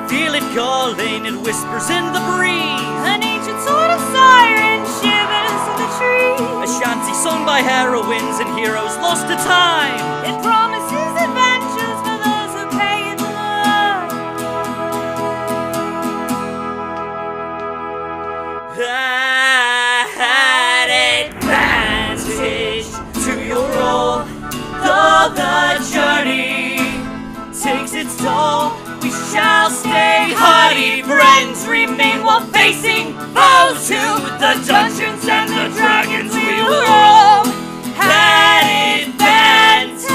Feel it calling, it whispers in the breeze. An ancient sort of siren shivers in the trees. A shanty sung by heroines and heroes lost to time. It promises adventures for those who pay its love. That advantage to your role, though the journey takes its toll. We shall stay hardy, friends remain while facing foes to the dungeons and the dragons we will roam. That advantage.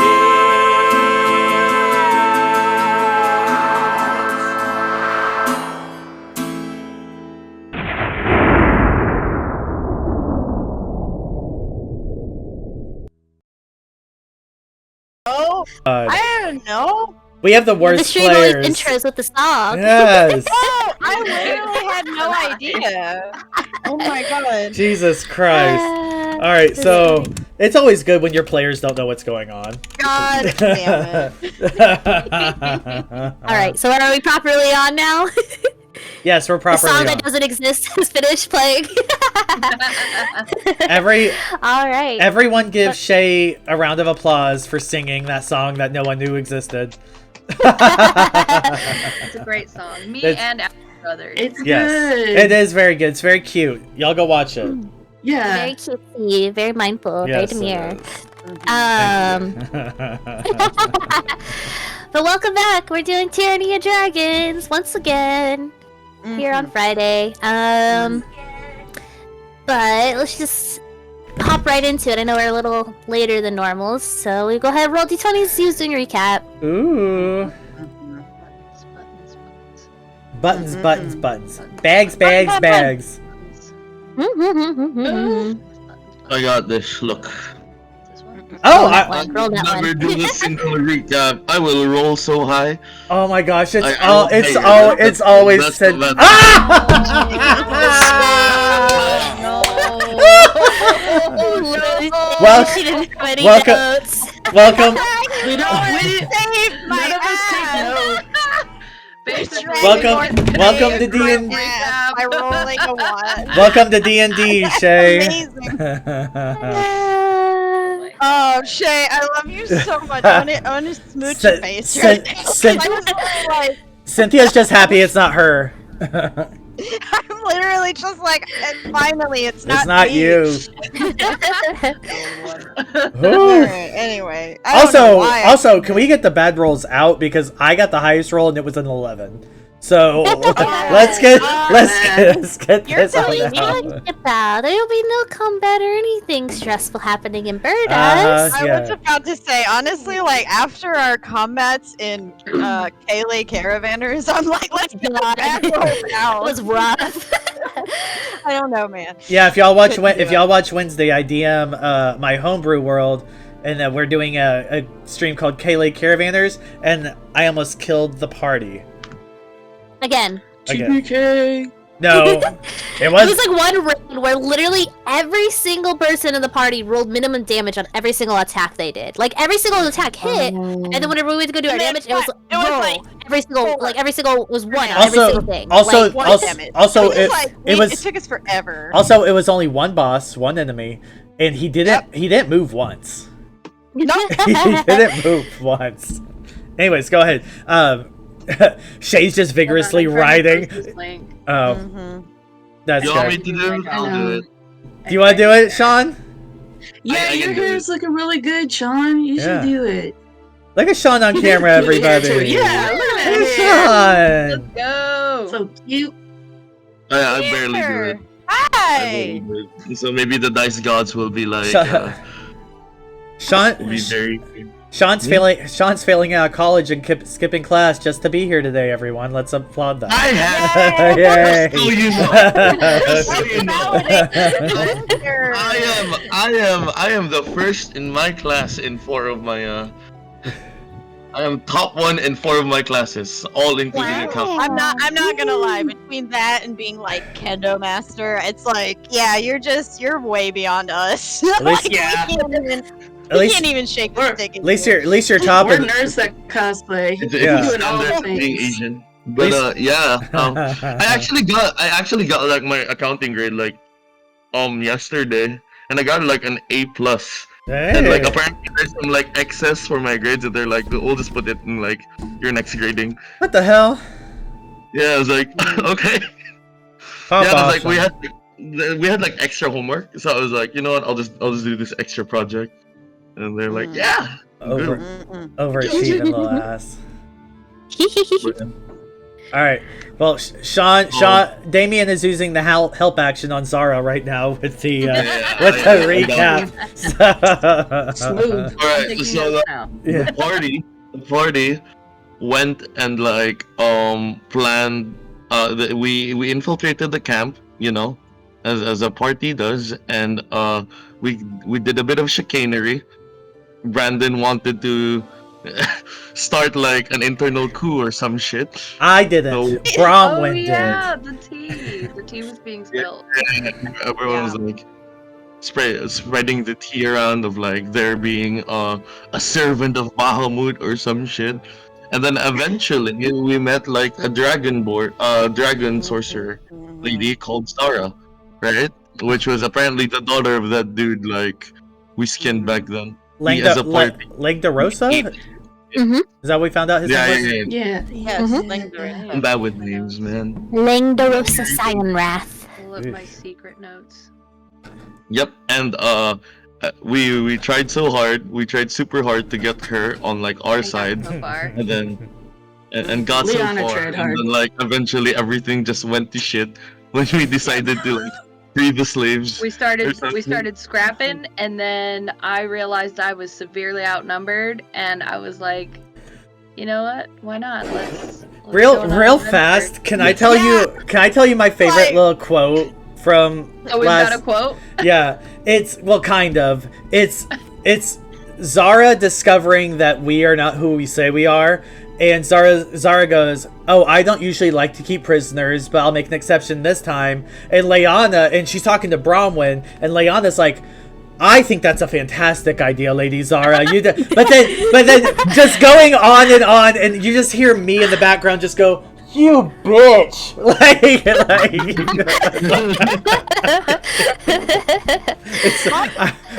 Oh, I don't know. We have the worst stream players. always intros with the song. Yes. Oh, I literally had no idea. Oh my god. Jesus Christ. All right, so it's always good when your players don't know what's going on. God damn it. All right, so are we properly on now? Yes, we're The properly song on. that doesn't exist is finished playing. All right. Everyone give Chey a round of applause for singing that song that no one knew existed. It's a great song. Me and our brothers. It's Yes, good. it is very good. It's very cute. Y'all go watch it. Yeah. Very cutesy, very mindful, Yes, very it demure. is. But welcome back. We're doing Tyranny of Dragons once again here on Friday. But let's just hop right into it. I know we're a little later than normal, so we go ahead and roll d20s. Use doing a recap. Ooh. Buttons, buttons, buttons. Bags, bags, bags. I got this. Look. Oh, roll that never one. do a single recap. I will roll so high. Oh my gosh! It's I won't pay you. it's always That's said. the- Well, She didn't have any welcome- notes. welcome, We don't. Save my None of us take ass. notes. Basically, welcome to D&D. Yeah, by rolling a 1. Welcome to D&D, Chey. Amazing. Oh, Chey, I love you so much. I want to smooch your face Cyn- right now. Cyn- I'm just like, Cynthia's just happy it's not her. I'm literally just like, and finally, it's It's not not me. you. Alright, anyway. I don't know Also, why I- also, can we get the bad rolls out because I got the highest roll and it was an 11. So let's get You're this out silly. now. Think about there will be no combat or anything stressful happening in Berdusk. I Yeah. was about to say, honestly, like, after our combats in Chey Caravanners, I'm like, let's get the God. bad rolls It out. was rough. I don't know, man. Yeah, if y'all watch Couldn't do if y'all watch Wednesday, I DM my homebrew world, and we're doing a stream called Chey Caravanners, and I almost killed the party. Again. TPK. No, it It was was like one round where literally every single person in the party rolled minimum damage on every single attack they did. Like every single attack hit, and then whenever we went to go do our And then damage, it was roll. like every single was one on every also single thing. also Like, one damage. also It was it, like, it it was took us forever. also it was only one boss, one enemy, and he didn't move once. He didn't move once. Anyways, go ahead. Chey's just vigorously riding. Oh, that's You want me good. to do it? I'll do it. Do you want to do it, Sean? Yeah, I your can do hair is looking really good, Sean. You Yeah. should do it. Look at Sean on camera, everybody. Yeah, look at Look that hair. at Sean. Go. So cute. I barely do Here. it. I Hi! barely do it. So maybe the dice gods will be like, Sean, will Sean, be very. Sean's failing out of college and skipping class just to be here today. Everyone, let's applaud that. I have. Yay! Just so you know. Just so you know. I am the first in my class in 4 of my I am top 1 in 4 of my classes, all including accounting. I'm not gonna lie, between that and being like kendo master, it's like, yeah, you're way beyond us. At least- Like, Yeah. we can't even shake the stick. At least you're top. We're And, nerds that cosplay. It's Yeah. Doing all the standard being things. Asian. But yeah, I actually got like my accounting grade like yesterday, and I got like an A plus. And like Hey. apparently there's some like excess for my grades, and they're like, we'll just put it in like your next grading. What the hell? Yeah, I was like, okay. Pop Yeah, I was off, like, we had like extra homework, so I was like, you know what, I'll just do this extra project, and they're like, yeah, Over, good. overachieving little ass. All right. Well, Sean, Damien is using the help action on Zara right now with the recap. Smooth. All right, Taking so notes now. the party went and like planned. We infiltrated the camp, you know, as a party does, and we did a bit of chicanery. Brandon wanted to start like an internal coup or some shit. I didn't. So- Bromwynn yeah, did. the tea was being spilled. Everyone was like spreading the tea around of like there being a servant of Bahamut or some shit. And then eventually we met like a dragon sorcerer lady called Zara, right? Which was apparently the daughter of that dude like we skinned back then. Langdarosa? Mhm. Is that what we found out his Yeah, name was? yeah, Yeah. Yes, Mhm. I'm bad with names, man. Langdarosa Cyanwrath. Pull up my secret notes. Yep, and we tried so hard, we tried super hard to get her on like our side, So far. and then and got so Lyanna far, tried and hard. then like eventually everything just went to shit when we decided to like free the slaves. We started something. scrapping, and then I realized I was severely outnumbered, and I was like, you know what? Why not? Let's Real go on an adventure. fast. Can I tell you my favorite Like- little quote from Oh, we've got a quote. Yeah, it's kind of. It's Zara discovering that we are not who we say we are, and Zara goes, "Oh, I don't usually like to keep prisoners, but I'll make an exception this time." And Lyanna, and she's talking to Bromwynn, and Lyanna's like, "I think that's a fantastic idea, Lady Zara." But then just going on, and you just hear me in the background just go, "You bitch!"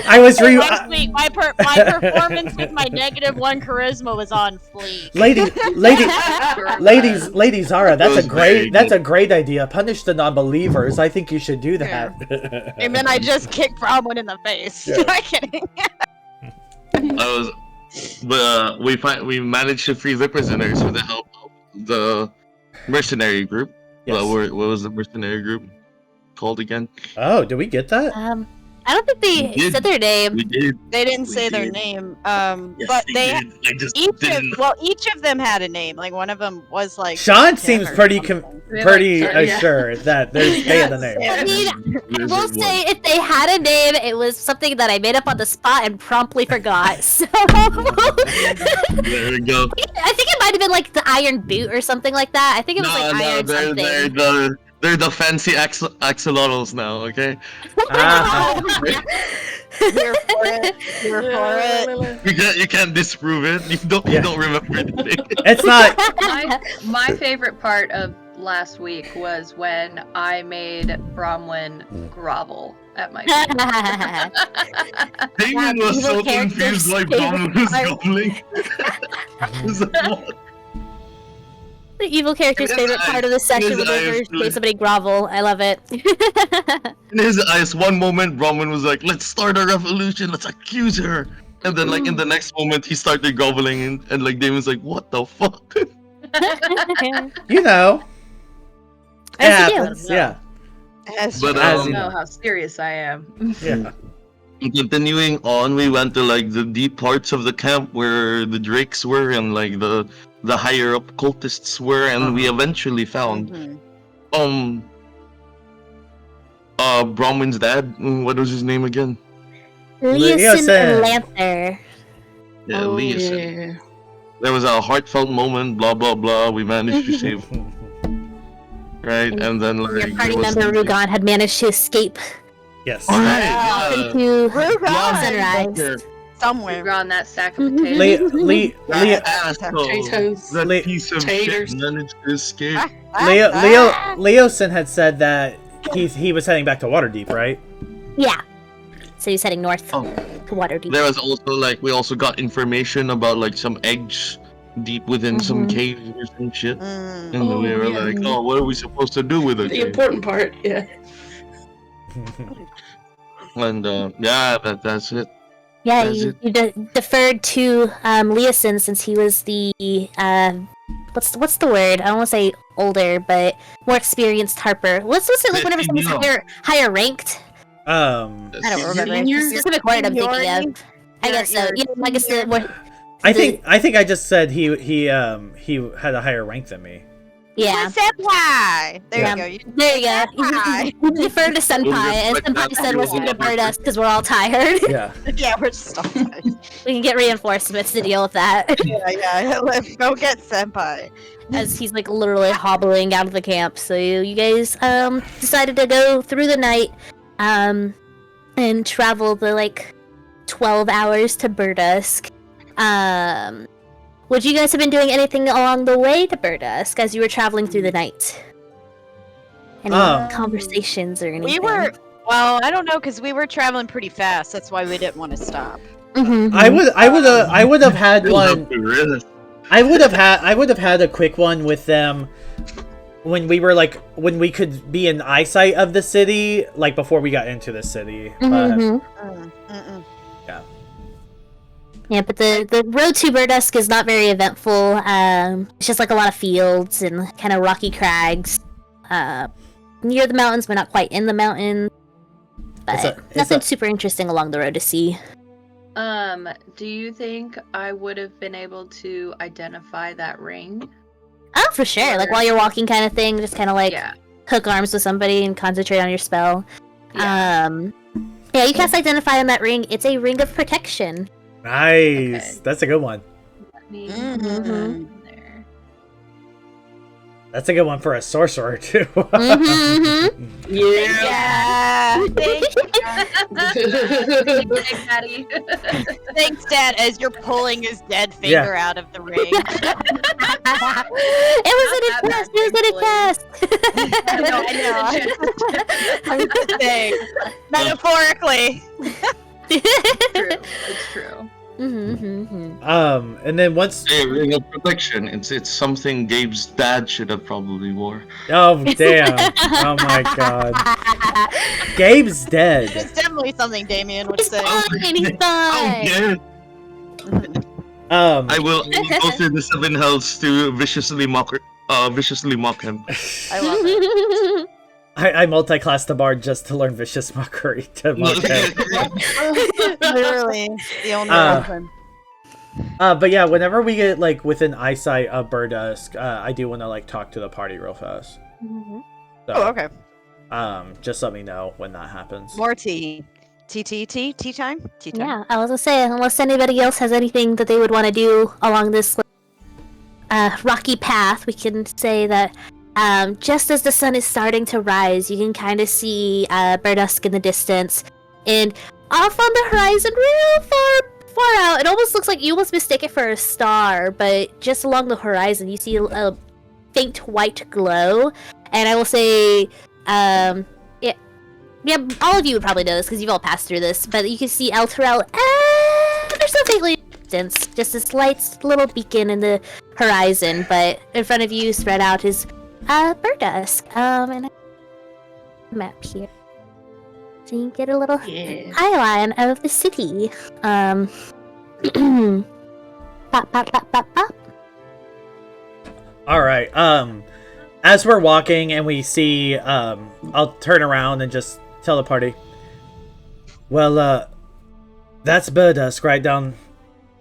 I was Last week, my performance with my -1 charisma was on fleek. Lady Zara, that's Those a great idea. Punish the non-believers. I think you should do that. And then I just kicked Bromwynn in the face. Yeah. I'm kidding. But we managed to free the prisoners with the help of the mercenary group. Yes. What was the mercenary group called again? Oh, did we get that? I don't think We they did. said their name. We did. They didn't We say their did. name. Yes, But they they did. I just each didn't. each of them had a name. Like one of them was like Sean Tim seems or pretty something. pretty Yeah. assured that they had the name. I mean, I Wizard will one. say if they had a name, it was something that I made up on the spot and promptly forgot. So There we go. I think it might have been like the Iron Boot or something like that. I think it was like Iron something. They're the fancy axolotls now. Okay. Ah. Here for it. Here for it. You can't disprove it. You don't remember anything. It's not. My favorite part of last week was when I made Bromwynn grovel at my feet. Damien was evil so characters' confused why favorite Bromwynn was part. gobbling. He was like, what? The evil character's In his favorite part of the eyes- session in his whenever eyes, see somebody grovel. I love it. In his eyes, one moment Bromwynn was like, "Let's start a revolution. Let's accuse her." And then, like in the next moment, he started groveling, and like Damon's like, "What the fuck?" You know. It As you do. happens. Yeah. But As you know how serious I am. Yeah. continuing on, we went to like the deep parts of the camp where the drakes were and like the higher up cultists were, and we eventually found Bromwynn's dad. What was his name again? Leosin Leosin. Lanther. Yeah, Oh, Leosin. yeah. There was a heartfelt moment. Blah blah blah. We managed to save him. Right, and then like Your party there was member Rugon had managed to escape Yes. All right. into Rugon! sunrise. somewhere. On that stack of potatoes. That asshole, Potatoes. that Le- piece of Taters. shit managed to escape. Leosin had said that he was heading back to Waterdeep, right? Yeah. So he's heading north Oh. to Waterdeep. There was also we also got information about some eggs deep within some caves or some shit. Mm. And we were like, oh, what are we supposed to do with it? The important part, yeah. And yeah, that's it. Yeah, That's you deferred to Leosin since he was the what's the word? I don't want to say older, but more experienced Harper. What's it like whenever someone's higher ranked? I don't remember Senior? the specific word I'm thinking of. I guess so. Yeah, I guess I think I just said he had a higher rank than me. yeah. Senpai! There you go. There you go. Senpai. You defer to Senpai, and Senpai said listen to Berdusk because we're all tired. Yeah. Yeah, we're just all tired. We can get reinforcements to deal with that. Yeah. Let's go get Senpai. As he's like literally hobbling out of the camp. So you guys decided to go through the night and travel the 12 hours to Berdusk. Would you guys have been doing anything along the way to Berdusk as you were traveling through the night? Any conversations or anything? Well, I don't know, because we were traveling pretty fast. That's why we didn't want to stop. Mm-hmm. I would have had one. I would have had a quick one with them when we were when we could be in eyesight of the city, before we got into the city. Yeah, but the road to Berdusk is not very eventful. It's just a lot of fields and kind of rocky crags. Near the mountains, but not quite in the mountains. But nothing super interesting along the road to see. Do you think I would have been able to identify that ring? Oh, for sure. While you're walking kind of thing, just kind of Yeah. hook arms with somebody and concentrate on your spell. Yeah. Yeah, you cast Identify on that ring. It's a ring of protection. Nice. Okay. That's a good one. Let me Mhm. there. That's a good one for a sorcerer too. Yeah. Thanks, Thanks, Patty. Thanks, Dad, as you're pulling his dead finger out of the ring. It was in a test. It was in a test. I know. I'm just saying. Metaphorically. It's true. And then once Hey, ring of protection. It's something Gabe's dad should have probably wore. oh damn. Oh my god. Gabe's dead. It's definitely something Damien would He's say. fine. He's fine. I will go through the 7 hells to viciously mock him. I love it. I multi-classed the bard just to learn vicious mockery to mock him. Literally the only weapon. But yeah, whenever we get within eyesight of Berdusk, I do want to talk to the party real fast. So, Oh, okay. Just let me know when that happens. More tea. Tea time? Tea time. Yeah, I was gonna say, unless anybody else has anything that they would want to do along this rocky path, we can say that just as the sun is starting to rise, you can kind of see Berdusk in the distance, and off on the horizon, real far out, it almost looks like you almost mistake it for a star, but just along the horizon, you see a faint white glow, and I will say, yeah, all of you would probably know this because you've all passed through this, but you can see Elturel ever so faintly in the distance, just a slight little beacon in the horizon, but in front of you, spread out, is Berdusk. And a map here, so you can get a little eyeline of the city. Pop. All right. As we're walking and we see, I'll turn around and just tell the party. Well, that's Berdusk right down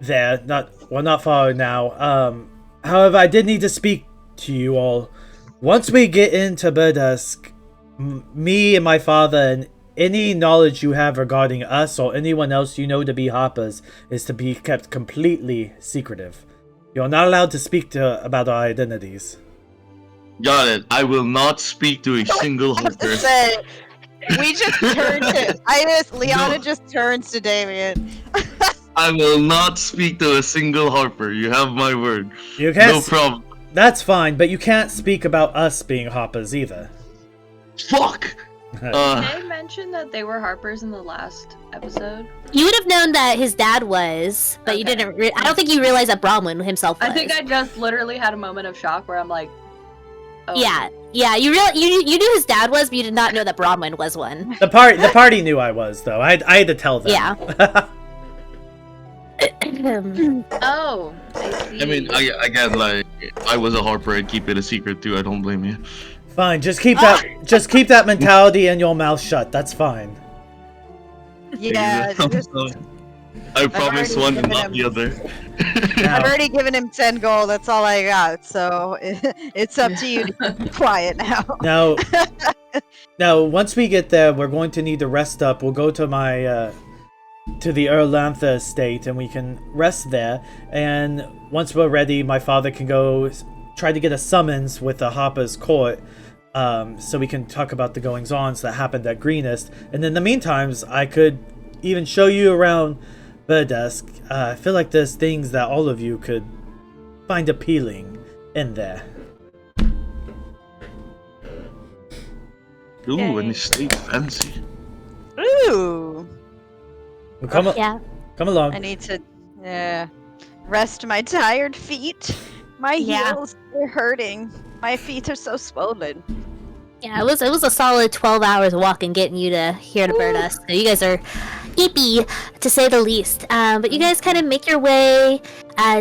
there. Not far now. However, I did need to speak to you all. Once we get into Berdusk, me and my father and any knowledge you have regarding us or anyone else you know to be Harpers is to be kept completely secretive. You're not allowed to speak about our identities. Got it. I will not speak to a single I have to Harper. say, we just turned to Lyanna just turns to Damien. I will not speak to a single Harper. You have my word. You can't. No problem. That's fine, but you can't speak about us being Harpers either. Fuck! Did they mention that they were Harpers in the last episode? You would have known that his dad was, but you Okay. didn't. I don't think you realized that Bromwynn himself was. I think I just literally had a moment of shock where I'm like, oh. Yeah. You knew his dad was, but you did not know that Bromwynn was one. The party knew I was though. I had to tell them. Yeah. Oh, I see. I mean, again, like, I was a Harper. I'd keep it a secret too. I don't blame you. Fine, just keep that mentality in your mouth shut. That's fine. Yeah, just, I promise one and not the other. I've already given him 10 gold. That's all I got. So it's up to you to be quiet now. Now, once we get there, we're going to need to rest up. We'll go to my to the Erlantha estate, and we can rest there. And once we're ready, my father can go try to get a summons with the Harper's court, so we can talk about the goings-ons that happened at Greenest. And in the meantime, I could even show you around Berdusk. I feel like there's things that all of you could find appealing in there. Ooh, an estate fancy. Ooh. Well, come yeah. Come along. I need to rest my tired feet. My Yeah. heels are hurting. My feet are so swollen. Yeah, it was a solid 12 hours walking getting you to here to Berdusk. So you guys are eepy, to say the least. But you guys kind of make your way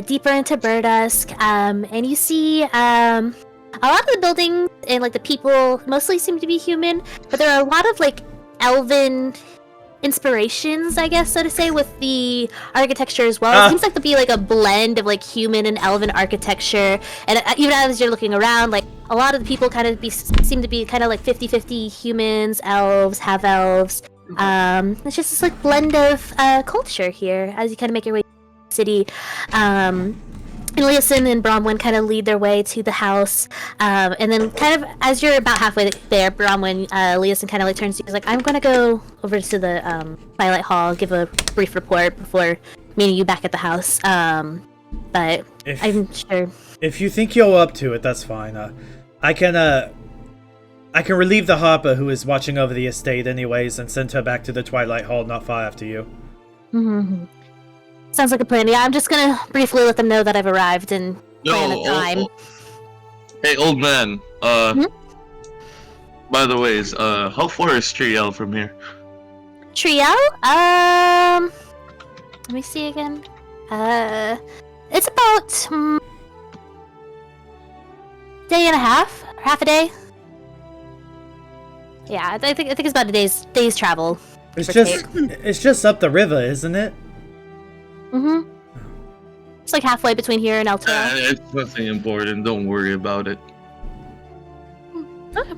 deeper into Berdusk, and you see a lot of the buildings and like the people mostly seem to be human, but there are a lot of like elven inspirations, I guess, so to say, with the architecture as well. It seems like to be like a blend of like human and elven architecture, and even as you're looking around, like a lot of the people kind of seem to be kind of like 50-50 humans, elves, half-elves. It's just this like blend of culture here as you kind of make your way to the city. And Leosin and Bromwynn kind of lead their way to the house, and then kind of as you're about halfway there, Bromwynn, Leosin kind of like turns to you. He's like, "I'm gonna go over to the Twilight Hall, give a brief report before meeting you back at the house." But I'm sure if you think you're up to it, that's fine. I can relieve the Harper who is watching over the estate, anyways, and send her back to the Twilight Hall, not far after you. Mm-hmm. Sounds like a plan. Yeah, I'm just gonna briefly let them know that I've arrived and plan a time. Hey, old man. By the way, how far is Triel from here? Trio? Let me see again. It's about day and a half, or half a day. Yeah, I think it's about a day's travel. It's just up the river, isn't it? Mm-hmm. It's like halfway between here and Eltera. It's nothing important. Don't worry about it. Okay.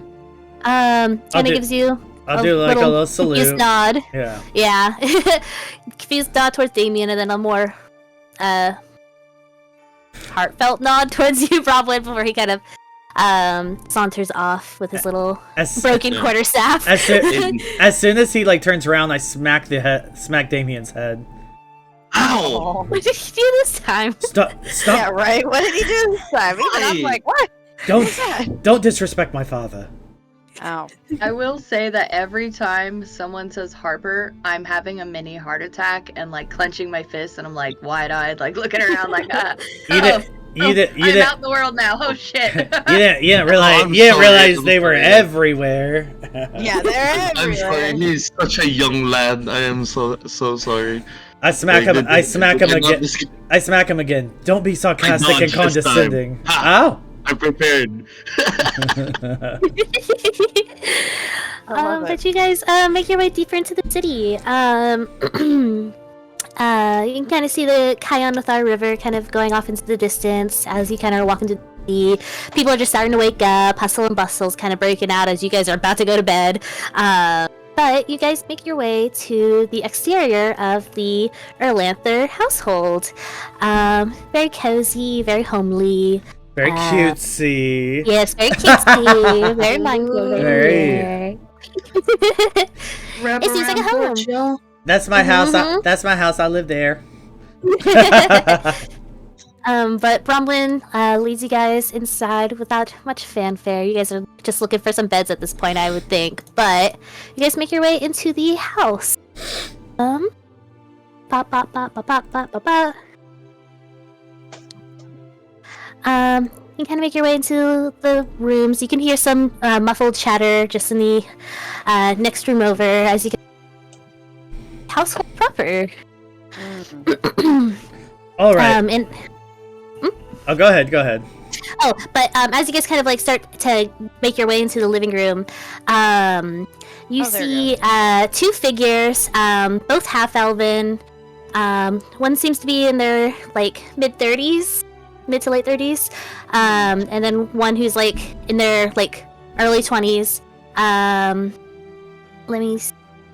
Kind of gives you I'll do like a little salute. Confused nod. Yeah. Yeah. Confused nod towards Damien, and then a more heartfelt nod towards you, Bromwynn, before he kind of saunters off with his little broken quarterstaff. As soon as he like turns around, I smack Damien's head. Ow! What did he do this time? Stop! Yeah, right. What did he do this time? Even I'm like, what? Don't disrespect my father. Ow. I will say that every time someone says Harper, I'm having a mini heart attack and like clenching my fists, and I'm like wide-eyed, like looking around, like I'm out in the world now. Oh shit! You didn't realize they were everywhere. Yeah, they're everywhere. I'm sorry. He's such a young lad. I am so sorry. I smack him again. Don't be sarcastic and condescending. Ow! I'm prepared. But you guys make your way deeper into the city. You can kind of see the Kayanathar River kind of going off into the distance as you kind of walk into the city. People are just starting to wake up. Hustle and bustle's kind of breaking out as you guys are about to go to bed. But you guys make your way to the exterior of the Erlanther household. Very cozy, very homely. Very cutesy. Yes, very cutesy. Very mindful. It seems like a home. That's my house. That's my house. I live there. But Bromwynn leads you guys inside without much fanfare. You guys are just looking for some beds at this point, I would think. But you guys make your way into the house. You kind of make your way into the rooms. You can hear some muffled chatter just in the next room over as you get household proper. All right. Oh, go ahead. Oh, but as you guys kind of like start to make your way into the living room, you see two figures, both half-elven. One seems to be in their like mid to late 30s, and then one who's like in their like early 20s. Let me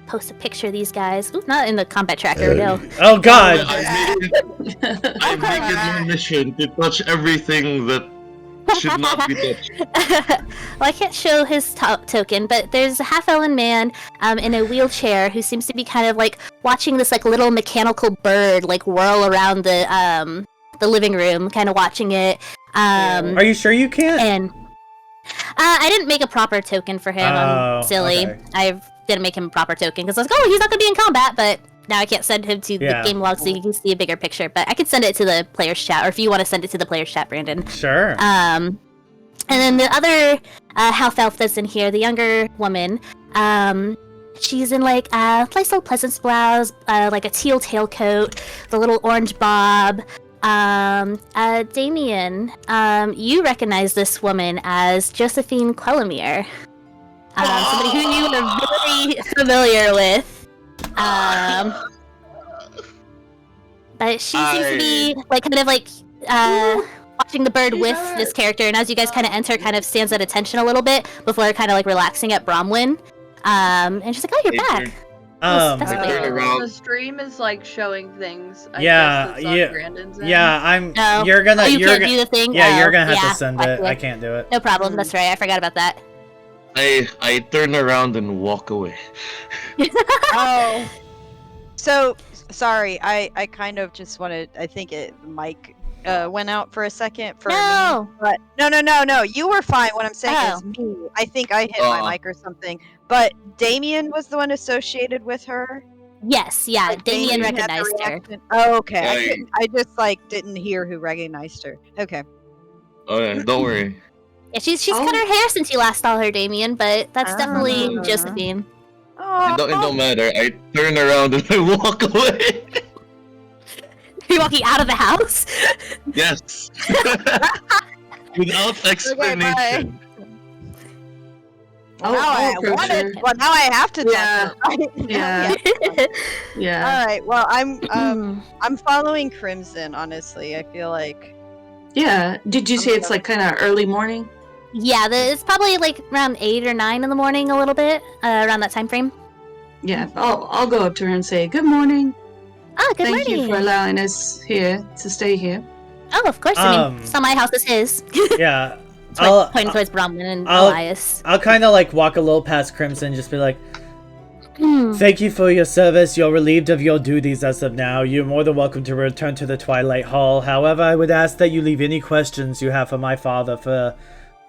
post a picture of these guys. Ooh, not in the combat tracker, no. Oh God! I make it my mission to touch everything that should not be touched. Well, I can't show his token, but there's a half-elven man in a wheelchair who seems to be kind of like watching this like little mechanical bird like whirl around the living room, kind of watching it. Are you sure you can't? And I didn't make a proper token for him. I'm silly. Okay. I didn't make him a proper token because I was like, oh, he's not gonna be in combat, but now I can't send him to the game log so you can see a bigger picture. But I can send it to the player's chat, or if you want to send it to the player's chat, Brandon. Sure. And then the other half-elf that's in here, the younger woman, she's in like a nice little pleasance blouse, like a teal tailcoat, the little orange bob. Damien, you recognize this woman as Josephine Quellamere. Somebody who you are very familiar with. But she seems to be like kind of like watching the bird with this character, and as you guys kind of enter, kind of stands at attention a little bit before kind of like relaxing at Bromwynn. And she's like, "Oh, you're back." That's the stream is like showing things. I Yeah, guess, that's on Brandon's end. I'm. No. You're gonna. You you're can't gonna do the thing. Yeah, you're gonna have yeah, to send it. I can't do it. No problem. That's right. I forgot about that. I turn around and walk away. Oh. So sorry, I kind of just wanted. I think Mike went out for a second for me. But no. You were fine. What I'm saying is me. I think I hit my mic or something. But Damien was the one associated with her. Yes, yeah. Like, Damien had the recognized her. reaction. Oh, okay. I just like didn't hear who recognized her. Okay. Okay, don't worry. Yeah, she's cut her hair since you last saw her, Damien, but that's definitely Josephine. Oh. It don't matter. I turn around and I walk away. You're walking out of the house? Yes. Without explanation. Well, now I have to. Yeah. Yeah. Yeah. All right. Well, I'm following Crimson. Honestly, I feel like. Yeah. Did you say it's like kind of early morning? Yeah, it's probably like around 8 or 9 in the morning, a little bit around that time frame. Yeah. I'll go up to her and say good morning. Oh, good Thank morning. you for allowing us here to stay here. Oh, of course. I mean, it's not my house. It's his. Yeah. Pointing towards Bromwynn and Elias. I'll kind of like walk a little past Crimson, just be like, "Thank you for your service. You're relieved of your duties as of now. You're more than welcome to return to the Twilight Hall. However, I would ask that you leave any questions you have for my father for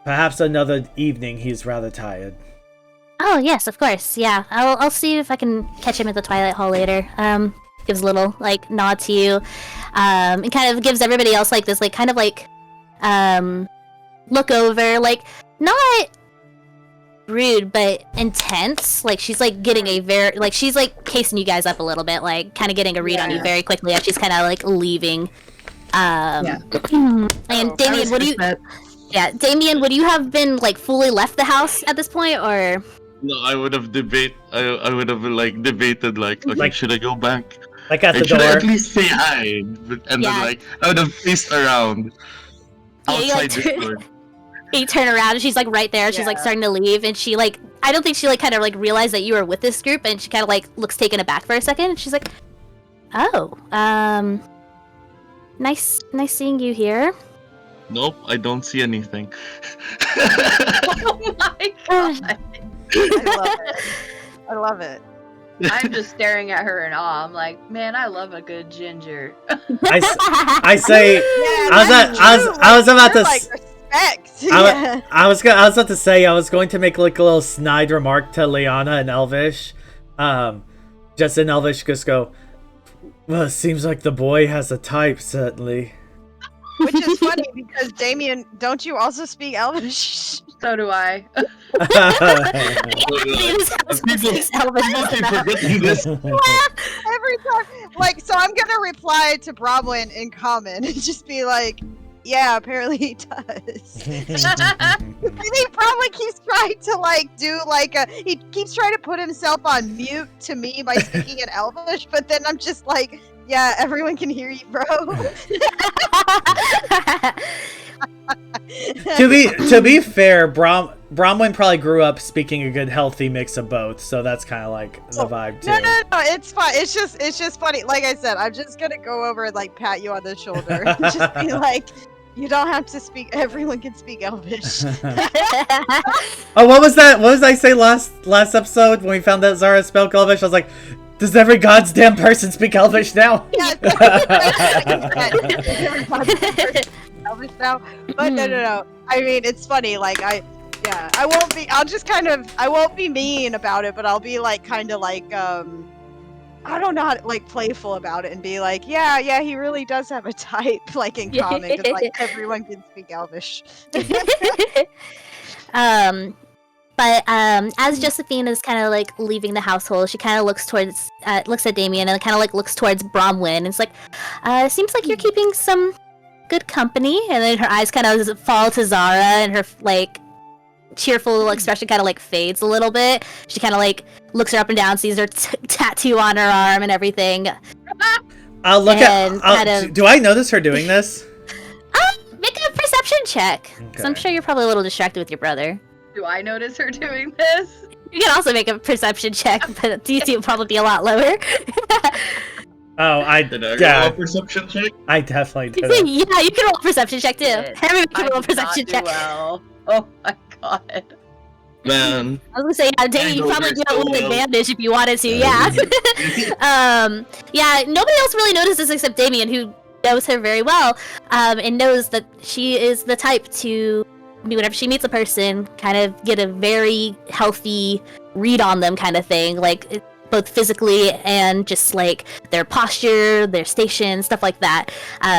perhaps another evening. He's rather tired." Oh yes, of course. Yeah, I'll see if I can catch him at the Twilight Hall later. Gives a little like nod to you, and kind of gives everybody else like this like kind of like look over, like not rude but intense. Like she's like getting a very like she's like casing you guys up a little bit, like kind of getting a read on you very quickly as she's kind of like leaving. And Damien, Damien, would you have been like fully left the house at this point, or? No, I would have debated like, okay, should I go back? Like at the should door. I at least say hi? And then like I would have faced around outside the door. You turn around and she's like right there. She's like starting to leave, and she like I don't think she like kind of like realized that you were with this group, and she kind of like looks taken aback for a second. And she's like, "Oh, nice seeing you here." Nope, I don't see anything. Oh my god! I love it. I'm just staring at her in awe. I'm like, man, I love a good ginger. I say, Yeah, I was about to. Like, respect. I was about to say I was going to make like a little snide remark to Lyanna in Elvish, just in Elvish, just go. Well, it seems like the boy has a type, certainly. Which is funny because Damien, don't you also speak Elvish? So do I. Every time, like, so I'm gonna reply to Bromwynn in common and just be like, "Yeah, apparently he does." He probably keeps trying to like do like he keeps trying to put himself on mute to me by speaking in Elvish, but then I'm just like, "Yeah, everyone can hear you, bro." to be fair, Bromwynn probably grew up speaking a good healthy mix of both, so that's kind of like the vibe too. No, it's fine. It's just funny. Like I said, I'm just gonna go over and like pat you on the shoulder and just be like, you don't have to speak. Everyone can speak Elvish. Oh, what was that? What did I say last episode when we found out Zara spoke Elvish? I was like, does every goddamn person speak Elvish now? Yeah. Elvish now, but no. I mean, it's funny. Like I won't be. I won't be mean about it, but I'll be like, kind of like, I don't know how to, like, playful about it and be like, yeah, he really does have a type, like in common, because like everyone can speak Elvish. But as Josephine is kind of like leaving the household, she kind of looks at Damien and kind of like looks towards Bromwynn. And it's like, seems like you're keeping some good company. And then her eyes kind of fall to Zara, and her like cheerful little expression kind of like fades a little bit. She kind of like looks her up and down, sees her tattoo on her arm and everything. I'll look at. Do I notice her doing this? Make a perception check. Because I'm sure you're probably a little distracted with your brother. Do I notice her doing this? You can also make a perception check, but DC will probably be a lot lower. Did I roll a perception check? I definitely did. Yeah, you can roll a perception check too. Everyone can roll a perception check. Well. Oh my god. Man. I was gonna say, Danny, you probably do have an advantage if you wanted to, yeah. Yeah, nobody else really notices except Damien, who knows her very well, and knows that she is the type to, whenever she meets a person, kind of get a very healthy read on them kind of thing, like both physically and just like their posture, their station, stuff like that.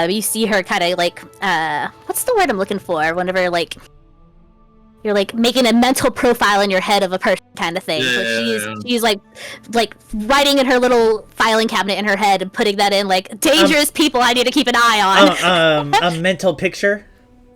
You see her kind of like, what's the word I'm looking for? Whenever like you're like making a mental profile in your head of a person kind of thing. So she's like writing in her little filing cabinet in her head and putting that in like dangerous people I need to keep an eye on. A mental picture.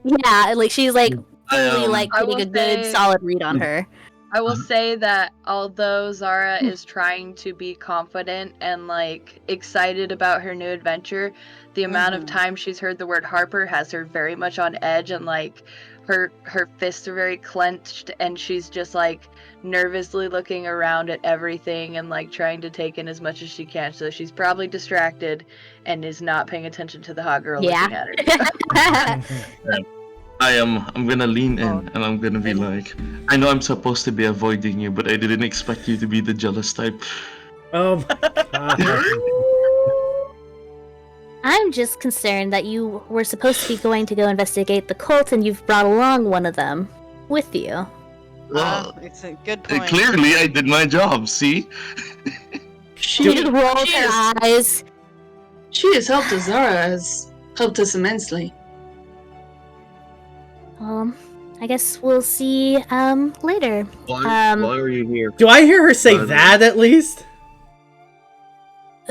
Yeah, like she's like really like getting a good solid read on her. I will say that although Zara is trying to be confident and like excited about her new adventure, the amount of time she's heard the word Harper has her very much on edge, and like her fists are very clenched, and she's just like nervously looking around at everything and like trying to take in as much as she can. So she's probably distracted and is not paying attention to the hot girl looking at her. I'm gonna lean in and I'm gonna be like, I know I'm supposed to be avoiding you, but I didn't expect you to be the jealous type. Oh my god. I'm just concerned that you were supposed to be going to go investigate the cult and you've brought along one of them with you. Well, it's a good point. Clearly I did my job, see? She rolled her eyes. She has helped us. Zara has helped us immensely. I guess we'll see later. Why are you here? Do I hear her say that at least?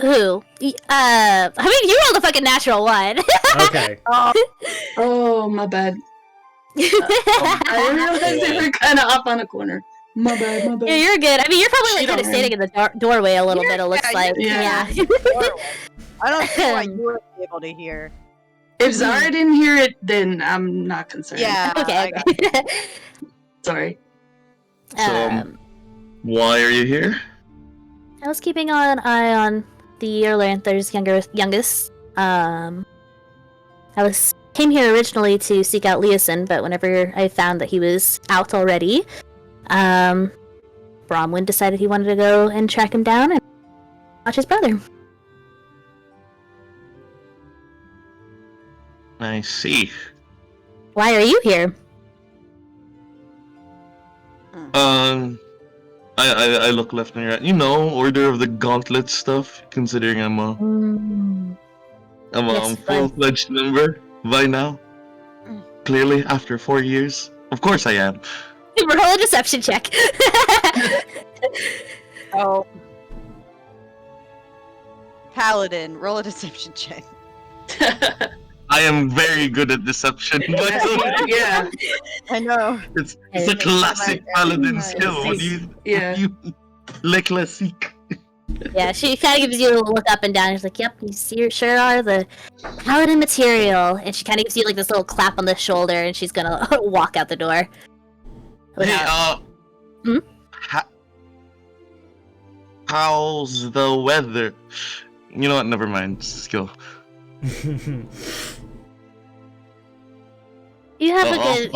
Who? I mean, you rolled a fucking natural one. Okay. Oh, my bad. I realized they were kind of up on a corner. My bad. Yeah, you're good. I mean, you're probably like kind of standing in the doorway a little bit, it looks like. Yeah. I don't see why you would be able to hear. If Zara didn't hear it, then I'm not concerned. Yeah. Okay. Sorry. So, why are you here? I was keeping an eye on the Erlanther's youngest. I came here originally to seek out Leosin, but whenever I found that he was out already, Bromwynn decided he wanted to go and track him down, and watch his brother. I see. Why are you here? I look left and right. You know, Order of the Gauntlet stuff. Considering I'm a full-fledged member by now. Clearly, after 4 years, of course I am. Roll a deception check. Oh. Paladin, roll a deception check. I am very good at deception. Yeah. I know. It's a classic paladin skill. What do you? Le classique. Yeah, she kind of gives you a look up and down. She's like, "Yep, you sure are the paladin material." And she kind of gives you like this little clap on the shoulder, and she's gonna walk out the door. Hey, how's the weather? You know what? Never mind. Skill. You have a good.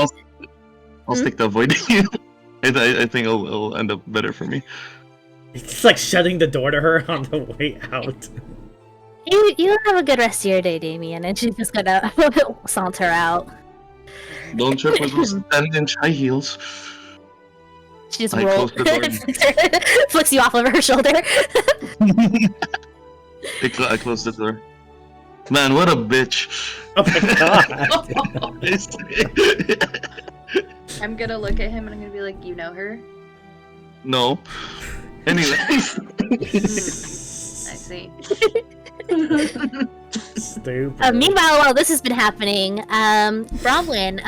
I'll stick to avoiding you. I think it'll end up better for me. It's like shutting the door to her on the way out. You have a good rest of your day, Damien, and she's just gonna saunter out. Don't trip with those 10-inch high heels. She just rolls, flicks you off of her shoulder. I close the door. Man, what a bitch! Oh my god! I'm gonna look at him and I'm gonna be like, "You know her?" No. Anyways. I see. Stupid. Meanwhile, while this has been happening, Bromwynn,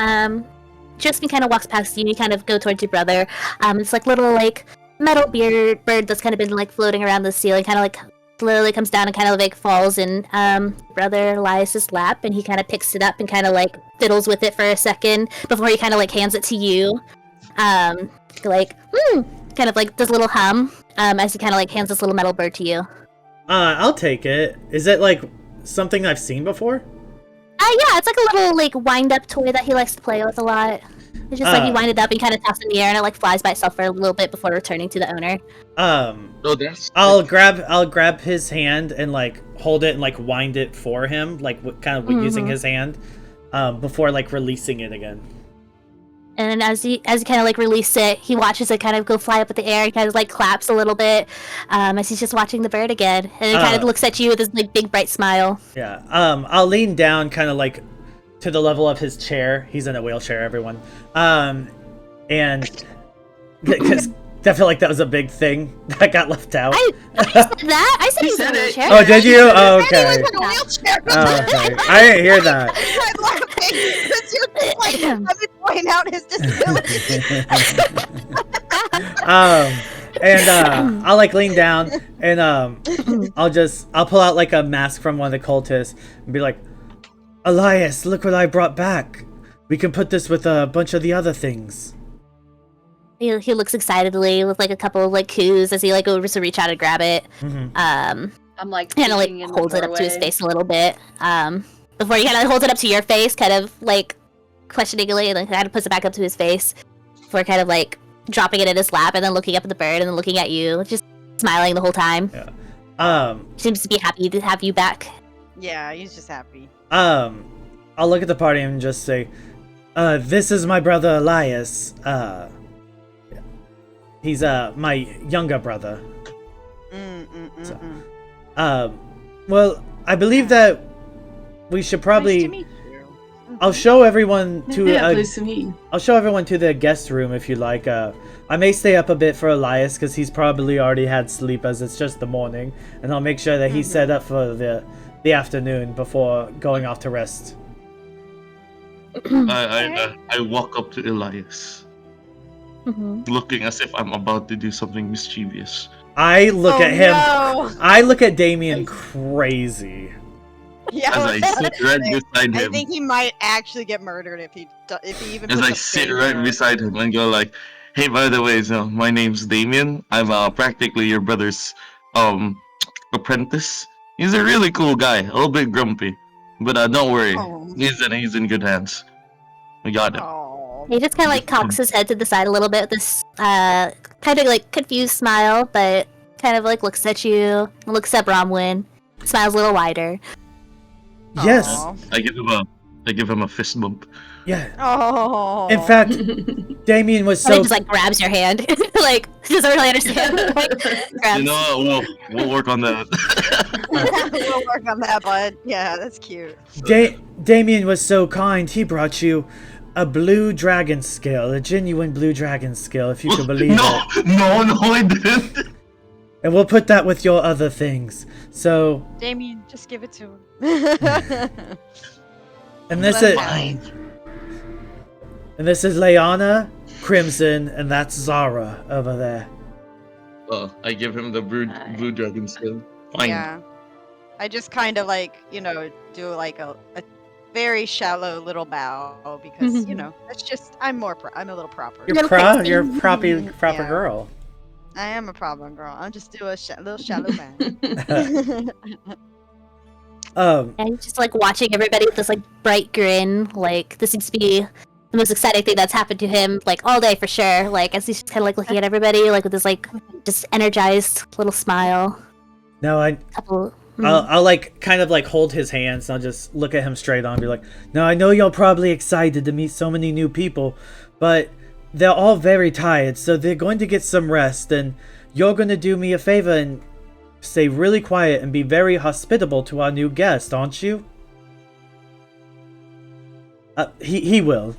Justin kind of walks past you and you kind of go towards your brother. It's like little like metal bird that's kind of been like floating around the ceiling, kind of like literally comes down and kind of like falls in brother Elias's lap, and he kind of picks it up and kind of like fiddles with it for a second before he kind of like hands it to you. Like, kind of like does a little hum as he kind of like hands this little metal bird to you. I'll take it. Is it like something I've seen before? Yeah, it's like a little like wind-up toy that he likes to play with a lot. It's just like you wind it up and kind of toss it in the air, and it like flies by itself for a little bit before returning to the owner. I'll grab his hand and like hold it and like wind it for him, like kind of using his hand, before like releasing it again. And as he kind of like release it, he watches it kind of go fly up in the air. He kind of like claps a little bit, as he's just watching the bird again, and he kind of looks at you with his like big bright smile. Yeah. I'll lean down, kind of like to the level of his chair. He's in a wheelchair, everyone. And because I feel like that was a big thing that got left out. I said that. I said he was in a wheelchair. Oh, did you? Oh, okay. He was in a wheelchair. Oh, okay. I didn't hear that. I'm laughing because you're like, I'm pointing out his disability. And I'll like lean down and I'll pull out like a mask from one of the cultists and be like, Elias, look what I brought back. We can put this with a bunch of the other things. He looks excitedly with like a couple of like coos as he like goes to reach out and grab it. I'm like kind of like holds it up to his face a little bit. Before he kind of holds it up to your face, kind of like questioningly, and then kind of puts it back up to his face. Before kind of like dropping it in his lap and then looking up at the bird and then looking at you, just smiling the whole time. Yeah. Seems to be happy to have you back. Yeah, he's just happy. I'll look at the party and just say, this is my brother Elias. He's my younger brother. Well, I believe that we should probably. Nice to meet you. I'll show everyone to. Pleased to meet you. I'll show everyone to the guest room if you like. I may stay up a bit for Elias because he's probably already had sleep as it's just the morning, and I'll make sure that he's set up for the afternoon before going off to rest. I walk up to Elias, looking as if I'm about to do something mischievous. I look at him. No. I look at Damien crazy. Yeah, as I sit right beside him. I think he might actually get murdered if he even. As I sit right beside him and go like, "Hey, by the way, so my name's Damien. I'm practically your brother's apprentice. He's a really cool guy, a little bit grumpy, but don't worry, he's in good hands. We got him." He just kind of like cocks his head to the side a little bit with this kind of like confused smile, but kind of like looks at you, looks at Bromwynn, smiles a little wider. Yes. I give him a fist bump. Yeah. Oh. In fact, Damien was so. He just like grabs your hand, like doesn't really understand. Like, grabs. You know, we'll work on that. We'll work on that, bud. Yeah, that's cute. Damien was so kind. He brought you a blue dragon scale, a genuine blue dragon scale, if you could believe it. No, I didn't. And we'll put that with your other things. So. Damien, just give it to him. And this is Lyanna, Crimson, and that's Zara over there. Oh, I give him the blue dragon skin. Fine. Yeah. I just kind of like, do like a very shallow little bow because, that's just, I'm a little proper. You're proper girl. I am a proper girl. I'll just do a little shallow bow. And just like watching everybody with this like bright grin, like this seems to be the most exciting thing that's happened to him like all day for sure. Like as he's kind of like looking at everybody like with this like just energized little smile. No, I'll like kind of like hold his hands and I'll just look at him straight on and be like, "No, I know you're probably excited to meet so many new people, but they're all very tired, so they're going to get some rest, and you're going to do me a favor and stay really quiet and be very hospitable to our new guest, aren't you?" He will.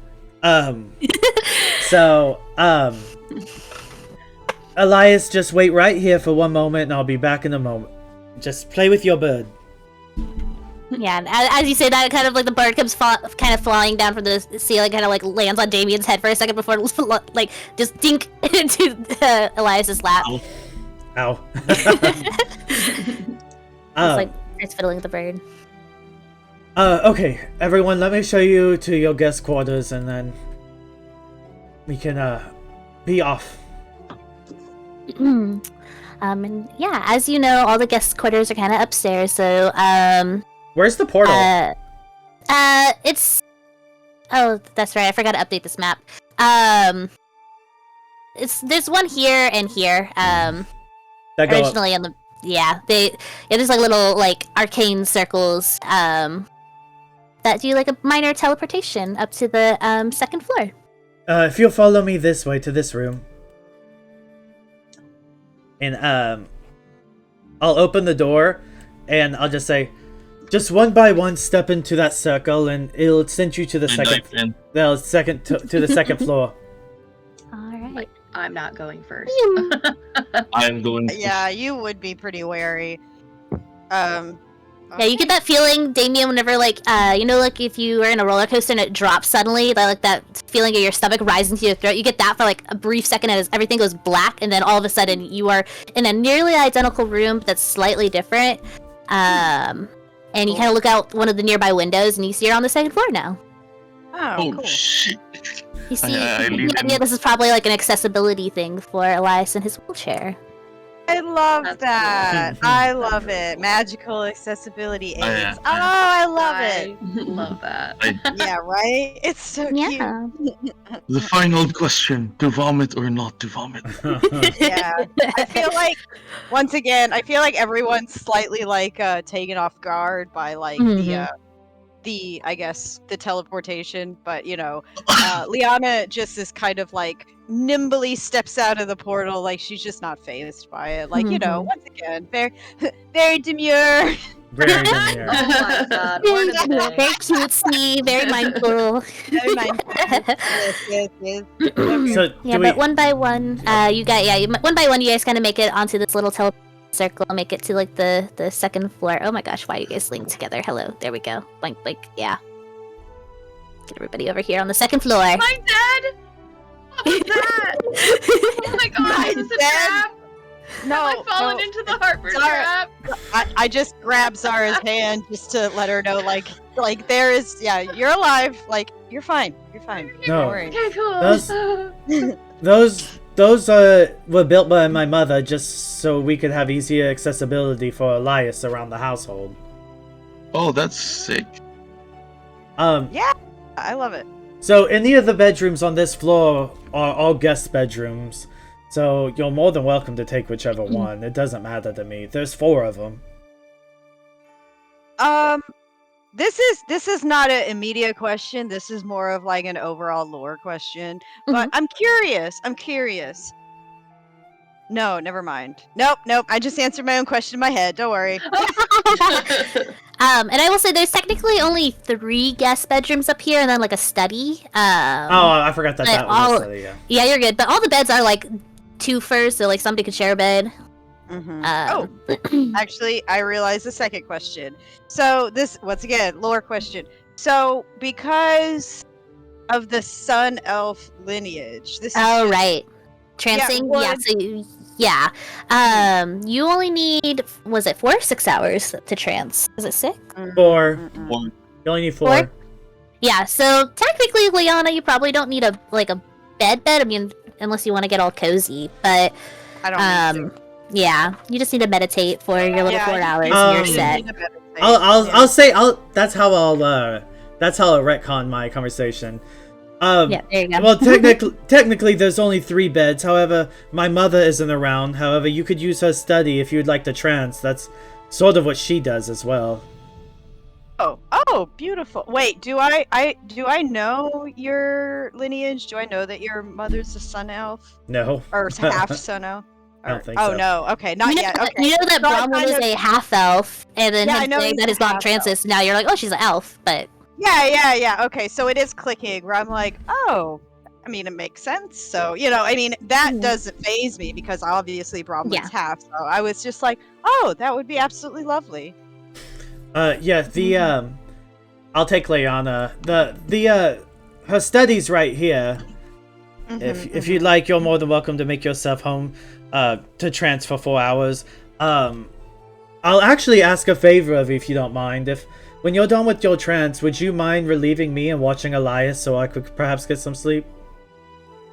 Elias, just wait right here for one moment and I'll be back in a moment. Just play with your bird. Yeah, and as you say that, kind of like the bird comes kind of flying down from the ceiling, kind of like lands on Damien's head for a second before like just dink into Elias's lap. Ow. It's like starts fiddling with the bird. Okay, everyone, let me show you to your guest quarters and then we can be off. And yeah, as you know, all the guest quarters are kind of upstairs, so where's the portal? It's that's right, I forgot to update this map. There's one here and here. Originally on the there's like little like arcane circles that do like a minor teleportation up to the second floor. If you'll follow me this way to this room. And I'll open the door and I'll just say, just one by one step into that circle and it'll send you to the second to the second floor. Alright. I'm not going first. I'm going first. Yeah, you would be pretty wary. Yeah, you get that feeling, Damien, whenever like like if you were in a roller coaster and it drops suddenly, that feeling of your stomach rising to your throat. You get that for like a brief second as everything goes black, and then all of a sudden you are in a nearly identical room that's slightly different. And you kind of look out one of the nearby windows, and you see her on the second floor now. Oh, cool. Shit! You see, this is probably like an accessibility thing for Elias and his wheelchair. I love that. I love it. Magical accessibility aids. I love it. Love that. Yeah, right? It's so cute. The final question, to vomit or not to vomit? Yeah. I feel like, once again, everyone's slightly like taken off guard by like the I guess the teleportation, but Lyanna just is kind of like nimbly steps out of the portal, like she's just not fazed by it. Like once again, very very demure. Very demure. Oh my god, word of the day. Very cutesy, very mindful. Very mindful. Yes. So but one by one, you guys kind of make it onto this little circle, make it to like the second floor. Oh my gosh, why are you guys linked together? Hello, there we go. Blink, yeah. Get everybody over here on the second floor. Am I dead? What was that? Oh my god, is this a trap? No, Have I fallen into the Harper trap? I just grabbed Zara's hand just to let her know, like there is, you're alive, like you're fine. No. Don't worry. Okay, cool. Those were built by my mother just so we could have easier accessibility for Elias around the household. Oh, that's sick. Yeah, I love it. So any of the bedrooms on this floor are all guest bedrooms. So you're more than welcome to take whichever one. It doesn't matter to me. There's 4 of them. This is not an immediate question. This is more of like an overall lore question. But I'm curious. No, never mind. Nope. I just answered my own question in my head. Don't worry. And I will say there's technically only 3 guest bedrooms up here, and then like a study. I forgot that was a study. Yeah. Yeah, you're good. But all the beds are like 2-fers, so like somebody could share a bed. Actually, I realized the second question. So this, once again, lore question. So because of the sun elf lineage, this is right. Trancing? You only need, was it 4 or 6 hours to trance? Is it 6? 4. You only need 4. Yeah, so technically, Lyanna, you probably don't need a bed. I mean, unless you want to get all cozy, but I don't need to. Yeah, you just need to meditate for your little 4 hours and you're set. That's how I'll retcon my conversation. Yeah, there you go. Well, technically, there's only 3 beds. However, my mother isn't around. However, you could use her study if you'd like to trance. That's sort of what she does as well. Oh, beautiful. Wait, do I know your lineage? Do I know that your mother's a sun elf? No. Or half sun elf? I don't think so. Oh no, okay, not yet. Okay. You know that Bromwynn is a half elf, and then him saying that his mom trances. Now you're like, oh, she's an elf, but yeah. Okay, so it is clicking. Where I'm like, oh, I mean, it makes sense. So I mean, that doesn't faze me because obviously Bromwynn's half. So I was just like, oh, that would be absolutely lovely. I'll take Lyanna. Her study's right here. If you'd like, you're more than welcome to make yourself home to trance for 4 hours. I'll actually ask a favor of you if you don't mind. If when you're done with your trance, would you mind relieving me and watching Elias so I could perhaps get some sleep?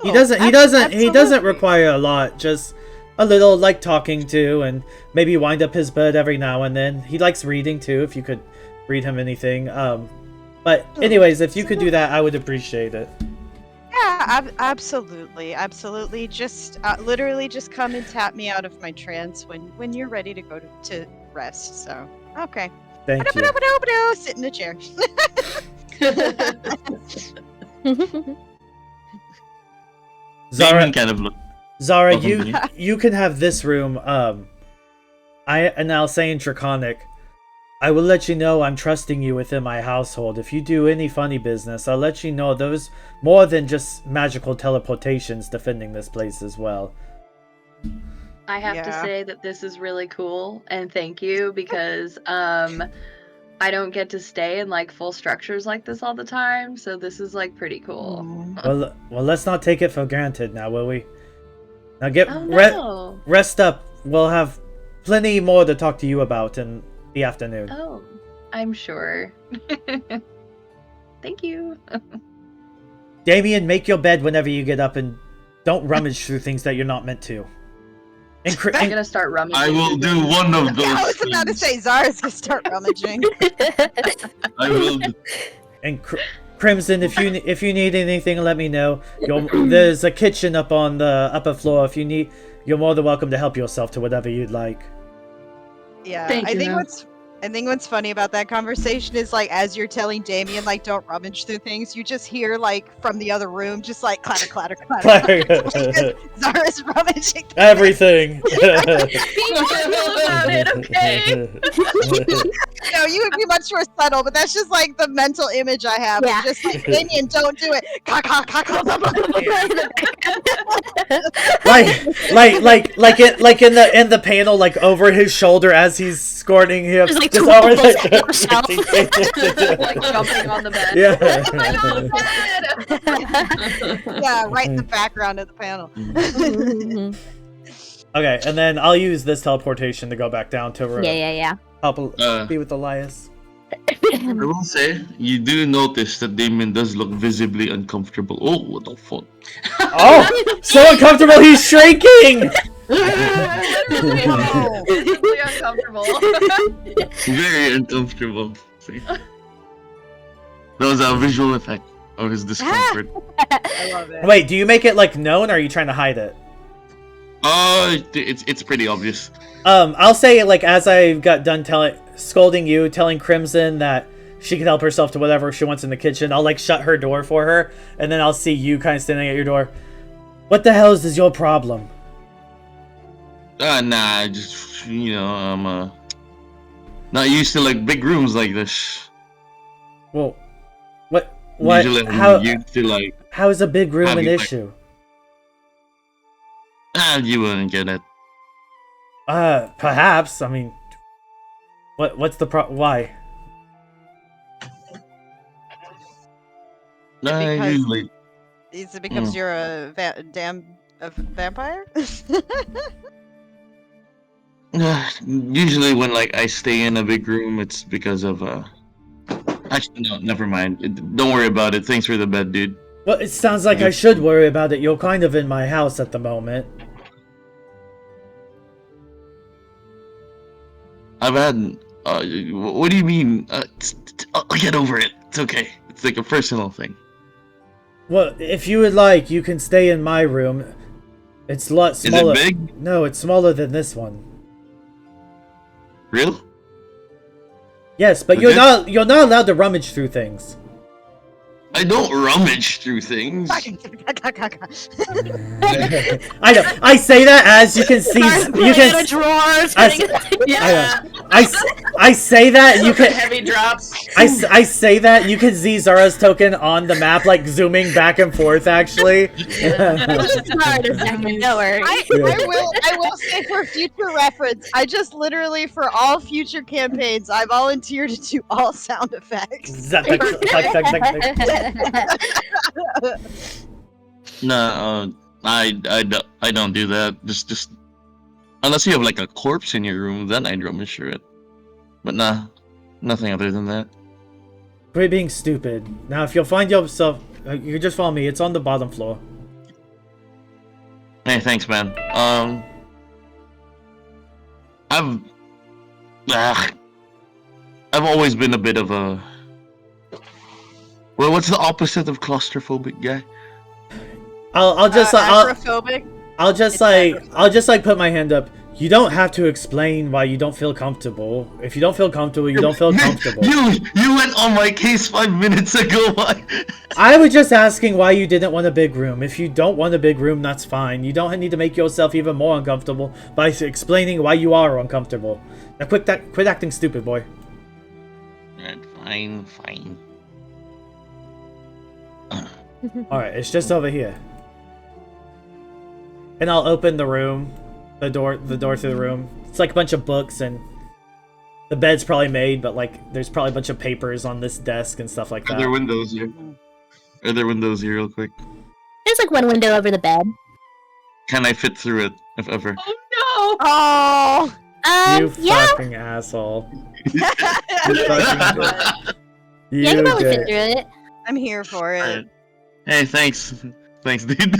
He doesn't require a lot, just a little like talking to and maybe wind up his bed every now and then. He likes reading too, if you could read him anything. But anyways, if you could do that, I would appreciate it. Yeah, absolutely. Just literally just come and tap me out of my trance when you're ready to go to rest. So, okay. Thank you. Sit in the chair. Zara, you can have this room. And I'll say in Draconic, I will let you know I'm trusting you within my household. If you do any funny business, I'll let you know there's more than just magical teleportations defending this place as well. I have to say that this is really cool, and thank you, because I don't get to stay in like full structures like this all the time, so this is like pretty cool. Well, let's not take it for granted now, will we? Now rest up. We'll have plenty more to talk to you about in the afternoon. Oh, I'm sure. Thank you. Damien, make your bed whenever you get up and don't rummage through things that you're not meant to. I'm gonna start rummaging. I will do one of those. I was about to say Zara's gonna start rummaging. I will. And Crimson, if you need anything, let me know. There's a kitchen up on the upper floor. If you need, you're more than welcome to help yourself to whatever you'd like. Yeah, I think what's funny about that conversation is like as you're telling Damien like don't rummage through things, you just hear like from the other room just like clatter. Zara's rummaging everything. Be careful about it, okay? No, you would be much more subtle, but that's just like the mental image I have. Yeah. Just like Damien, don't do it. like in the panel, like over his shoulder as he's escorting him. Just over like jumping on the bed. Yeah. Oh my God, bed! Yeah, right in the background of the panel. Okay, and then I'll use this teleportation to go back down to help be with Elias. I will say, you do notice that Damien does look visibly uncomfortable. Oh, what the fuck? Oh, so uncomfortable, he's shrinking! Really uncomfortable. Very uncomfortable. See? That was a visual effect of his discomfort. I love it. Wait, do you make it like known, or are you trying to hide it? It's pretty obvious. I'll say, like, as I got done scolding you, telling Crimson that she can help herself to whatever she wants in the kitchen, I'll, like, shut her door for her, and then I'll see you kind of standing at your door. What the hell is your problem? Nah, just, you know, I'm, not used to, like, big rooms like this. Well, what, Usually I'm used to, like... How is a big room an issue? You wouldn't get it. Perhaps. I mean, what's the why? Usually. Is it because you're a vampire? Usually when, like, I stay in a big room, it's because of, Actually, no, never mind. Don't worry about it. Thanks for the bed, dude. Well, it sounds like I should worry about it. You're kind of in my house at the moment. I've had... what do you mean? I'll get over it. It's okay. It's like a personal thing. Well, if you would like, you can stay in my room. It's a lot smaller. Is it big? No, it's smaller than this one. Real? Yes, but you're not allowed to rummage through things. I don't rummage through things. I know. I say that as you can see. You can. I say that and you can. Heavy drops. I say that you can see Zara's token on the map, like zooming back and forth. Actually. Don't worry. I will say for future reference, I just literally for all future campaigns, I volunteer to do all sound effects. No, I don't do that. Just unless you have like a corpse in your room, then I'd rummage through it. But nah, nothing other than that. Quit being stupid. Now, if you'll find yourself, you can just follow me. It's on the bottom floor. Hey, thanks, man. I've always been a bit of a... Well, what's the opposite of claustrophobic guy? I'll just agoraphobic? I'll just put my hand up. You don't have to explain why you don't feel comfortable. If you don't feel comfortable, you don't feel comfortable. You went on my case 5 minutes ago. Why? I was just asking why you didn't want a big room. If you don't want a big room, that's fine. You don't need to make yourself even more uncomfortable by explaining why you are uncomfortable. Now quit acting stupid, boy. Fine. Alright, it's just over here. And I'll open the room. The door to the room. It's like a bunch of books and the bed's probably made, but like there's probably a bunch of papers on this desk and stuff like that. Are there windows here? Real quick? There's like one window over the bed. Can I fit through it, if ever? Oh no! You fucking asshole. You you can probably fit through it. I'm here for it. Right. Hey, thanks, dude.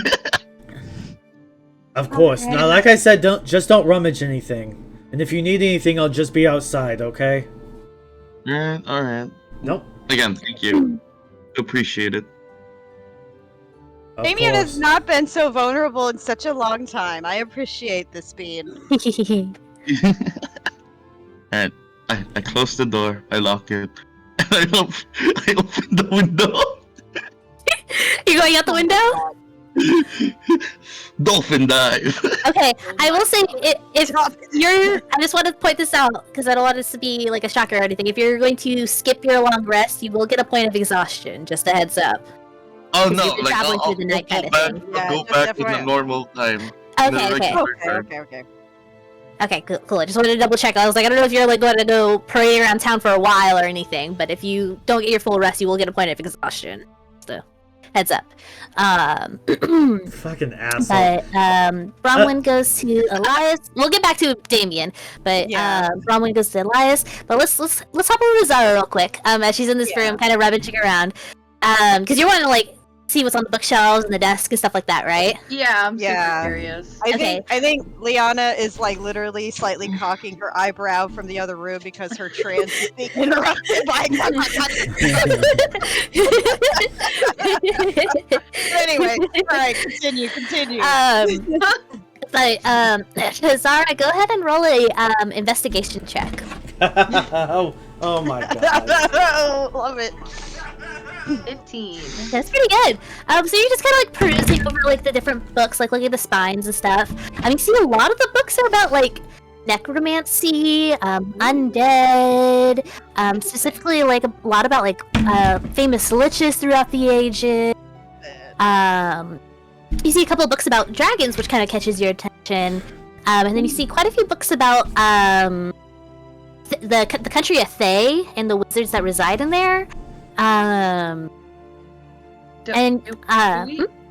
Of course. Okay. Now, like I said, don't rummage anything. And if you need anything, I'll just be outside, okay? All right. Nope. Again, thank you. Appreciate it. Damien has not been so vulnerable in such a long time. I appreciate this being. Alright, I close the door, I lock it, and I open the window. You're going out the window? Dolphin dive. Okay, I will say if you're, I just want to point this out because I don't want this to be like a shocker or anything. If you're going to skip your long rest, you will get a point of exhaustion. Just a heads up. Oh no! Like I'll go back to the normal time. Okay, cool. I just wanted to double check. I was like, I don't know if you're like going to go parade around town for a while or anything, but if you don't get your full rest, you will get a point of exhaustion. So, heads up. Fucking asshole. But Bromwynn goes to Elias. We'll get back to Damien, but Bromwynn goes to Elias. But let's hop over to Zara real quick. As she's in this room, kind of rummaging around. Because you want to like see what's on the bookshelves and the desk and stuff like that, right? Yeah, I'm super curious. I think Lyanna is like literally slightly cocking her eyebrow from the other room because her trance is being interrupted by. Anyway, all right, continue. But Zara, go ahead and roll a investigation check. Oh my god. Love it. 15. That's pretty good. So you're just kind of like perusing over like the different books, like looking at the spines and stuff. I mean, see, a lot of the books are about like necromancy, undead, specifically like a lot about like famous liches throughout the ages. You see a couple of books about dragons, which kind of catches your attention, and then you see quite a few books about the country of Thay and the wizards that reside in there.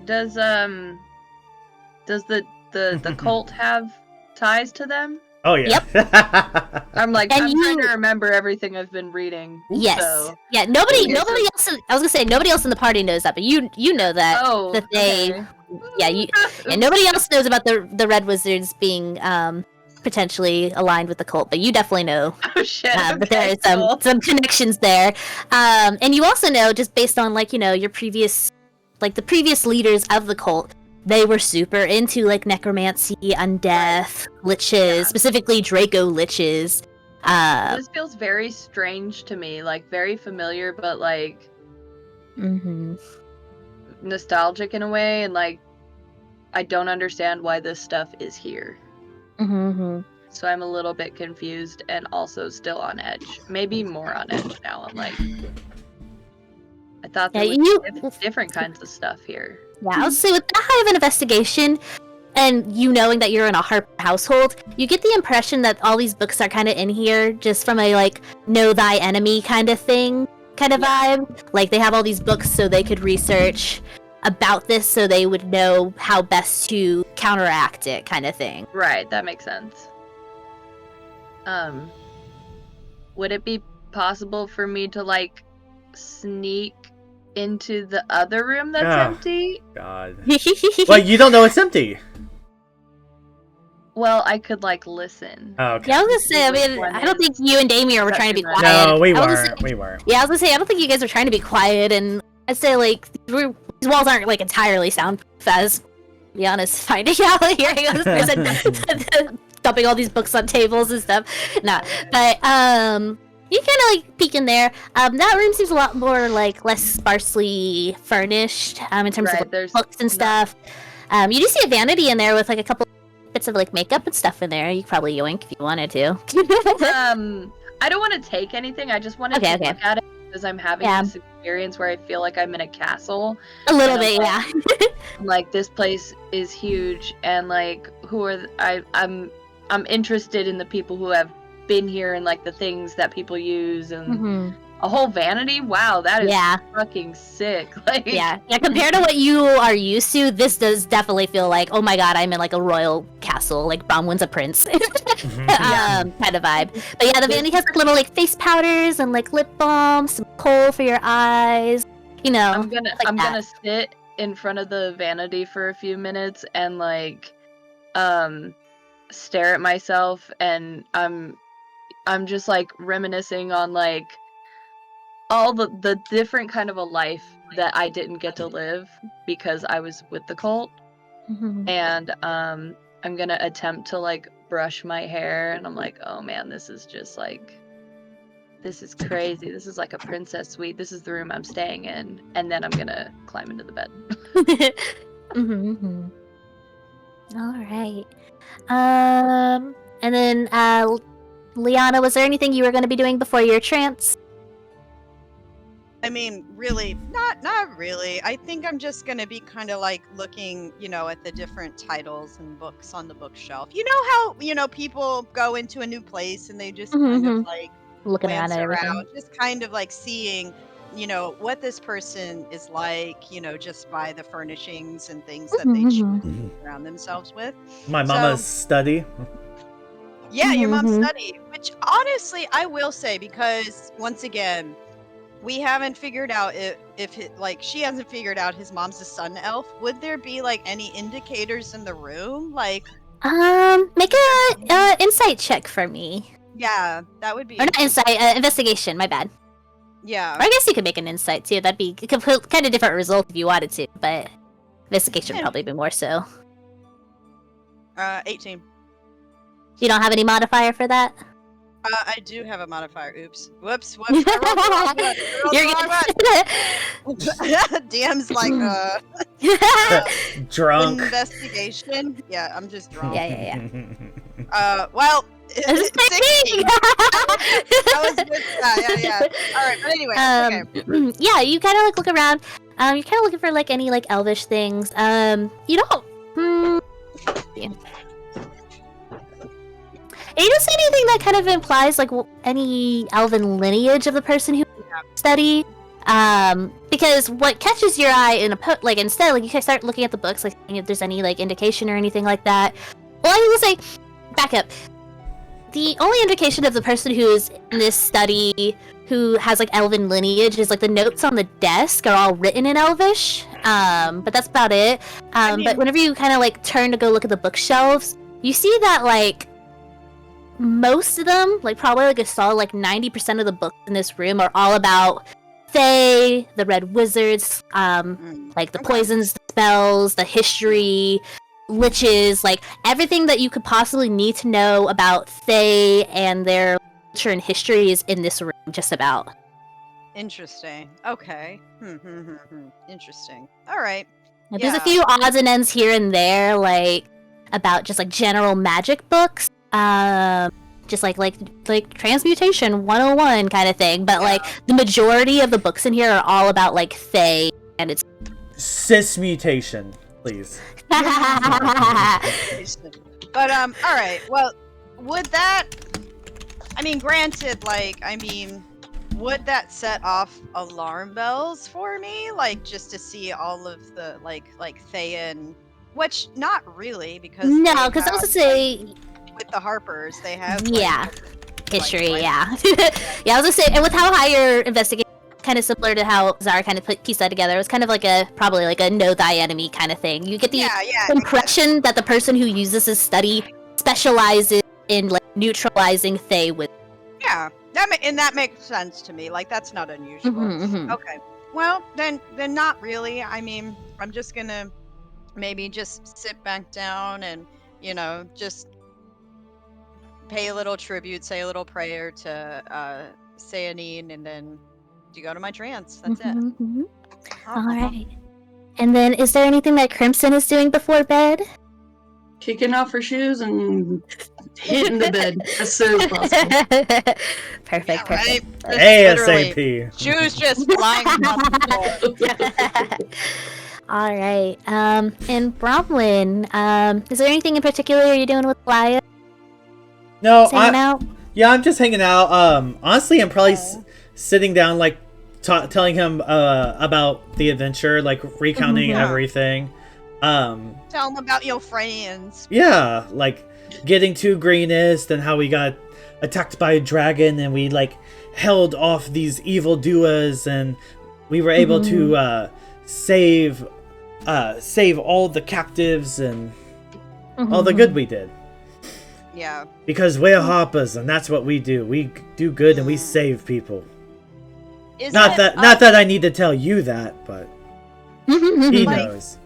Does the cult have ties to them? Oh yeah. Yep. I'm trying to remember everything I've been reading. Yes. So. Yeah. Nobody else. I was gonna say nobody else in the party knows that, but you know that. Oh. That they. Okay. Yeah. And nobody else knows about the Red Wizards being potentially aligned with the cult, but you definitely know. Oh shit. But there is some connections there, and you also know, just based on like your previous, like the previous leaders of the cult, they were super into like necromancy, undeath, liches, specifically Draco liches. This feels very strange to me, like very familiar, but like nostalgic in a way, and like I don't understand why this stuff is here. So I'm a little bit confused and also still on edge. Maybe more on edge now. I'm like, I thought there was different kinds of stuff here. Yeah, I'll say with that high of an investigation, and you knowing that you're in a Harper household, you get the impression that all these books are kind of in here just from a like know thy enemy kind of thing, kind of vibe. Like they have all these books so they could research about this, so they would know how best to counteract it, kind of thing. Right, that makes sense. Would it be possible for me to like sneak into the other room that's empty? God. Well, you don't know it's empty. Well, I could like listen. Oh, okay. Yeah, I was gonna say. I mean, I don't think you and Damien were trying to be quiet. No, we weren't. We weren't. Yeah, I was gonna say I don't think you guys were trying to be quiet, and I'd say like these walls aren't like entirely soundproof. As, to be honest, finding out hearing this person dumping all these books on tables and stuff. Nah, but you kind of like peek in there. That room seems a lot more like less sparsely furnished in terms of like, books and stuff. You do see a vanity in there with like a couple bits of like makeup and stuff in there. You could probably yoink if you wanted to. I don't want to take anything. I just wanted to look at it because I'm having this experience where I feel like I'm in a castle. A little bit, yeah. Like this place is huge, and like I'm interested in the people who have been here and like the things that people use and a whole vanity. Wow, that is fucking sick. Like yeah, compared to what you are used to, this does definitely feel like, oh my god, I'm in like a royal castle, like Bromwynn's a prince kind of vibe. But yeah, the vanity has like little like face powders and like lip balm, some kohl for your eyes, I'm gonna sit in front of the vanity for a few minutes and like stare at myself, and I'm just like reminiscing on like all the different kind of a life that I didn't get to live because I was with the cult. And I'm gonna attempt to like brush my hair, and I'm like, oh man, this is just like, this is crazy. This is like a princess suite. This is the room I'm staying in. And then I'm gonna climb into the bed. All right. And then Lyanna, was there anything you were going to be doing before your trance? I mean, really, not really. I think I'm just gonna be kind of like looking, at the different titles and books on the bookshelf. You know how, people go into a new place and they just kind of like looking around at everything, just kind of like seeing, what this person is like, just by the furnishings and things that they choose around themselves with. My mama's study. Yeah, your mom's study, which honestly, I will say, because once again, we haven't figured out she hasn't figured out his mom's a sun elf. Would there be like any indicators in the room? Like, make a insight check for me. Yeah, that would be. Or not insight, investigation. My bad. Yeah. Or I guess you could make an insight too. That'd be a kind of different result if you wanted to, but investigation would probably be more so. 18. You don't have any modifier for that? I do have a modifier. Oops. Whoops. You're DM's like, drunk. Investigation. Yeah, I'm just drunk. Yeah. Well, This is 16. That was good. Yeah. All right, but anyway, okay. Yeah, you kind of like look around. You're kind of looking for like any like elvish things. You don't. Yeah. And you don't see anything that kind of implies like any elven lineage of the person who study. Because what catches your eye in instead, like you can start looking at the books, like if there's any like indication or anything like that. Well, I will say, back up. The only indication of the person who is in this study who has like elven lineage is like the notes on the desk are all written in Elvish. But that's about it. But whenever you kind of like turn to go look at the bookshelves, you see that like most of them, like probably like a solid like 90% of the books in this room are all about Fae, the Red Wizards, like the poisons, the spells, the history, liches, like everything that you could possibly need to know about Fae and their culture and history is in this room, just about. Interesting. Okay. Interesting. All right. Now, there's a few odds and ends here and there, like about just like general magic books, just like transmutation 101 kind of thing. But like the majority of the books in here are all about like Fae and it's cis mutation, please. But all right. Well, would that? I mean, granted, like, would that set off alarm bells for me? Like, just to see all of the like Thayan, which not really because no, because I was to say with the Harpers they have history, yeah. Yeah, I was gonna say, and with how high your investigation. Kind of similar to how Zara kind of pieced that together. It was kind of like probably like a know thy enemy kind of thing. You get the impression that the person who uses this study specializes in like neutralizing Fae with. Yeah, that makes sense to me. Like that's not unusual. Okay, well then not really. I mean, I'm just gonna maybe just sit back down and just pay a little tribute, say a little prayer to Sayanine, and then. You go to my trance. That's it. All right. And then, is there anything that Crimson is doing before bed? Kicking off her shoes and hitting the bed as soon as possible. Perfect. Right? ASAP. Shoes just flying across the floor. All right. And Bromwynn, is there anything in particular you're doing with Lya? No, out? Yeah, I'm just hanging out. Honestly, I'm probably sitting down, like, telling him about the adventure, like, recounting everything. Tell him about your friends. Yeah, like, getting to Greenest and how we got attacked by a dragon and we, like, held off these evil duas and we were able to save all the captives and all the good we did. Yeah. Because we're Harpers and that's what we do. We do good and we save people. Not that I need to tell you that, but he knows.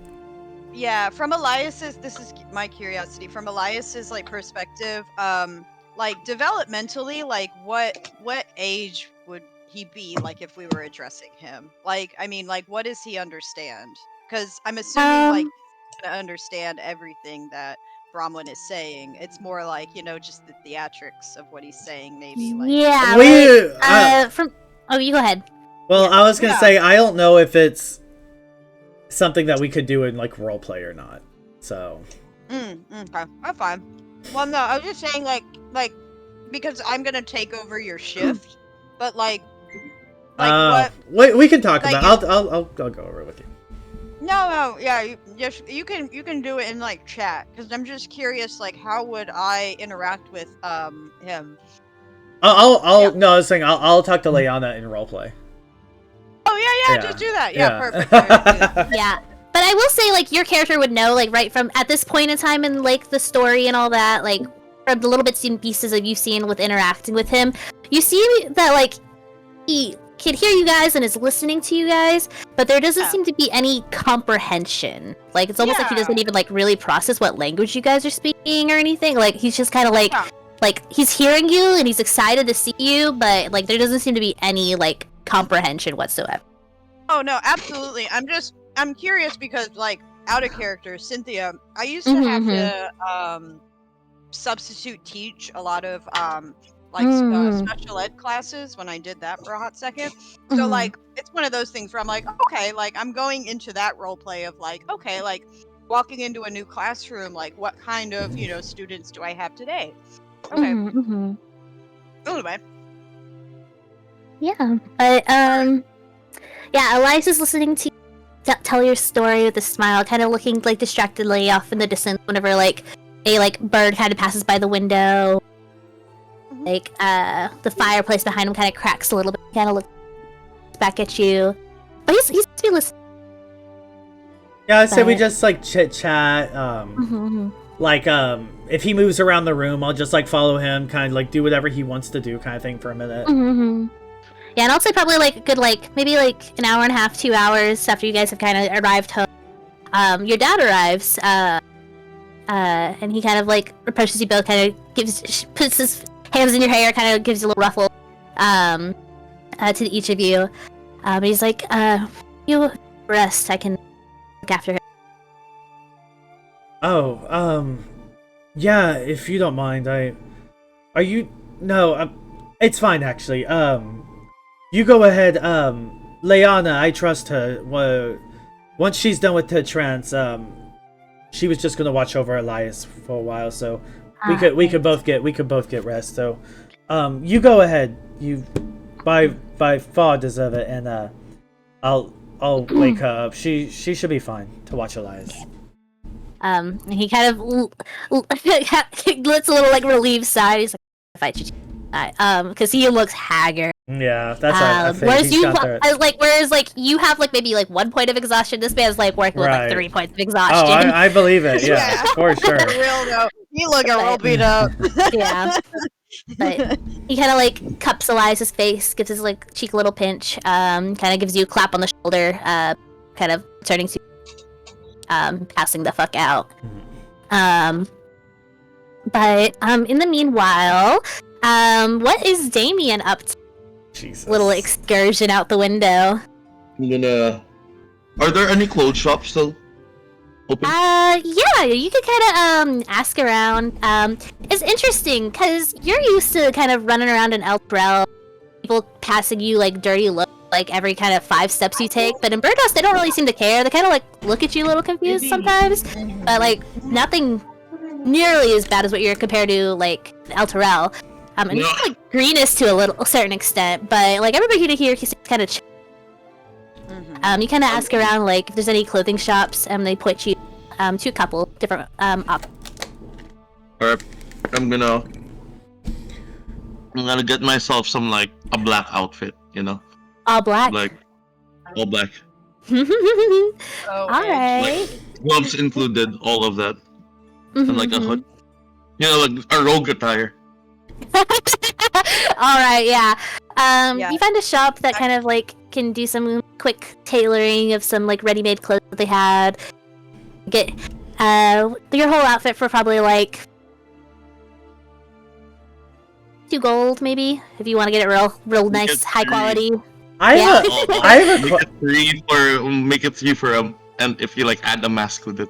Yeah, from Elias's, this is my curiosity. From Elias's like perspective, like developmentally, like what age would he be like if we were addressing him? Like, I mean, like what does he understand? Because I'm assuming like he's gonna understand everything that Bromwynn is saying. It's more like just the theatrics of what he's saying, maybe. Like, Oh, you go ahead. Well, I was gonna say I don't know if it's something that we could do in like roleplay or not. So. Okay, I'm fine. Well, no, I was just saying like because I'm gonna take over your shift, but like what? We can talk about. I'll go over it with you. No, yeah, you can do it in like chat because I'm just curious, like how would I interact with him? No, I was saying I'll talk to Lyanna in roleplay. Oh yeah, just do that. Yeah, perfect. Yeah, but I will say like your character would know like right from at this point in time in like the story and all that, like from the little bits and pieces that you've seen with interacting with him, you see that like he can hear you guys and is listening to you guys, but there doesn't seem to be any comprehension. Like, it's almost like he doesn't even, like, really process what language you guys are speaking or anything. Like, he's just kind of like, he's hearing you and he's excited to see you, but, like, there doesn't seem to be any, like, comprehension whatsoever. Oh, no, absolutely. I'm curious because, like, out of character, Cynthia, I used to have to substitute teach a lot of special ed classes when I did that for a hot second. So like it's one of those things where I'm like, okay, like I'm going into that role play of like, okay, like walking into a new classroom, like what kind of, you know, students do I have today? Okay. Anyway. Yeah. But yeah, Eliza's listening to you tell your story with a smile, kind of looking like distractedly off in the distance whenever like a like bird kind of passes by the window. Like the fireplace behind him kind of cracks a little bit. Kind of looks back at you, but he's still listening. Yeah, I'd say we just like chit chat. Like if he moves around the room, I'll just like follow him, kind of like do whatever he wants to do, kind of thing for a minute. Yeah, and I'll say probably like a good like maybe like an hour and a half, 2 hours after you guys have kind of arrived home. Your dad arrives. And he kind of like approaches you both, kind of puts his hands in your hair, kind of gives you a little ruffle, to each of you. He's like, you rest, I can look after her. Oh, yeah, if you don't mind, it's fine actually. You go ahead, Lyanna, I trust her. Once she's done with the trance, she was just gonna watch over Elias for a while, so we could both get rest. So, you go ahead. You by far deserve it, and I'll wake her up. She should be fine to watch Elias. He kind of lets a little like relieved sigh. He's like, "Fight you," because he looks haggard. Yeah, that's I think whereas you have like maybe like 1 point of exhaustion. This man's like working with like 3 points of exhaustion. Oh, I believe it. Yeah, for sure. Real though, you look real beat up. Yeah, but he kind of like cups Elias's face, gives his like cheek a little pinch, kind of gives you a clap on the shoulder, kind of turning to, passing the fuck out. But in the meanwhile, what is Damien up to? Jesus. Little excursion out the window. Are there any clothes shops still open? Yeah, you could kind of ask around. It's interesting because you're used to kind of running around in Eltrell, people passing you like dirty looks like every kind of 5 steps you take. But in Berdusk, they don't really seem to care. They kind of like look at you a little confused sometimes, but like nothing nearly as bad as what you're compared to like Elturel. And you have like greenness to a certain extent, but like everybody here kind of chill. You kind of ask around like if there's any clothing shops, and they point you to a couple different options. Alright, I'm gonna get myself some like a black outfit, you know. All black. Like all black. Alright. Like, gloves included, all of that, and like a hood. You know, like a rogue attire. Alright, yeah. You find a shop that kind of like can do some quick tailoring of some like ready-made clothes that they had. Get your whole outfit for probably like 2 gold, maybe, if you want to get it real nice, high quality. I have make it 3 for and if you like add a mask with it.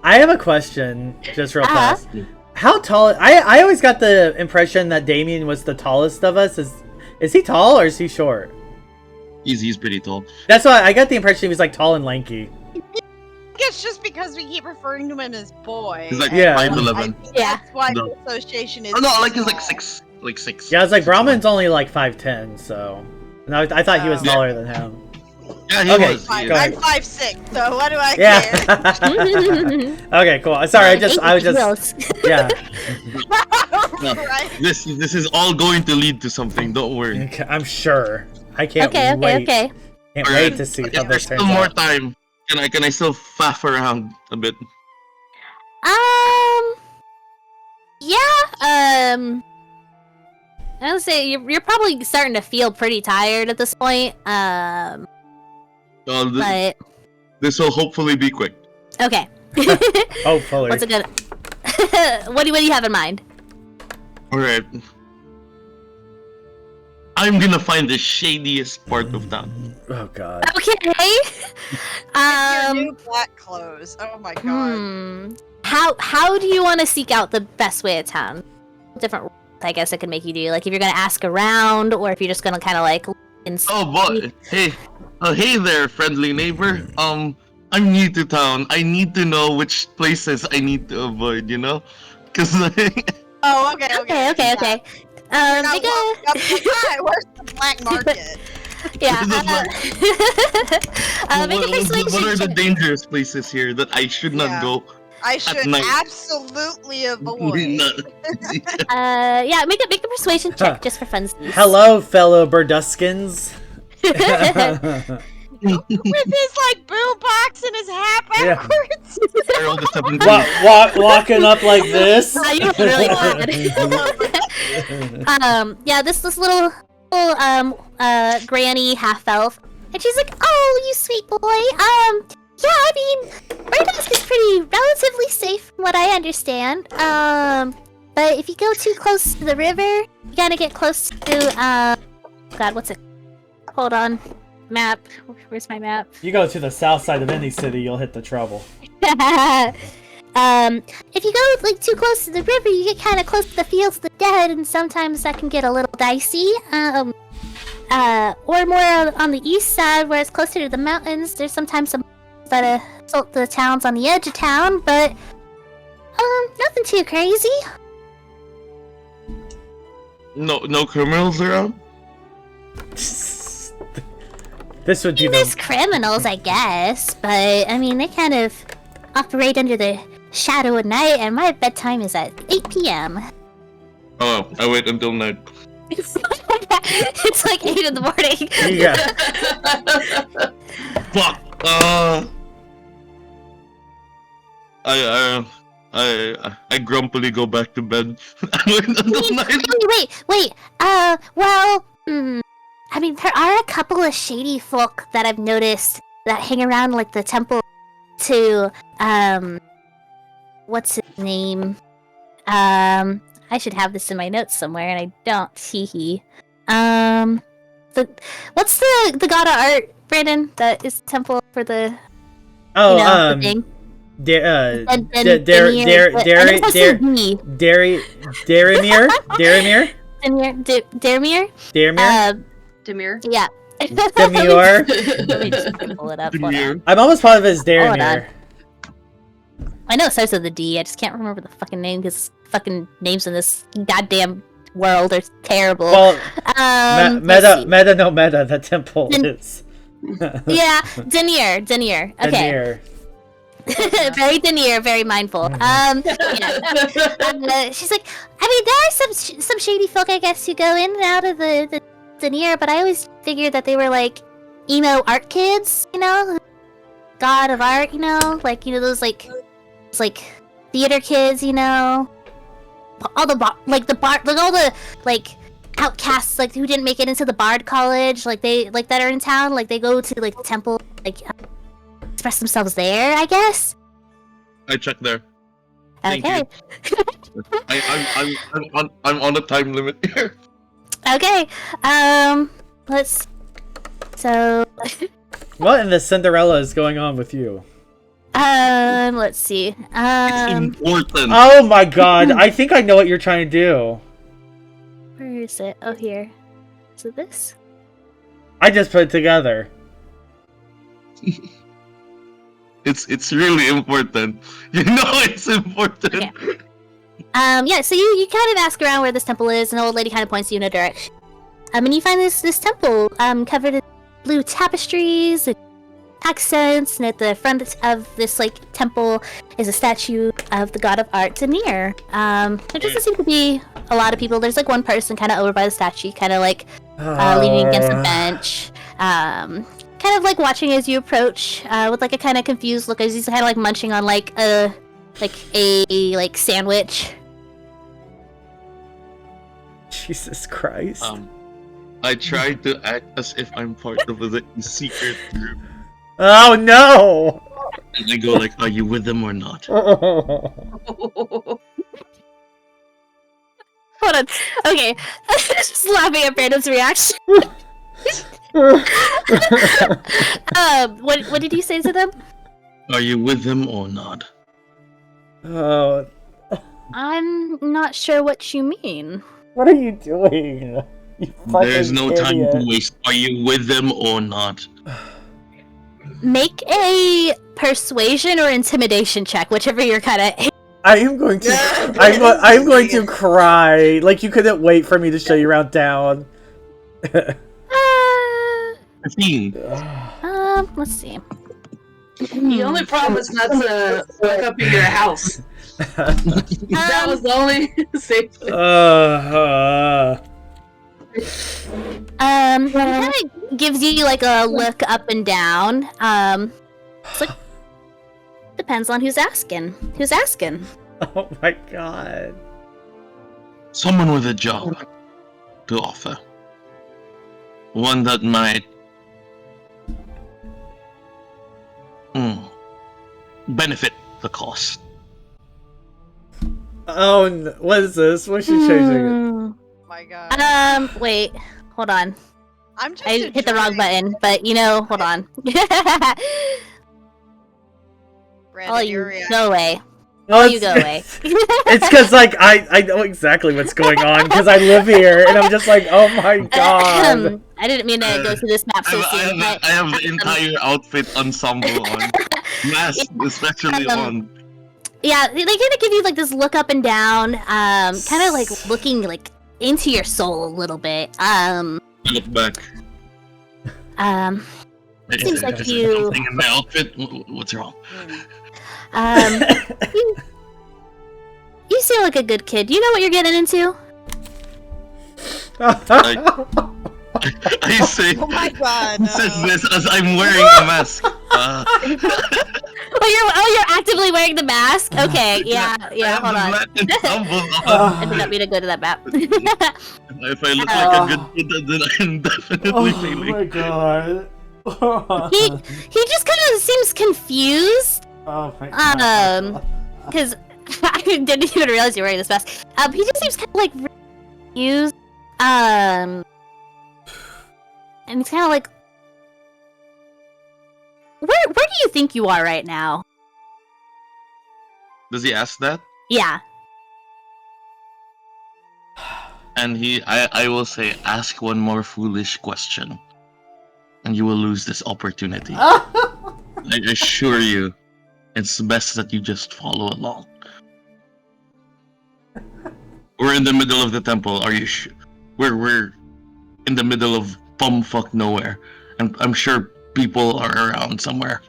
I have a question, just real fast. How tall? I always got the impression that Damien was the tallest of us. Is he tall or is he short? He's pretty tall. That's why I got the impression he was like tall and lanky. I think it's just because we keep referring to him as boy. He's like 5'11". That's why the association is. Oh no, like he's like 6. Like 6. Yeah, I was like Bromwynn's only like 5'10", so I thought he was taller than him. Yeah, he was. I'm 5'6", so what do I care? Okay, cool. Sorry, I was just yeah. Right. This is all going to lead to something. Don't worry. Okay, I'm sure. I can't wait. Can't wait to see how this turns out. Still more time. Can I still faff around a bit? Yeah. I would say you're probably starting to feel pretty tired at this point. But this will hopefully be quick. Okay. Hopefully. What's a good? What do you have in mind? All right. I'm gonna find the shadiest part of town. Oh God. Okay. Your new black clothes. Oh my God. How do you want to seek out the best way of town? Different, I guess, it could make you do. Like if you're gonna ask around, or if you're just gonna kind of like. Oh boy! Hey, hey there, friendly neighbor. I'm new to town. I need to know which places I need to avoid. You know, because like. Oh, okay. Make Where's the black market? Yeah. Make a persuasion what are the check. dangerous places here that I should not go? I should absolutely avoid. Yeah, make a persuasion check just for funsies. Hello, fellow Berduskins. With his like boombox and his hat backwards. Walking up like this. You look really bad. Yeah, this little granny half elf, and she's like, "Oh, you sweet boy. Yeah, I mean, Berdusk is pretty relatively safe from what I understand. But if you go too close to the river, you gotta get close to God, what's it? Hold on. Map. Where's my map? You go to the south side of any city, you'll hit the trouble. If you go like too close to the river, you get kind of close to the fields of the dead, and sometimes that can get a little dicey. Or more on the east side, where it's closer to the mountains, there's sometimes some that assault the towns on the edge of town, but nothing too crazy. No criminals around. This would be there's criminals, I guess, but I mean they kind of operate under the shadow of night, and my bedtime is at 8 p.m. Oh, I wait until night. It's like 8 in the morning. Yeah. Fuck. I grumpily go back to bed. I wait until night. Wait. Well, I mean, there are a couple of shady folk that I've noticed that hang around, like, the temple to, what's his name? I should have this in my notes somewhere, and I don't. Hee. What's the god of art, Brandon? That is the temple for the, the thing? Darimir? Demir? Yeah. Demure? Let me just pull it up. I'm almost positive it's Darimir. I know it starts with a D, I just can't remember the fucking name, because fucking names in this goddamn world are terrible. Well, meta, the temple is. Yeah, Denier. Okay. Very Denier, very mindful. She's like, I mean, there are some shady folk, I guess, who go in and out of the Denier, but I always figured that they were like emo art kids, god of art, like those like theater kids, all the outcasts, like who didn't make it into the Bard College, like that are in town, like they go to like the temple, like express themselves there, I guess. I check there. Okay. I'm on a time limit here. Okay. So. What in the Cinderella is going on with you? Let's see. It's important. Oh my god, I think I know what you're trying to do. Where is it? Oh, here. Is it this? I just put it together. It's really important. It's important. Okay. Yeah, so you kind of ask around where this temple is, and the old lady kind of points you in a direction. And you find this temple, covered in blue tapestries and accents, and at the front of this, temple is a statue of the god of art, Denier. There doesn't seem to be a lot of people. There's, one person kind of over by the statue, kind of, leaning against a bench. Kind of, watching as you approach, with, a kind of confused look, as he's kind of, munching on, a sandwich. Jesus Christ. I try to act as if I'm part of the secret group. Oh no! And I go like, are you with them or not? Hold on. Okay. Just laughing at Brandon's reaction. What did you say to them? Are you with them or not? Oh. I'm not sure what you mean. What are you doing? You There's no time idiot. to waste. Are you with them or not? Make a persuasion or intimidation check, whichever you're kind of. I am going to. I'm going to cry. Like you couldn't wait for me to show you around town. 15. Let's see. The only problem is not to fuck up in your house. That was the only safe. It kind of gives you like a look up and down. It's like, depends on who's asking. Who's asking? Oh my god. Someone with a job to offer. One that might benefit the cost. Oh, no. What is this? What's she changing it? Oh my god. Wait, hold on. I'm just I hit the wrong button, but you know, hold on. Brandon, You go away. You go away. It's because like I know exactly what's going on because I live here and I'm just like, oh my god. I didn't mean to go through this map so soon. I have the entire outfit ensemble on. Mask especially on. Yeah, they kind of give you like this look up and down, kind of like looking like into your soul a little bit. Look back. Seems like you. Something in my outfit. What's wrong? You seem like a good kid. You know what you're getting into? I say. Oh my god. Says this as I'm wearing a mask. You're actively wearing the mask. Okay, yeah. Hold on. I did not mean to go to that map. If I look like a good kid, then I'm definitely failing. Oh my god. He just kind of seems confused. Oh my god. Because I didn't even realize you were wearing this mask. He just seems kind of like confused. And it's kind of like, where do you think you are right now? Does he ask that? Yeah. And I will say, ask one more foolish question, and you will lose this opportunity. I assure you, it's best that you just follow along. We're in the middle of the temple. Are you sure? We're in the middle of bumfuck nowhere, and I'm sure people are around somewhere.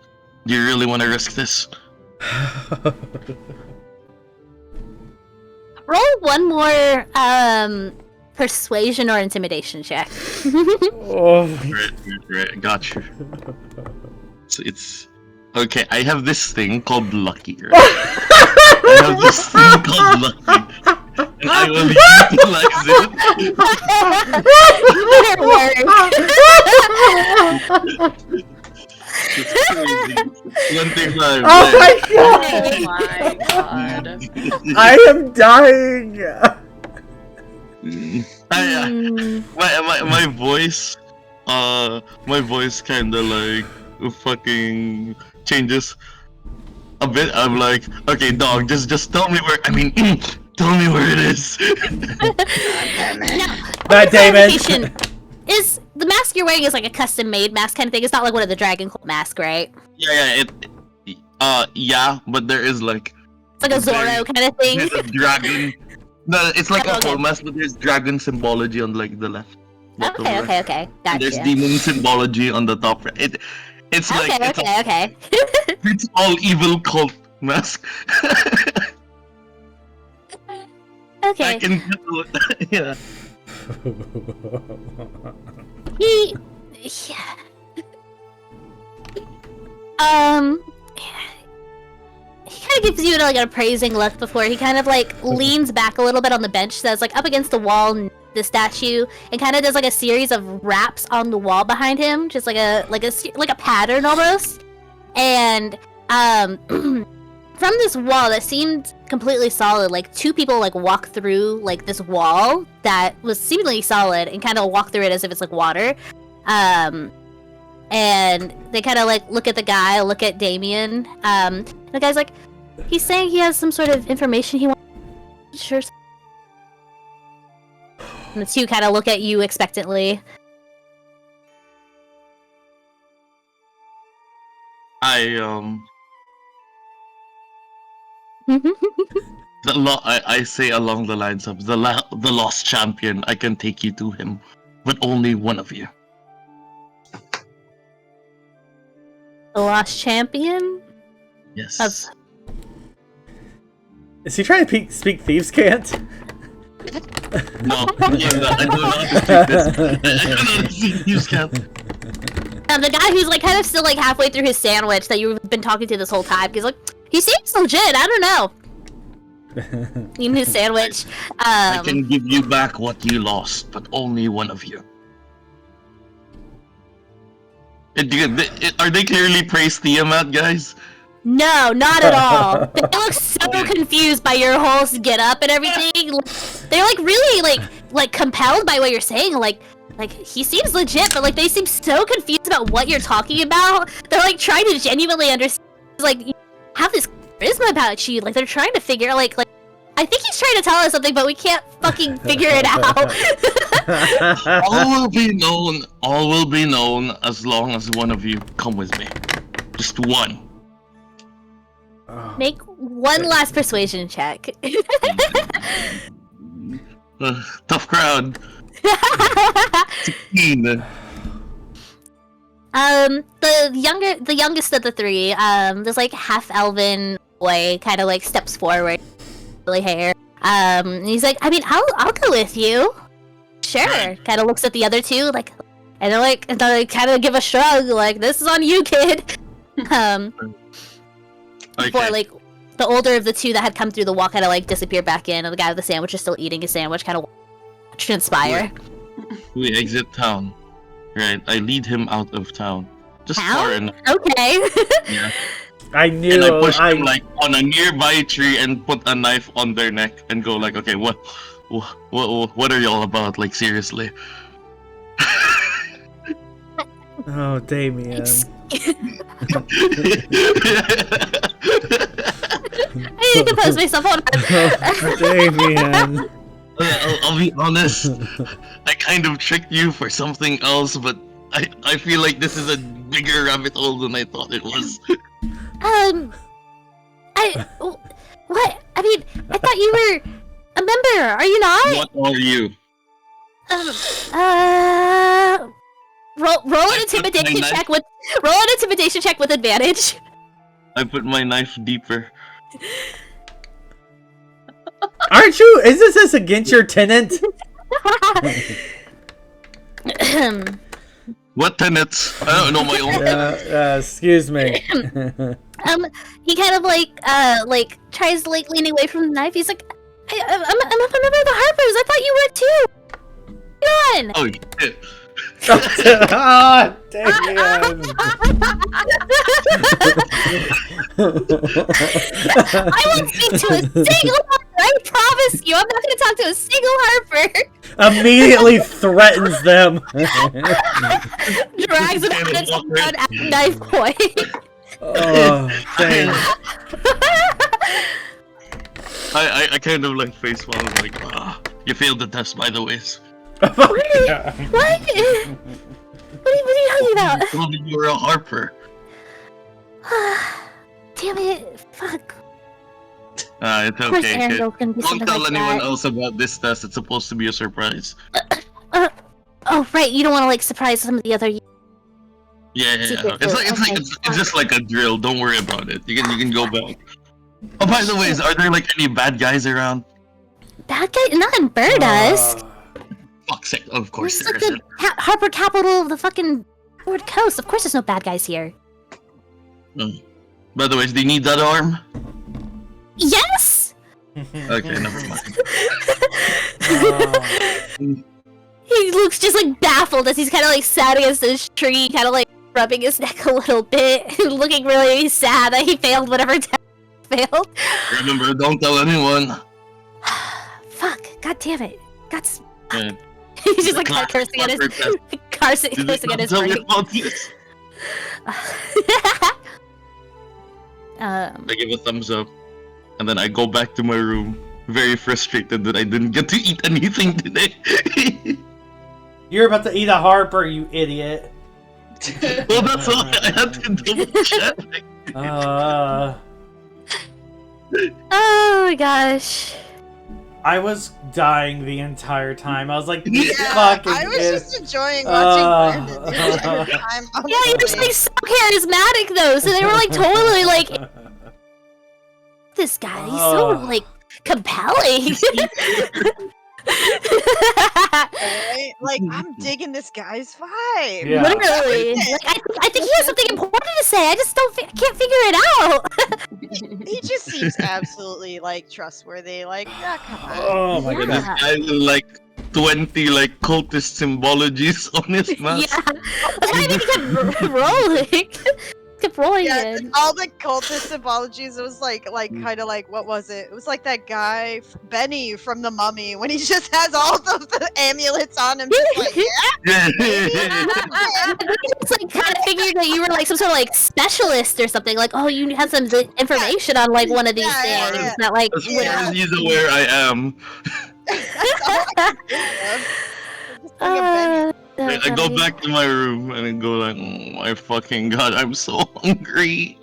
Do you really want to risk this? Roll one more persuasion or intimidation check. Right. Got you. So it's okay. I have this thing called lucky. Right? I have this thing called lucky, and I will utilize it. It's crazy. 25. Oh my god! I am dying. My voice, kind of like fucking changes a bit. I'm like, okay, dog, just tell me where. Tell me where it is. Matt Damon. Is the mask you're wearing is like a custom-made mask kind of thing? It's not like one of the Dragon Cult masks, right? Yeah, but there is like. It's like a Zorro kind of thing. A dragon. No, it's like a full mask, but there's dragon symbology on like the left. Okay. Gotcha. And there's demon symbology on the top right. It's like okay. It's all evil cult mask. Okay. I can yeah. He kind of gives you like an appraising look before he kind of like leans back a little bit on the bench that's like up against the wall the statue and kind of does like a series of raps on the wall behind him, just like a pattern almost. And from this wall that seemed completely solid, like two people like walk through like this wall that was seemingly solid and kind of walk through it as if it's like water. And they kind of like look at the guy, look at Damien. The guy's like, he's saying he has some sort of information he wants. Sure. And the two kind of look at you expectantly. I say along the lines of the lost champion. I can take you to him, but only one of you. The lost champion? Yes. Is he trying to speak thieves' cant? No, I do not speak thieves' cant. The guy who's like kind of still like halfway through his sandwich that you've been talking to this whole time, he's like, he seems legit. I don't know. Eating his sandwich. I can give you back what you lost, but only one of you. Are they clearly praise Tiamat, guys? No, not at all. They look so confused by your whole get up and everything. They're like really like compelled by what you're saying. Like he seems legit, but like they seem so confused about what you're talking about. They're like trying to genuinely understand. Like you have this charisma about you. Like they're trying to figure like I think he's trying to tell us something, but we can't fucking figure it out. All will be known as long as one of you come with me. Just one. Make one last persuasion check. Tough crowd. 16. The youngest of the three, this like half elven boy kind of like steps forward, curly hair. And he's like, I mean, I'll go with you. Sure. Kind of looks at the other two like, and they kind of give a shrug like, this is on you, kid. Before like the older of the two that had come through the wall kind of like disappear back in, and the guy with the sandwich is still eating his sandwich, kind of transpire. We exit town. Right, I lead him out of town. Just town? far enough. Okay. Yeah. I knew. And I push them like on a nearby tree and put a knife on their neck and go like, okay, what are y'all about? Like seriously. Oh, Damien. I need to compose myself on Damien. I'll be honest. I kind of tricked you for something else, but I feel like this is a bigger rabbit hole than I thought it was. What? I mean, I thought you were a member. Are you not? What are you? Roll an intimidation check with advantage. I put my knife deeper. Aren't you? Is this against your tenant? What tenants? I don't know my own. Excuse me. He kind of like tries to like lean away from the knife. He's like, I'm a member of the Harpers. I thought you were too. Come on. Oh shit. Oh, Damien. I won't speak to a single Harper. I promise you, I'm not going to talk to a single Harper. Immediately threatens them. Drags it out at knife point. Oh, dang. I kind of like face palm like, you failed the test by the ways. What? What are you talking about? I told you were a Harper. Damn it! Fuck. It's okay. Don't tell anyone else about this test. It's supposed to be a surprise. Oh right, you don't want to like surprise some of the other. Yeah. It's just like a drill. Don't worry about it. You can go back. Oh, by the way, are there like any bad guys around? Bad guy? Not in Berdusk. Fuck's sake! Of course It's there like isn't. the Harper capital of the fucking North Coast. Of course, there's no bad guys here. By the way, do you need that arm? Yes. Okay, never mind. He looks just like baffled as he's kind of like sat against this tree, kind of like rubbing his neck a little bit, looking really sad that he failed whatever test failed. Remember, don't tell anyone. Fuck! God damn it! Yeah. He's just like cursing at his brain. I give a thumbs up, and then I go back to my room, very frustrated that I didn't get to eat anything today. You're about to eat a Harper, you idiot. Well, that's all I had to double check. Oh my gosh. I was dying the entire time. I was like, I was just enjoying watching Brandon the entire time. Yeah, he was like so charismatic though, so they were like totally like, this guy, he's so like compelling. Right? Like, I'm digging this guy's vibe. Yeah. Literally. Like, I think he has something important to say. I just can't figure it out. He just seems absolutely like trustworthy. Like, yeah, come on. Oh my goodness. This guy with like 20 like cultist symbologies on his mask. Yeah. That's why I think he kept rolling. Kept rolling Yeah, in. all the cultist symbologies. It was like kind of like, what was it? It was like that guy Benny from The Mummy when he just has all the amulets on him. Just like, yeah. I just like kind of figured that you were like some sort of like specialist or something. Like, oh, you had some information on like one of these things. Yeah. That like. As far as he's aware, I am. I go back to my room and I go like, oh my fucking god, I'm so hungry.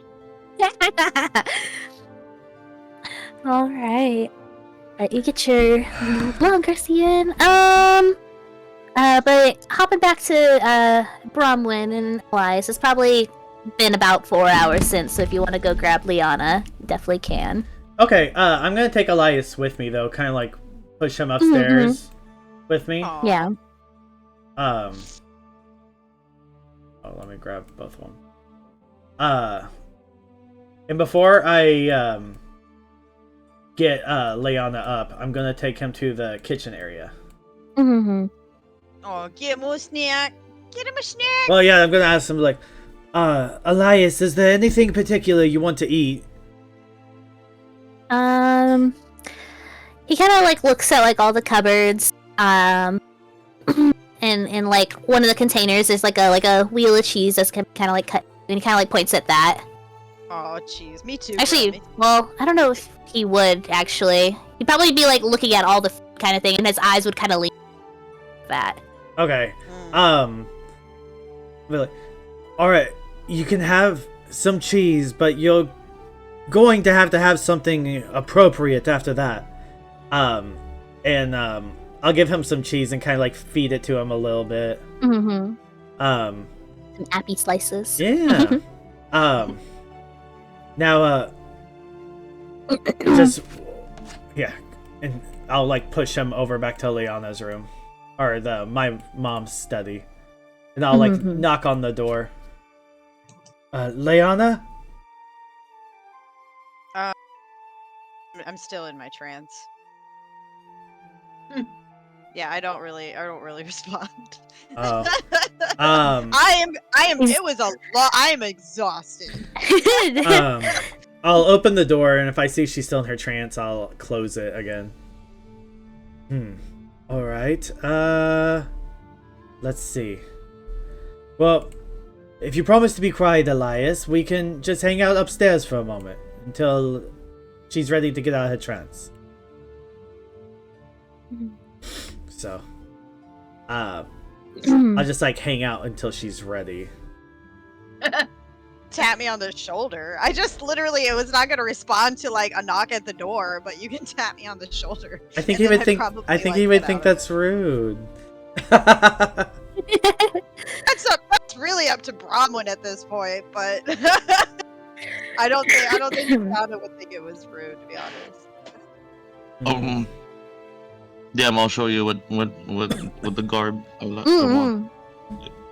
Alright. You get your longer in. But hopping back to Bromwynn and Elias, it's probably been about 4 hours since, so if you want to go grab Lyanna, you definitely can. Okay, I'm gonna take Elias with me though, kind of like push him upstairs with me. Aww. Yeah. Oh, let me grab both of them. And before I get Lyanna up, I'm gonna take him to the kitchen area. Mm-hmm. Oh, get him a snack. Get him a snack. Well, yeah, I'm gonna ask him like, Elias, is there anything in particular you want to eat? He kind of like looks at like all the cupboards. And like one of the containers is like a wheel of cheese that's kind of like cut, and he kind of like points at that. Oh, cheese. Me too. Actually, well, I don't know if he would actually. He'd probably be like looking at all the kind of thing, and his eyes would kind of lean that. Okay. Really. All right. You can have some cheese, but you're going to have something appropriate after that. I'll give him some cheese and kind of like feed it to him a little bit. Mm-hmm. Some appy slices. Yeah. Now, just yeah, and I'll like push him over back to Lyanna's room, or my mom's study, and I'll like knock on the door. Lyanna? I'm still in my trance. Yeah, I don't really respond. Oh. I am. It was a lot. I am exhausted. I'll open the door, and if I see she's still in her trance, I'll close it again. All right. Let's see. Well, if you promise to be quiet, Elias, we can just hang out upstairs for a moment until she's ready to get out of her trance. So, I'll just like hang out until she's ready. Tap me on the shoulder. I just literally, it was not going to respond to like a knock at the door, but you can tap me on the shoulder. I think he would think. I think he would think that's rude. That's really up to Bromwynn at this point, but I don't think Lyanna would think it was rude, to be honest. Damn, I'll show you what the garb I want.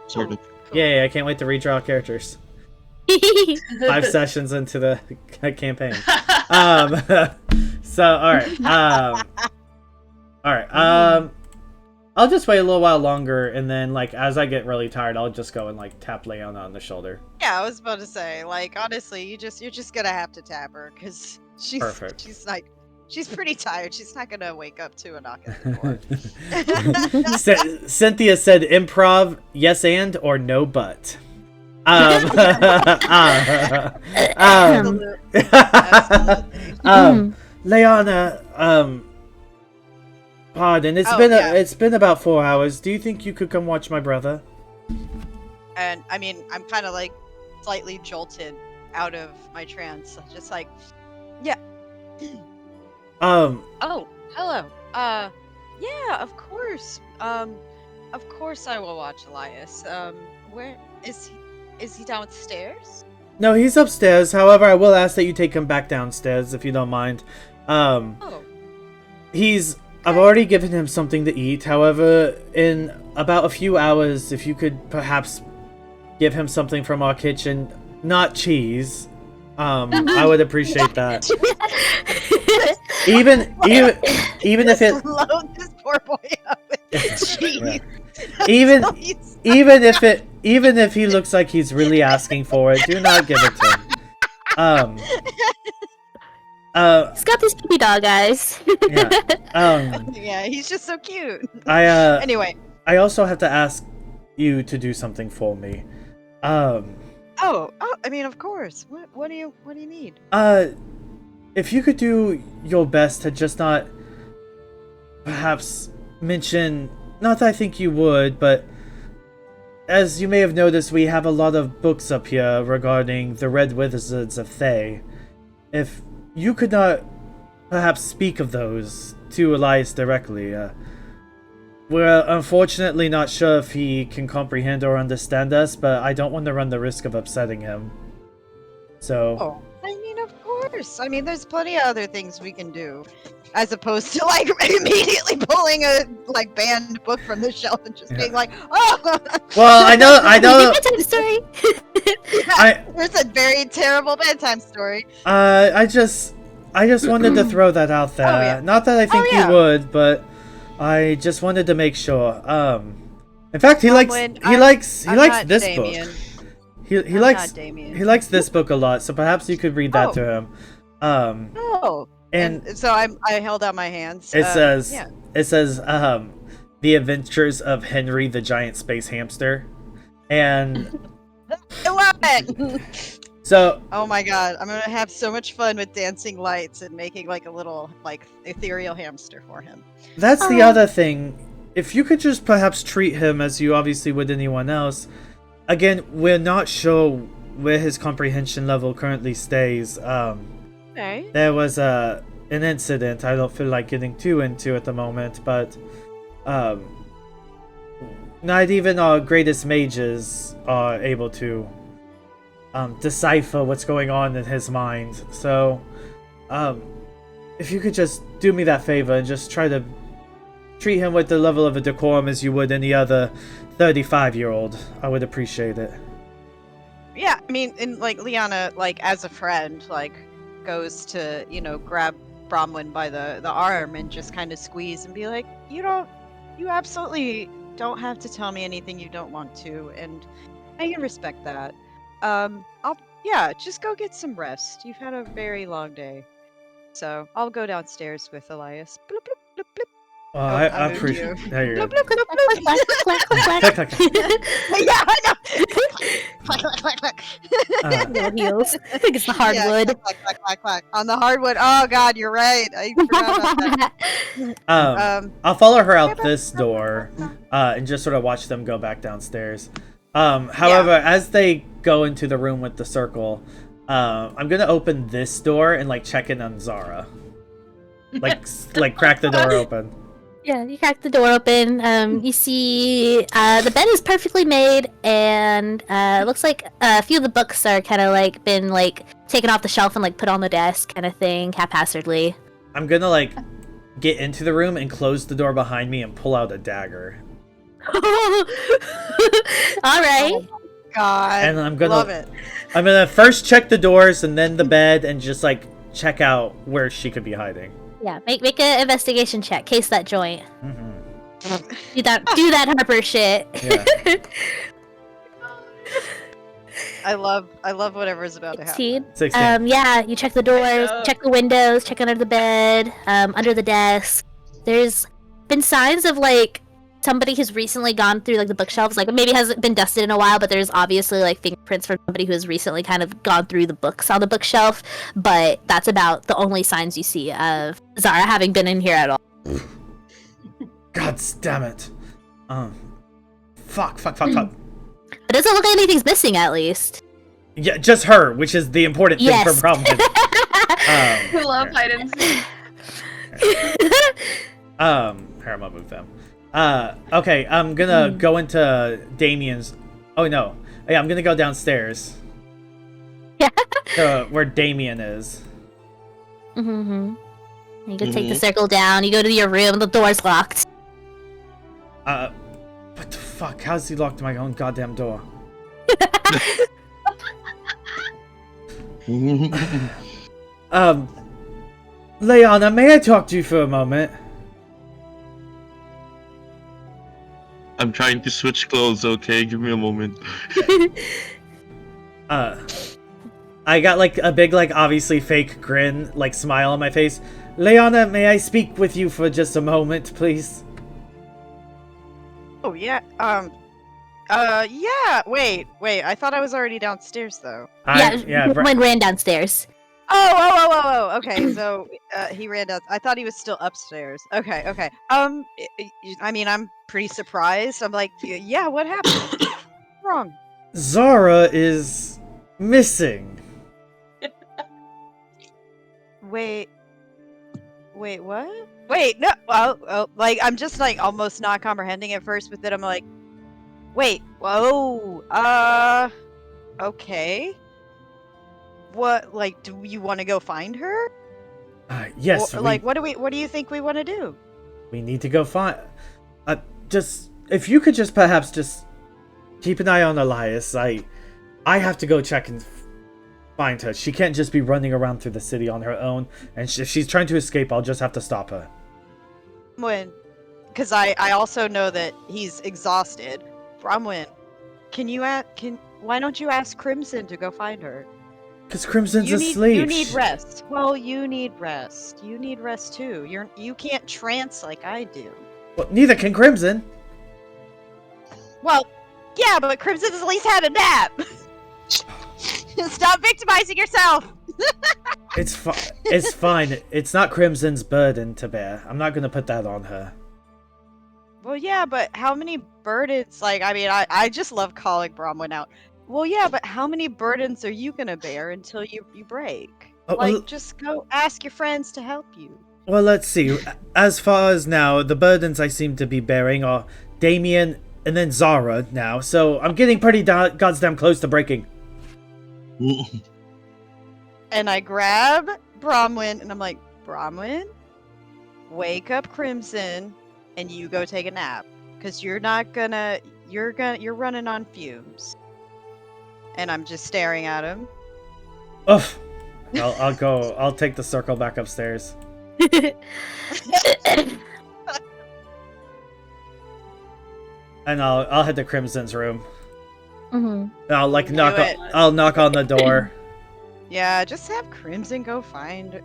Sort of. Yeah, I can't wait to redraw characters. 5 sessions into the campaign. So all right. I'll just wait a little while longer, and then, like, as I get really tired, I'll just go and, like, tap Lyanna on the shoulder. Yeah, I was about to say, like, honestly, you're just gonna have to tap her, because she's like, she's pretty tired. She's not gonna wake up to a knock at the door. Cynthia said improv, yes and, or no but. Lyanna, pardon, it's been about 4 hours. Do you think you could come watch my brother? And I mean, I'm kind of like slightly jolted out of my trance, just like, yeah. Oh, hello. Yeah, of course. Of course I will watch Elias. Where is he? Is he downstairs? No, he's upstairs. However, I will ask that you take him back downstairs if you don't mind. I've already given him something to eat. However, in about a few hours, if you could perhaps give him something from our kitchen, not cheese, I would appreciate that. even if it load this poor boy up with cheese. even if he looks like he's really asking for it, do not give it to him. He's got these puppy dog eyes. Yeah, he's just so cute. Anyway, I also have to ask you to do something for me. I mean, of course. What do you need? If you could do your best to just not perhaps mention, not that I think you would, but as you may have noticed, we have a lot of books up here regarding the Red Wizards of Thay. If you could not perhaps speak of those to Elias directly, we're unfortunately not sure if he can comprehend or understand us, but I don't want to run the risk of upsetting him. So... I mean, of course. I mean, there's plenty of other things we can do. As opposed to, like, immediately pulling a, like, banned book from the shelf and just being like, oh! Well, I know... Bedtime story! There's a very terrible bedtime story. I just wanted to throw that out there. Oh, yeah. Not that I think you would, but I just wanted to make sure. In fact, he likes this Damien. book. He likes this book a lot, so perhaps you could read that to him. And so I held out my hands. It says The Adventures of Henry the Giant Space Hamster. And I love it. So oh my god, I'm gonna have so much fun with dancing lights and making like a little like ethereal hamster for him. That's the other thing. If you could just perhaps treat him as you obviously would anyone else. Again, we're not sure where his comprehension level currently stays. Okay. There was an incident I don't feel like getting too into at the moment, but not even our greatest mages are able to decipher what's going on in his mind. So, if you could just do me that favor and just try to treat him with the level of a decorum as you would any other 35-year-old, I would appreciate it. Yeah, I mean, and like Lyanna, like as a friend, like goes to, you know, grab Bromwynn by the arm and just kind of squeeze and be like, you absolutely don't have to tell me anything you don't want to, and I can respect that. Just go get some rest. You've had a very long day. So I'll go downstairs with Elias. Bloop, bloop, bloop, bloop. Oh, I appreciate it. There you go. Clack, clack, clack, clack. Yeah, I know. Clack, clack, clack, clack. Little heels. I think it's the hardwood. Yeah, clack, clack, clack, clack. On the hardwood. Oh god, you're right. I forgot about that. I'll follow her out this door, and just sort of watch them go back downstairs. However, as they go into the room with the circle, I'm gonna open this door and like check in on Zara. Like crack the door open. Yeah, you crack the door open. You see the bed is perfectly made, and it looks like a few of the books are kind of like been like taken off the shelf and like put on the desk, kind of thing, haphazardly. I'm gonna like get into the room and close the door behind me and pull out a dagger. All right. Oh my god. And I'm gonna love it. I'm gonna first check the doors and then the bed and just like check out where she could be hiding. Yeah, make an investigation check. Case that joint. Mm-hmm. Do that Harper shit. Yeah. I love whatever's about to happen. 16. Yeah, you check the doors, check the windows, check under the bed, under the desk. There's been signs of like somebody who's recently gone through like the bookshelves, like maybe hasn't been dusted in a while, but there's obviously like fingerprints from somebody who has recently kind of gone through the books on the bookshelf. But that's about the only signs you see of Zara having been in here at all. God damn it. Fuck. It doesn't look like anything's missing, at least. Yeah, just her, which is the important thing for Bromwynn. I love hide and seek. Here, I'm gonna move them. Okay, I'm gonna go into Damien's. Oh no, yeah, I'm gonna go downstairs. Yeah. To where Damien is. Mm-hmm. You can take the circle down. You go to your room. The door's locked. What the fuck? How's he locked my own goddamn door? Lyanna, may I talk to you for a moment? I'm trying to switch clothes, okay? Give me a moment. I got like a big, like obviously fake grin, like smile on my face. Lyanna, may I speak with you for just a moment, please? Oh yeah. Yeah. Wait. I thought I was already downstairs though. Bromwynn ran downstairs. Oh. Okay. So he ran down. I thought he was still upstairs. Okay. I mean, I'm pretty surprised. I'm like, yeah. What happened? What's wrong? Zara is missing. Wait, what? Wait, no. Oh, like I'm just like almost not comprehending at first, but then I'm like, wait, whoa, okay. What? Like, do you want to go find her? Yes. Or, like, what do you think we want to do? We need to go find. Just if you could just perhaps just keep an eye on Elias. I have to go check and find her. She can't just be running around through the city on her own. And if she's trying to escape, I'll just have to stop her. Because I also know that he's exhausted. Bromwynn, why don't you ask Crimson to go find her? Because Crimson's asleep. You need rest. Well, you need rest. You need rest too. You can't trance like I do. Well, neither can Crimson. Well, yeah, but Crimson's at least had a nap. Stop victimizing yourself. It's fine. It's not Crimson's burden to bear. I'm not gonna put that on her. Well, yeah, but how many burdens? Like, I mean, I just love calling Bromwynn out. Well, yeah, but how many burdens are you gonna bear until you break? Just go ask your friends to help you. Well, let's see. As far as now, the burdens I seem to be bearing are Damien and then Zara now. So I'm getting pretty goddamn close to breaking. And I grab Bromwynn and I'm like, Bromwynn, wake up Crimson and you go take a nap. Cause you're running on fumes. And I'm just staring at him. Ugh. I'll take the circle back upstairs. And I'll head to Crimson's room. Mm-hmm. I'll knock on the door. Yeah, just have Crimson go find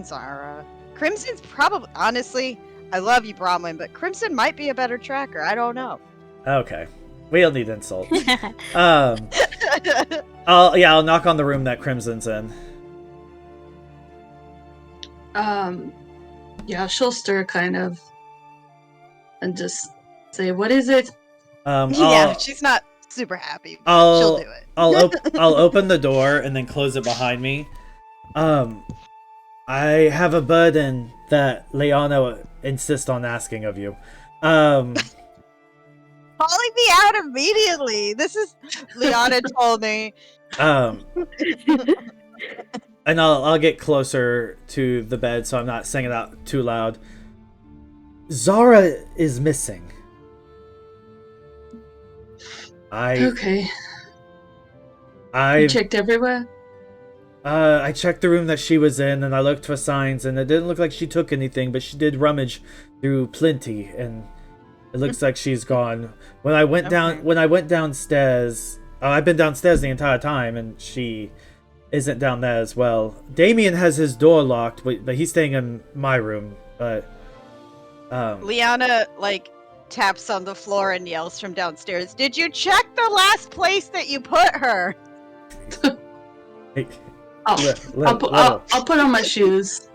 Zara. Crimson's probably, honestly, I love you, Bromwynn, but Crimson might be a better tracker. I don't know. Okay, we don't need insult. I'll knock on the room that Crimson's in. Yeah, she'll stir kind of, and just say, "What is it?" Yeah, she's not super happy. But she'll do it. I'll open the door and then close it behind me. I have a burden that Lyanna insists on asking of you. Calling me out immediately. This is Lyanna told me. And I'll get closer to the bed so I'm not saying it out too loud. Zara is missing. Okay. I checked everywhere? I checked the room that she was in, and I looked for signs, and it didn't look like she took anything, but she did rummage through plenty, and it looks like she's gone. When I went downstairs, I've been downstairs the entire time, and she isn't down there as well. Damien has his door locked, but he's staying in my room. But Lyanna taps on the floor and yells from downstairs, "Did you check the last place that you put her?" I'll put on my shoes.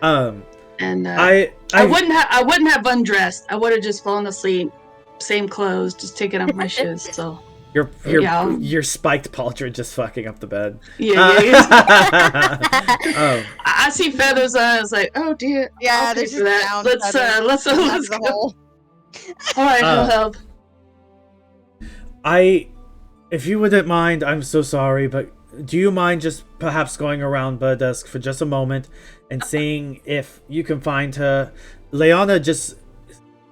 And I wouldn't have undressed. I would have just fallen asleep, same clothes, just taking off my shoes. So your spiked pauldron just fucking up the bed. I see feathers. I was like, oh dear. Yeah, there's that. Let's go. All right, I'll help. If you wouldn't mind, I'm so sorry, but do you mind just perhaps going around Berdusk for just a moment and seeing if you can find her? Lyanna just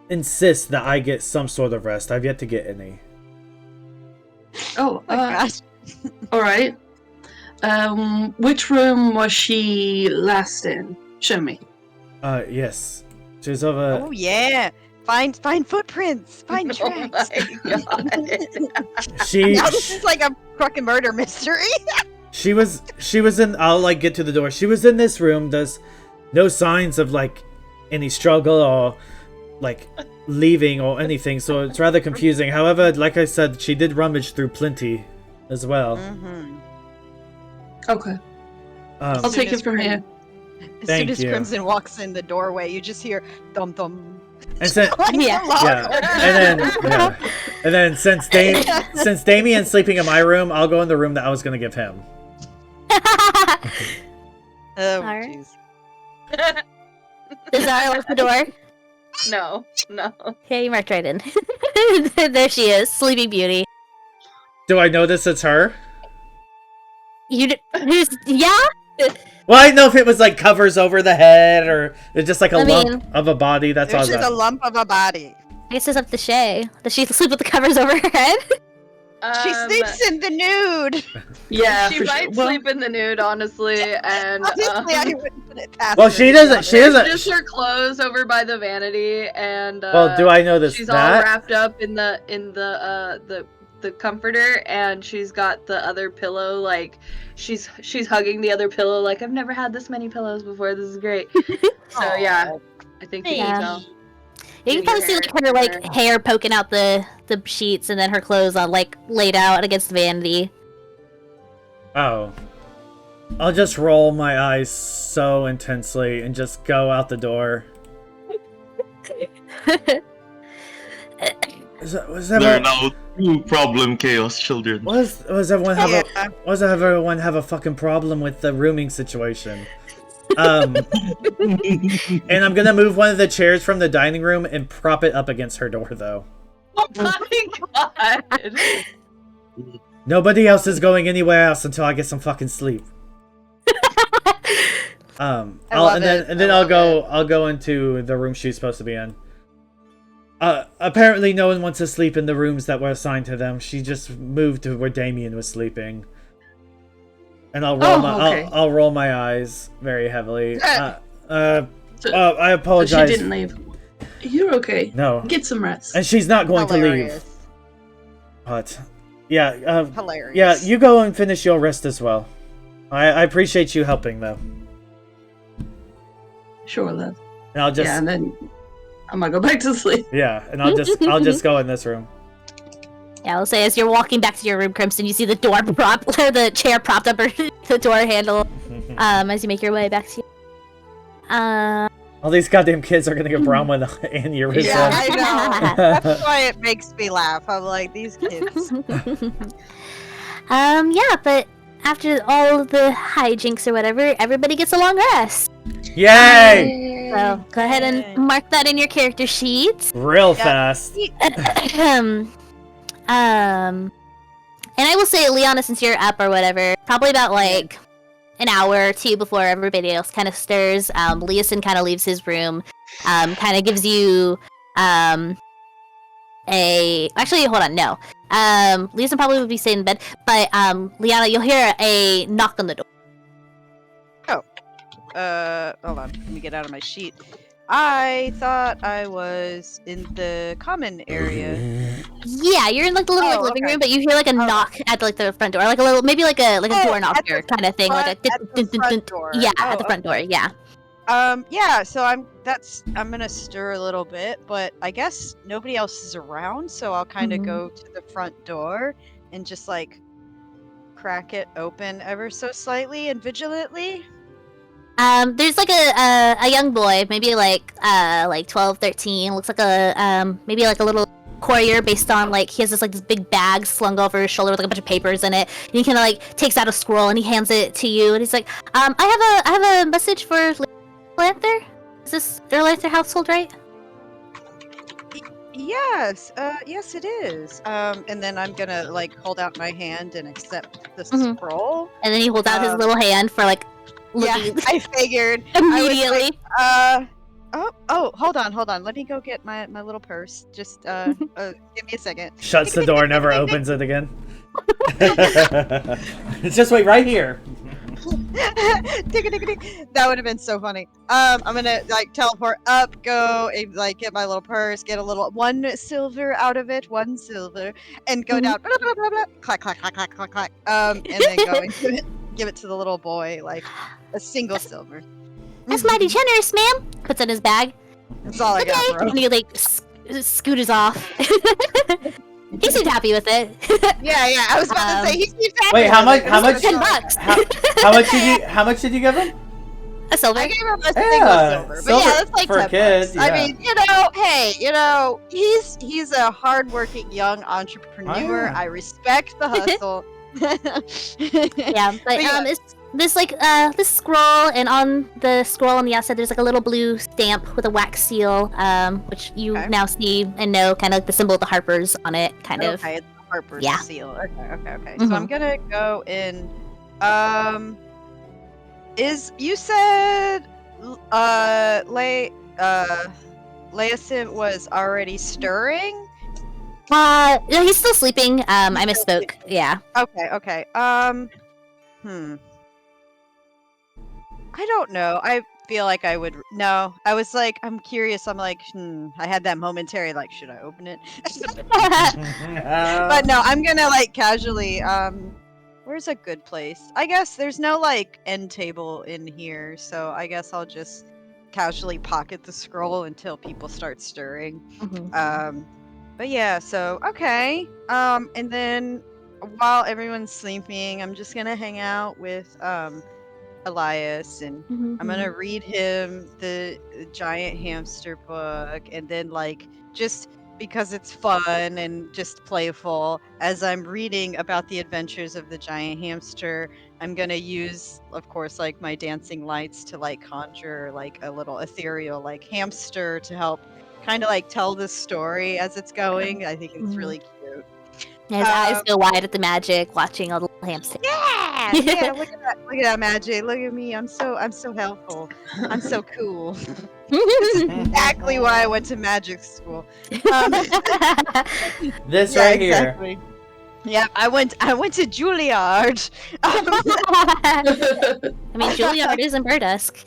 insists that I get some sort of rest. I've yet to get any. Oh gosh. All right. Which room was she last in? Show me. Yes. She's over. Oh yeah. Find footprints. Find tracks. Oh my God. Now this is like a fucking murder mystery. She was in. I'll get to the door. She was in this room. There's no signs of any struggle or leaving or anything. So it's rather confusing. However, like I said, she did rummage through plenty as well. Mm-hmm. Okay. I'll take it from here. As soon as Crimson walks in the doorway, you just hear thum thum. And then since Damien's sleeping in my room, I'll go in the room that I was gonna give him. Oh jeez. Does Zara lock the door? No. Yeah, you marked right in. There she is, Sleeping Beauty. Do I notice it's her? Yeah? Well, I didn't know if it was covers over the head or it's just a lump of a body. That's all. It's just a lump of a body. I guess it's up to Chey. Does she sleep with the covers over her head? She sleeps in the nude. Yeah, she might sleep in the nude, honestly, and honestly, I wouldn't put it past. Well, she doesn't. Just her clothes over by the vanity, and well, do I know this? She's all wrapped up in the comforter, and she's got the other pillow. She's hugging the other pillow. I've never had this many pillows before. This is great. So yeah, I think you can tell. You can kind of see her hair poking out the sheets, and then her clothes on laid out against the vanity. Oh. I'll just roll my eyes so intensely and just go out the door. There are now two problem chaos children. Was everyone have a fucking problem with the rooming situation? And I'm gonna move one of the chairs from the dining room and prop it up against her door, though. Oh my God! Nobody else is going anywhere else until I get some fucking sleep. I'll go into the room she's supposed to be in. Apparently no one wants to sleep in the rooms that were assigned to them. She just moved to where Damien was sleeping. And I'll roll my eyes very heavily. I apologize. She didn't leave. You're okay. No. Get some rest. And she's not going to leave. But yeah, hilarious. Yeah, you go and finish your rest as well. I appreciate you helping though. Sure, love. And I'll just and then I'm gonna go back to sleep. Yeah, and I'll just go in this room. Yeah, I'll say as you're walking back to your room, Crimson, you see the door the chair propped up the door handle. As you make your way back to all these goddamn kids are gonna get Bromwynn and aneurysm. Yeah, I know. That's why it makes me laugh. I'm like, these kids. Yeah, but after all of the hijinks or whatever, everybody gets a long rest. Yay! So go ahead and mark that in your character sheet. Real fast. And I will say, Lyanna, since you're up or whatever, probably about an hour or two before everybody else kind of stirs, Leosin kind of leaves his room, kind of gives you actually, hold on, no. Leosin probably would be staying in bed, but Lyanna, you'll hear a knock on the door. hold on, let me get out of my sheet. I thought I was in the common area. Yeah, you're in like the little living room, but you hear like a knock at like the front door, like a little, maybe like a door knocker kind of thing, like a door. Yeah, at the front door. Yeah. Yeah. So I'm gonna stir a little bit, but I guess nobody else is around, so I'll kind of go to the front door and just like crack it open ever so slightly and vigilantly. There's like a young boy, maybe like 12, 13, looks like a maybe like a little courier based on like he has this big bag slung over his shoulder with like a bunch of papers in it, and he kind of like takes out a scroll and he hands it to you, and he's like, I have a message for Lanther. Is this your Lanther household, right? Yes, yes it is. And then I'm gonna like hold out my hand and accept the scroll. And then he holds out his little hand for like looking. Yeah, I figured immediately. Hold on. Let me go get my little purse. Just give me a second. Shuts the door, never opens it again. It's just wait right here. That would have been so funny. I'm gonna like teleport up, go and like get my little purse, get a little 1 silver out of it, 1 silver, and go down. Blah, blah, blah, blah, clack, clack, clack, clack, clack, clack. And then go and give it to the little boy, like a single silver. That's mighty generous, ma'am. Puts it in his bag. That's all I got, bro. And he like scooters off. He seemed happy with it. Yeah. I was about to say he seemed happy. Wait, how much? $10. How much did you give him? A silver. I gave him a single silver. But yeah, that's like for a kid. $10. I mean, he's a hardworking young entrepreneur. I respect the hustle. Yeah, but this scroll, and on the scroll on the outside there's like a little blue stamp with a wax seal, which you now see and know, kind of like the symbol of the Harpers on it, kind of. Okay, it's the Harpers seal. Okay. Mm-hmm. So I'm gonna go in. You said Leosin was already stirring? No, he's still sleeping. I misspoke. Yeah. Okay. I don't know. I feel like I would. No, I was like, I'm curious. I'm like, I had that momentary, like, should I open it? But no, I'm gonna like casually. Where's a good place? I guess there's no like end table in here, so I guess I'll just casually pocket the scroll until people start stirring. But yeah, so okay. And then while everyone's sleeping, I'm just gonna hang out with Elias, and I'm gonna read him the giant hamster book, and then like just because it's fun and just playful, as I'm reading about the adventures of the giant hamster, I'm gonna use, of course, like my dancing lights to like conjure like a little ethereal like hamster to help kind of like tell the story as it's going. I think it's really cute. Yeah, his eyes go wide at the magic, watching all the little hamsters. Yeah, look at that magic. Look at me. I'm so helpful. I'm so cool. This is exactly why I went to magic school. This right here. Yeah, I went to Juilliard. I mean, Juilliard is in Berdusk.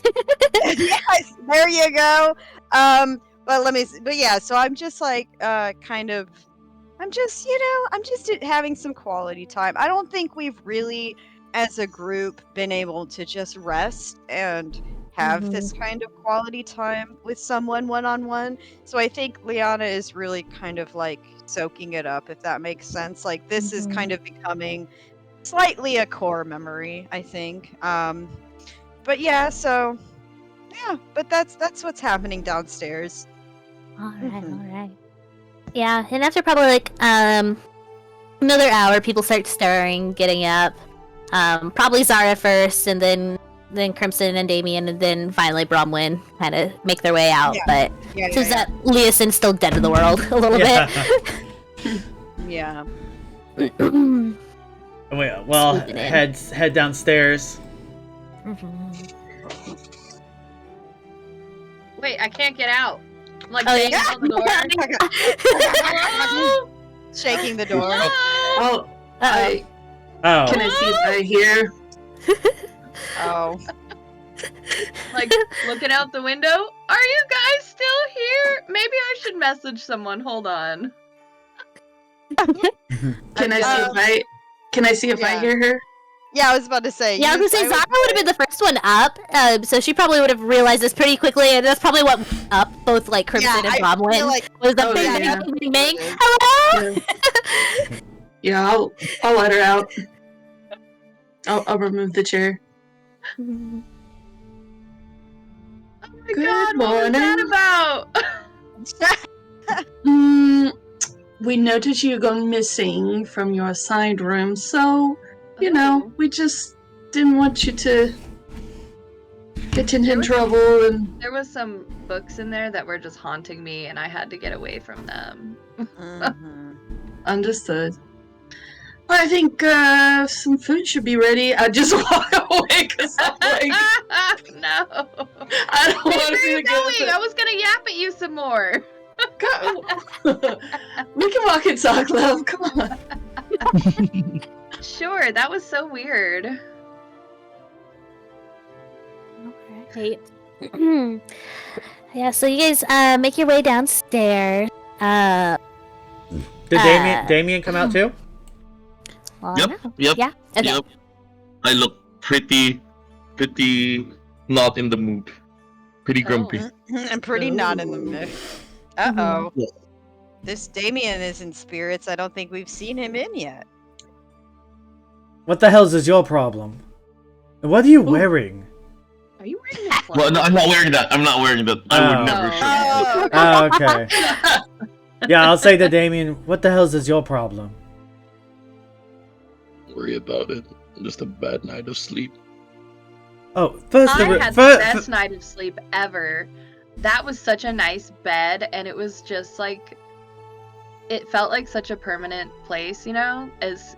Yes, there you go. But yeah, so I'm just like I'm just having some quality time. I don't think we've really, as a group, been able to just rest and have this kind of quality time with someone one-on-one. So I think Lyanna is really kind of like soaking it up, if that makes sense. Like this is kind of becoming slightly a core memory, I think. But yeah, so yeah, but that's what's happening downstairs. All right. Yeah, and after probably like another hour, people start stirring, getting up. Probably Zara first, and then Crimson and Damien, and then finally Bromwynn kind of make their way out. But seems that Leosin's still dead to the world a little bit. Yeah. Well, head downstairs. Wait, I can't get out. I'm like banging on the door. Shaking the door. Can I see if I hear? Oh. Like, looking out the window. Are you guys still here? Maybe I should message someone. Hold on. Can I see if I hear her? Yeah, I was about to say. Yeah, I was gonna say Zara would have been the first one up, so she probably would have realized this pretty quickly, and that's probably what up both like Crimson and Bromwynn was the bang. Hello. Yeah, I'll let her out. I'll remove the chair. Oh my god, what was that about? We noticed you gone missing from your assigned room, so, you know, we just didn't want you to get in trouble. And there was some books in there that were just haunting me, and I had to get away from them. Understood. I think some food should be ready. I just walk away because I'm like, no. I don't want to be the going. I was gonna yap at you some more. We can walk and talk, love. Come on. Sure, that was so weird. Okay. Yeah, so you guys make your way downstairs. Did Damien come out too? Yep. Yeah. Okay. Yep. I look pretty not in the mood. Pretty grumpy. I'm pretty not in the mood. Uh-oh. This Damien is in spirits. I don't think we've seen him in yet. What the hell's is your problem? What are you wearing? Are you wearing this? Well, no, I'm not wearing that. I would never show Oh, okay. Yeah, I'll say to Damien, what the hell's is your problem? Worry about it. Just a bad night of sleep. Oh, first I had the best night of sleep ever. That was such a nice bed, and it was just like, it felt like such a permanent place, you know, is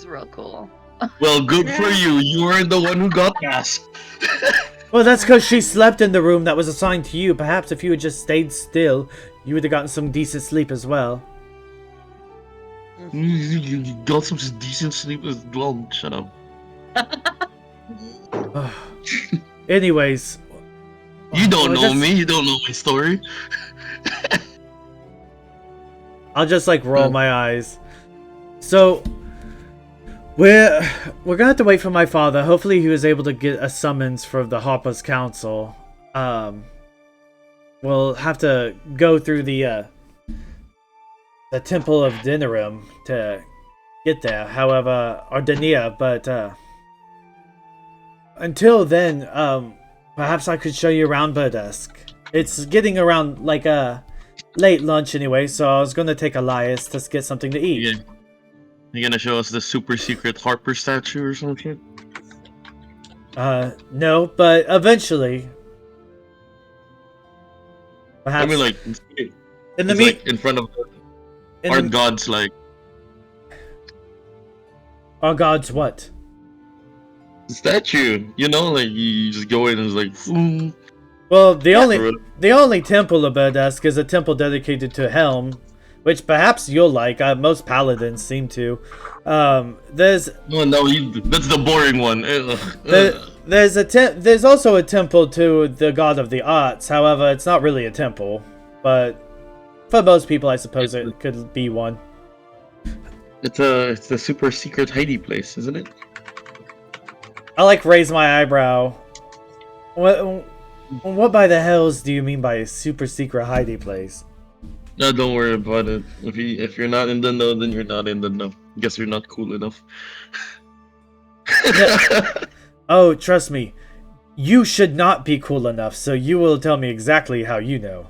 real cool. Well, good for you. You weren't the one who got asked. Well, that's because she slept in the room that was assigned to you. Perhaps if you had just stayed still, you would have gotten some decent sleep as well. You got some decent sleep as well. Shut up. Anyways. You don't know me. You don't know my story. I'll just like roll my eyes. So we're gonna have to wait for my father. Hopefully he was able to get a summons from the Harpers Council. We'll have to go through the Temple of Dinarim to get there. However, or Dania, but until then, perhaps I could show you around Berdusk. It's getting around like late lunch anyway, so I was gonna take Elias to get something to eat. Yeah. You gonna show us the super secret Harper statue or something? No, but eventually. Perhaps. I mean, like, in the like in front of our gods, like. Our gods, what? The statue, you know, like you just go in and it's like. Well, the only temple of Berdusk is a temple dedicated to Helm, which perhaps you'll like. Most paladins seem to. That's the boring one. There's also a temple to the god of the arts. However, it's not really a temple, but for most people, I suppose it could be one. It's a super secret hidey place, isn't it? I like raise my eyebrow. What by the hells do you mean by a super secret hidey place? No, don't worry about it. If you're not in the know, then you're not in the know. Guess you're not cool enough. Oh, trust me. You should not be cool enough, so you will tell me exactly how you know.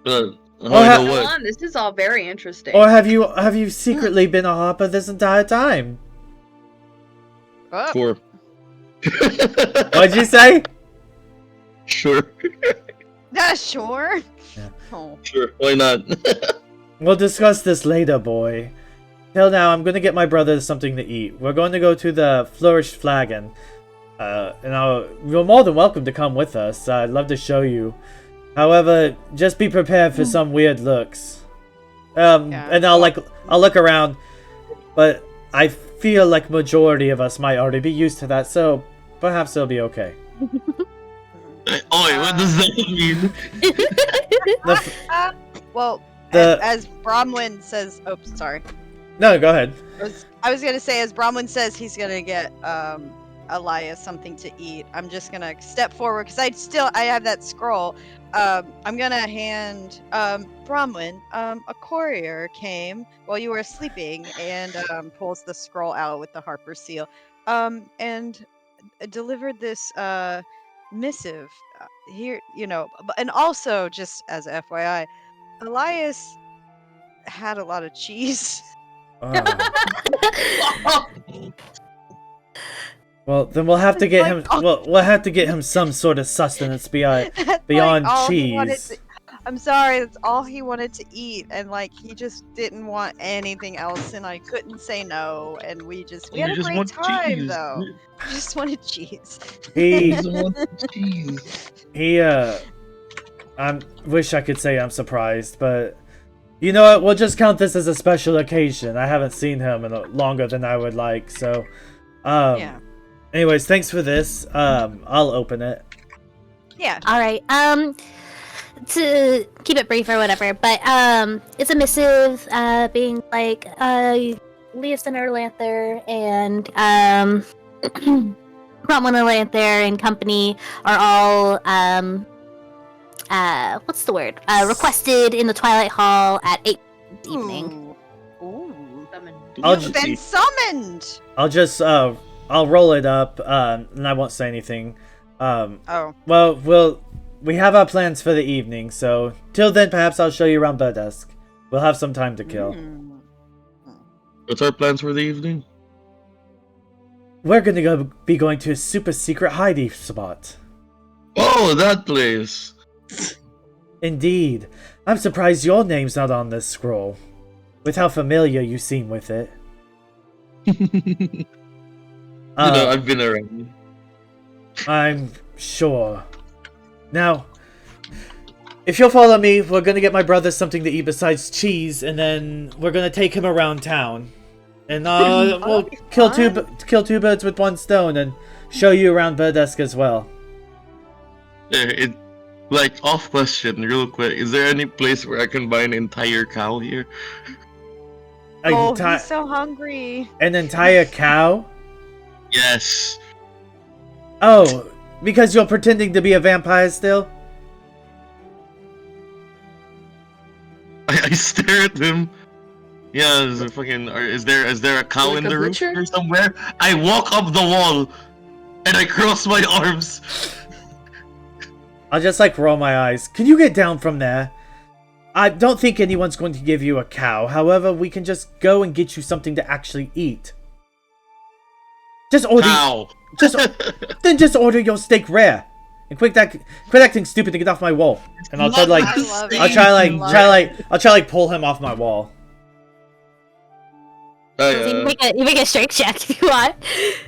Hold on, this is all very interesting. Or have you secretly been a Harper this entire time? Sure. What'd you say? Sure. Sure. Yeah. Oh. Sure. Why not? We'll discuss this later, boy. Till now, I'm gonna get my brother something to eat. We're going to go to the Flourished Flagon. And you're more than welcome to come with us. I'd love to show you. However, just be prepared for some weird looks. And I'll look around, but I feel like majority of us might already be used to that. So perhaps it'll be okay. Oi, what does that mean? Well, as Bromwynn says, sorry. No, go ahead. I was gonna say, as Bromwynn says, he's gonna get Elias something to eat. I'm just gonna step forward because I have that scroll. I'm gonna hand Bromwynn, a courier came while you were sleeping and pulls the scroll out with the Harper seal, and delivered this missive here, and also just as a FYI, Elias had a lot of cheese. Well, then we'll have to get him. We'll have to get him some sort of sustenance beyond cheese. I'm sorry, that's all he wanted to eat, and he just didn't want anything else, and I couldn't say no, and we had a great time though. I just wanted cheese. I wish I could say I'm surprised, but you know what? We'll just count this as a special occasion. I haven't seen him in longer than I would like, so yeah. Anyways, thanks for this. I'll open it. Yeah. All right. To keep it brief or whatever, but it's a missive, being Leosin Erlanther and Bromwynn Erlanther and company are all what's the word? Requested in the Twilight Hall at 8 this evening. Ooh. You've been summoned. I'll roll it up, and I won't say anything. Well, we have our plans for the evening, so till then, perhaps I'll show you around Berdusk. We'll have some time to kill. What's our plans for the evening? We're gonna be going to a super secret hidey spot. Oh, that place! Indeed. I'm surprised your name's not on this scroll, with how familiar you seem with it. I've been around. I'm sure. Now, if you'll follow me, we're gonna get my brother something to eat besides cheese, and then we're gonna take him around town. And we'll kill two birds with one stone and show you around Berdusk as well. Off question, real quick. Is there any place where I can buy an entire cow here? He's so hungry. An entire cow? Yes. Oh, because you're pretending to be a vampire still? I stare at him. Yeah, is there a cow in the room here somewhere? I walk up the wall and I cross my arms. I'll just roll my eyes. Can you get down from there? I don't think anyone's going to give you a cow. However, we can just go and get you something to actually eat. Just order. Cow. Just order your steak rare. And quit acting stupid to get off my wall. And I'll try pull him off my wall. You make a strength check if you want.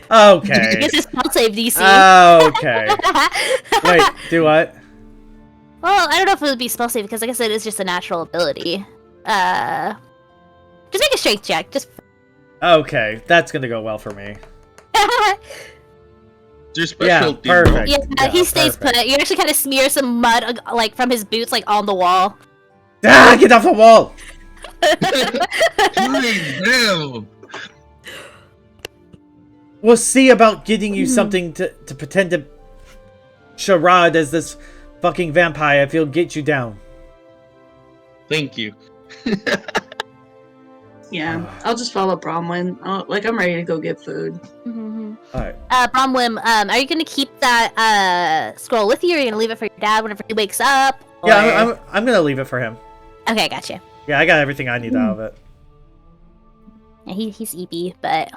Okay. This is spell save DC. Okay. Wait, do what? Well, I don't know if it would be spell save because, like I said, it's just a natural ability. Just make a strength check. Okay, that's gonna go well for me. Your specialty. Yeah, perfect. Yeah, he stays put. You actually kind of smear some mud, from his boots, on the wall. Ah, get off the wall! Damn. We'll see about getting you something to pretend to charade as this fucking vampire if he'll get you down. Thank you. Yeah, I'll just follow Bromwynn. I'm ready to go get food. Mm-hmm. Alright. Bromwynn, are you gonna keep that scroll with you, or are you gonna leave it for your dad whenever he wakes up? Or... Yeah, I'm gonna leave it for him. Okay, gotcha. Yeah, I got everything I need out of it. Yeah, he's eepy, but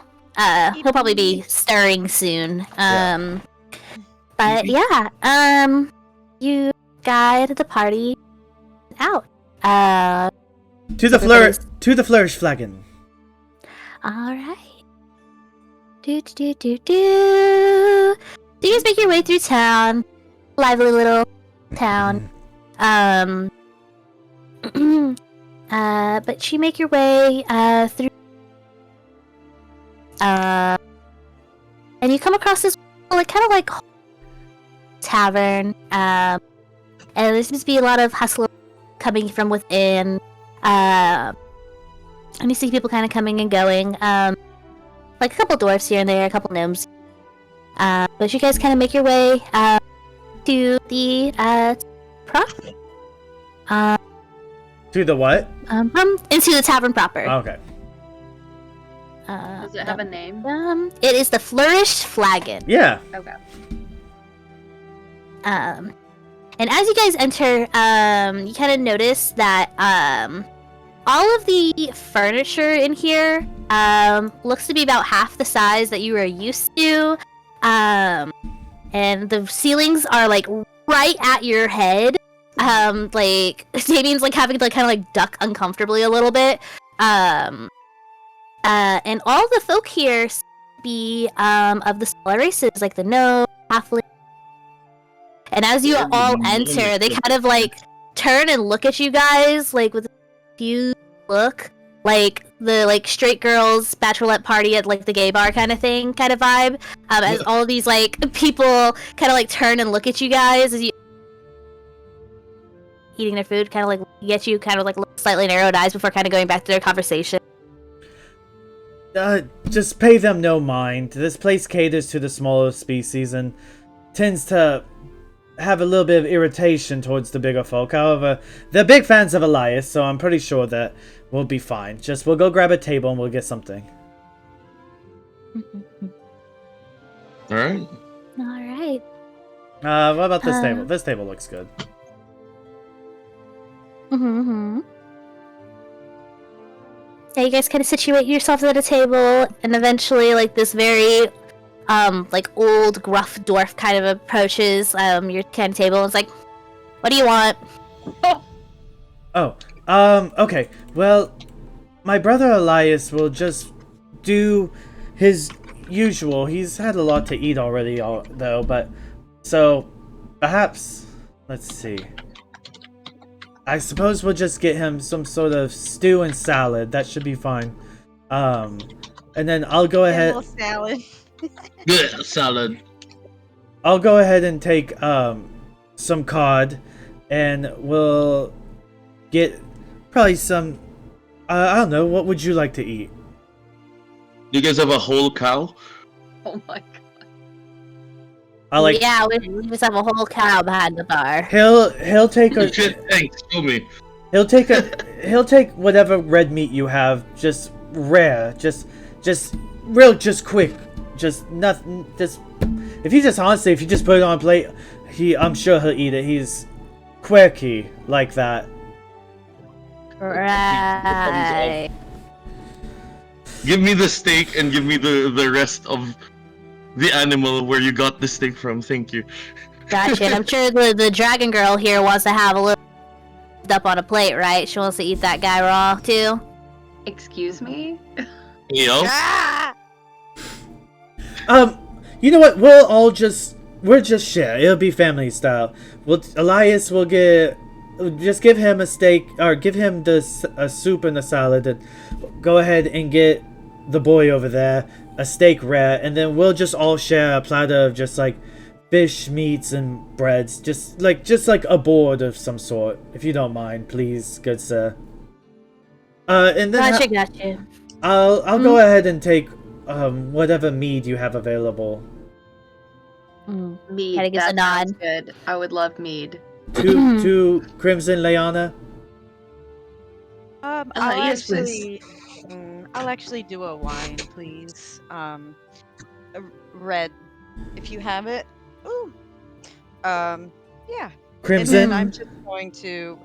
he'll probably be stirring soon. But yeah, you guide the party out. To the flourish flagon. All right. Do. You guys make your way through town, lively little town. But you make your way through. And you come across this like kind of like tavern, and there seems to be a lot of hustle coming from within. And you see people kind of coming and going, like a couple dwarves here and there, a couple gnomes. But you guys kind of make your way to the prop. To the what? Into the tavern proper. Okay. Does it have a name? It is the Flourished Flagon. Yeah. Okay. And as you guys enter, you kind of notice that all of the furniture in here looks to be about half the size that you were used to. And the ceilings are like right at your head. Like Damien's like having to like kind of like duck uncomfortably a little bit. And all the folk here be of the smaller races, like the gnome, halfling. And as you all enter, they kind of like turn and look at you guys like with a confused look, like the like straight girls bachelorette party at like the gay bar kind of thing, kind of vibe. As all of these like people kind of like turn and look at you guys as you eating their food, kind of like get you kind of like slightly narrowed eyes before kind of going back to their conversation. Just pay them no mind. This place caters to the smaller species and tends to have a little bit of irritation towards the bigger folk. However, they're big fans of Elias, so I'm pretty sure that we'll be fine. Just we'll go grab a table and we'll get something. Alright. Alright. What about this table? This table looks good. Yeah, you guys kind of situate yourselves at a table, and eventually, like, this very, like, old, gruff dwarf kind of approaches, your kind of table and is like, what do you want? Okay. Well, my brother Elias will just do his usual. He's had a lot to eat already, though, but... So, perhaps... Let's see. I suppose we'll just get him some sort of stew and salad. That should be fine. And then I'll go ahead... salad. Yeah, salad. I'll go ahead and take some cod, and we'll get probably some... I don't know, what would you like to eat? You guys have a whole cow? Oh my god. Yeah, we just have a whole cow behind the bar. He'll take a... Shit, thanks, show me. He'll take whatever red meat you have, just rare, just quick, just nothing, just... If you just put it on a plate, I'm sure he'll eat it. He's quirky like that. Right. Give me the steak and give me the rest of the animal where you got the steak from. Thank you. Gotcha. And I'm sure the dragon girl here wants to have a little up on a plate, right? She wants to eat that guy raw too. Excuse me? Yo. You know what? We'll just share. It'll be family style. Elias will just give him a steak, or give him a soup and a salad, and go ahead and get the boy over there a steak rare, and then we'll just all share a platter of just like fish, meats, and breads, just like a board of some sort, if you don't mind, please, good sir. And then Gotcha. I'll go ahead and take whatever mead you have available. Mead. Kinda gives a That sounds nod. good. I would love mead. Two crimson, Lyanna. Yes, please. I'll actually do a wine, please. A red, if you have it. Ooh. Yeah. Crimson. And then I'm just going to.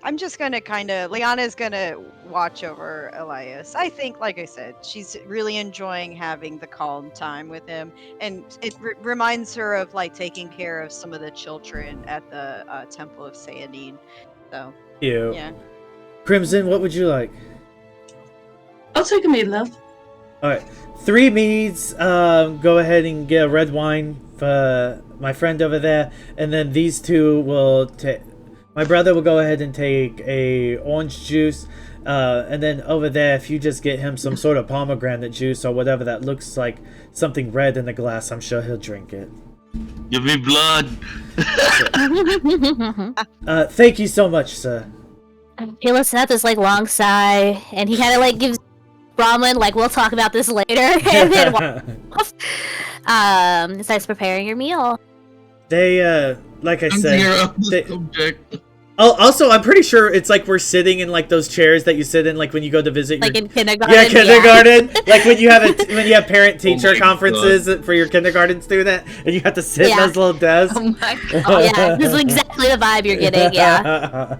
I'm just gonna Lyanna's gonna watch over Elias. I think, like I said, she's really enjoying having the calm time with him, and it reminds her of like taking care of some of the children at the Temple of Sayadine. So. Ew. Yeah. Crimson, what would you like? I'll take a mead, love. Alright. 3 meads. Go ahead and get a red wine for my friend over there. And then these two will take... My brother will go ahead and take a orange juice, and then over there, if you just get him some sort of pomegranate juice or whatever that looks like something red in the glass, I'm sure he'll drink it. Give me blood. Thank you so much, sir. He lets out this like long sigh, and he kind of like gives Bromwynn like, "We'll talk about this later," and then starts preparing your meal. They, like I said, also, I'm pretty sure it's like we're sitting in like those chairs that you sit in, like when you go to visit. Like in kindergarten. Yeah, kindergarten. Like when you have parent-teacher conferences for your kindergarten student, and you have to sit in those little desks. Oh my god. Oh yeah, this is exactly the vibe you're getting. Yeah.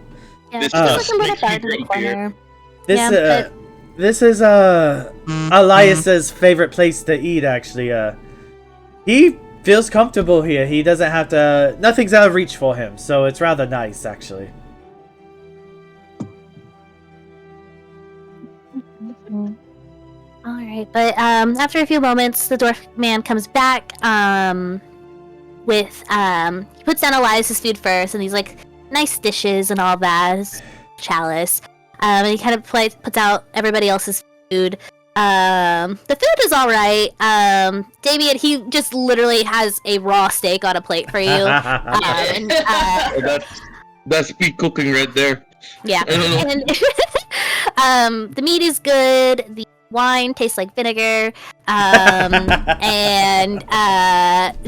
This just like a little bed in the corner. This is Elias's favorite place to eat. Actually, he feels comfortable here. He doesn't have to. Nothing's out of reach for him, so it's rather nice, actually. All right, but after a few moments, the dwarf man comes back. With he puts down Elias's food first, and he's like nice dishes and all that. His chalice. And he kind of puts out everybody else's food. The food is all right. Damien, he just literally has a raw steak on a plate for you. That's peak cooking right there. Yeah. And the meat is good. The wine tastes like vinegar. And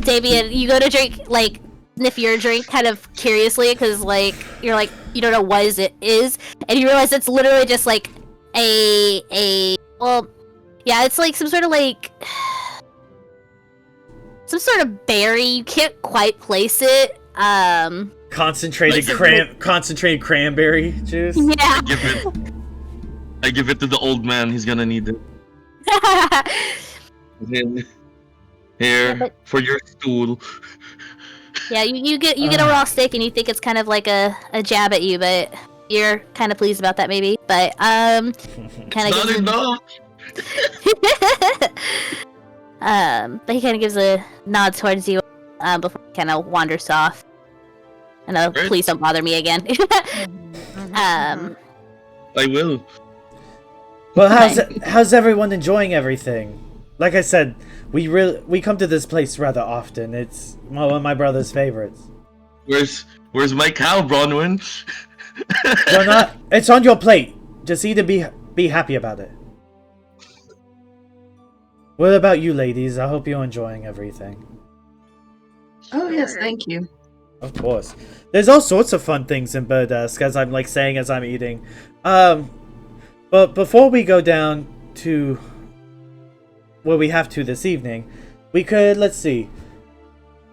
Damien, you go to drink, like, sniff your drink kind of curiously, because, like, you're like, you don't know what it is. And you realize it's literally just, like, well, yeah, it's like some sort of berry. You can't quite place it. Concentrated cranberry juice. Yeah. I give it to the old man. He's gonna need it. Here for your stool. Yeah, you get a raw steak and you think it's kind of like a jab at you, but you're kind of pleased about that maybe. But kind of not enough. But he kind of gives a nod towards you before he kind of wanders off. And please don't bother me again. I will. Well, how's everyone enjoying everything? Like I said, we come to this place rather often. It's one of my brother's favorites. Where's my cow, Bromwynn? It's on your plate. Just eat and be happy about it. What about you, ladies? I hope you're enjoying everything. Oh yes, thank you. Of course. There's all sorts of fun things in Berdusk, as I'm saying as I'm eating. But before we go down to where we have to this evening, we could, let's see.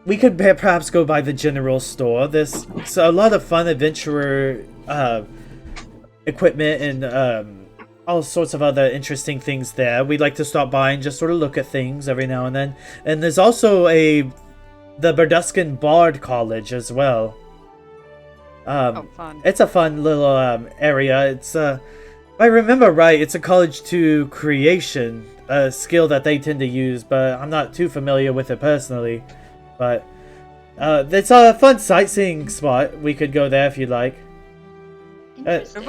We could perhaps go by the general store. There's a lot of fun adventurer equipment and all sorts of other interesting things there. We'd like to stop by and just sort of look at things every now and then. And there's also the Berduscan Bard College as well. Fun. It's a fun little area. It's if I remember right, it's a college to creation, a skill that they tend to use, but I'm not too familiar with it personally. But it's a fun sightseeing spot. We could go there if you'd like. If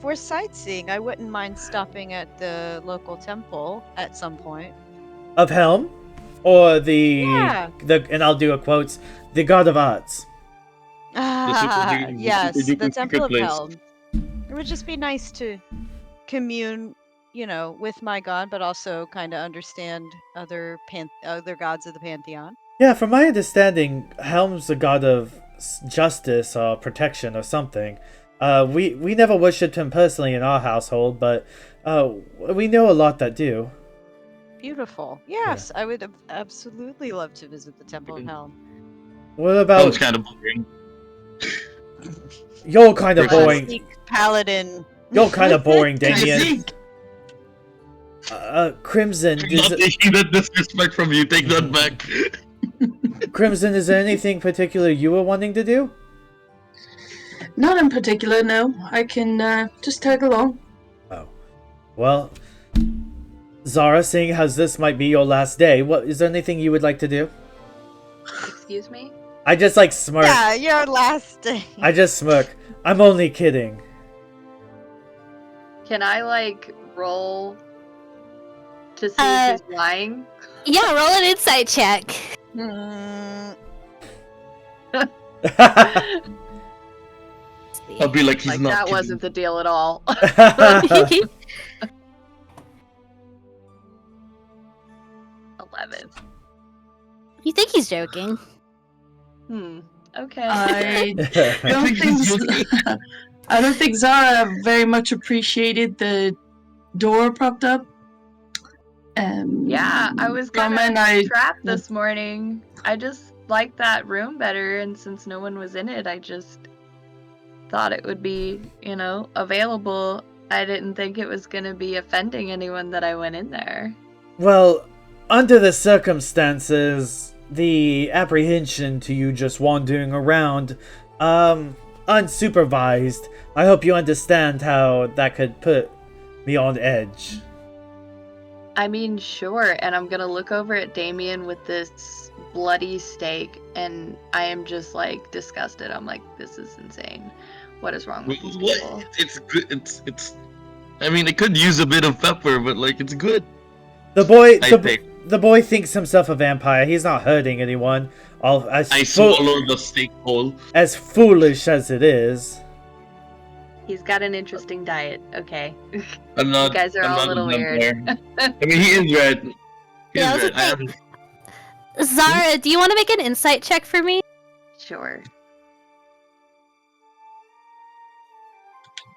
we're sightseeing, I wouldn't mind stopping at the local temple at some point. Of Helm? Or and I'll do a quotes, the God of Arts. Yes, the Temple of Helm. It would just be nice to commune, with my god, but also kind of understand other gods of the pantheon. Yeah, from my understanding, Helm's the god of justice or protection or something. We never worshipped him personally in our household, but we know a lot that do. Beautiful. Yes, yeah. I would absolutely love to visit the Temple of Helm. What about? That was kind of boring. You're kind of boring. Paladin. You're kind of boring, Damien. Crimson. Not that disrespect from you. Take that back. Crimson, is there anything particular you were wanting to do? Not in particular, no. I can just tag along. Oh, well, Zara, seeing as this might be your last day, is there anything you would like to do? Excuse me? I just like smirk. Yeah, your last day. I just smirk. I'm only kidding. Can I like roll to see if he's lying? Yeah, roll an insight check. I'll be like, he's Like not that kidding. wasn't the deal at all. 11. You think he's joking? Okay. I don't think Zara very much appreciated the door propped up. Yeah, I was kind Bromwynn, of trapped this morning. I just liked that room better, and since no one was in it, I just thought it would be, available. I didn't think it was going to be offending anyone that I went in there. Well, under the circumstances, the apprehension to you just wandering around, unsupervised, I hope you understand how that could put me on edge. I mean, sure, and I'm gonna look over at Damien with this bloody steak, and I am just, like, disgusted. I'm like, this is insane. What is wrong with these people? What? It's good. It's. I mean, it could use a bit of pepper, but like, it's good. The boy thinks himself a vampire. He's not hurting anyone. I swallowed the steak whole. As foolish as it is. He's got an interesting diet, okay. You guys are all a little weird. I mean, he is red. Yeah, Zara, do you want to make an insight check for me? Sure.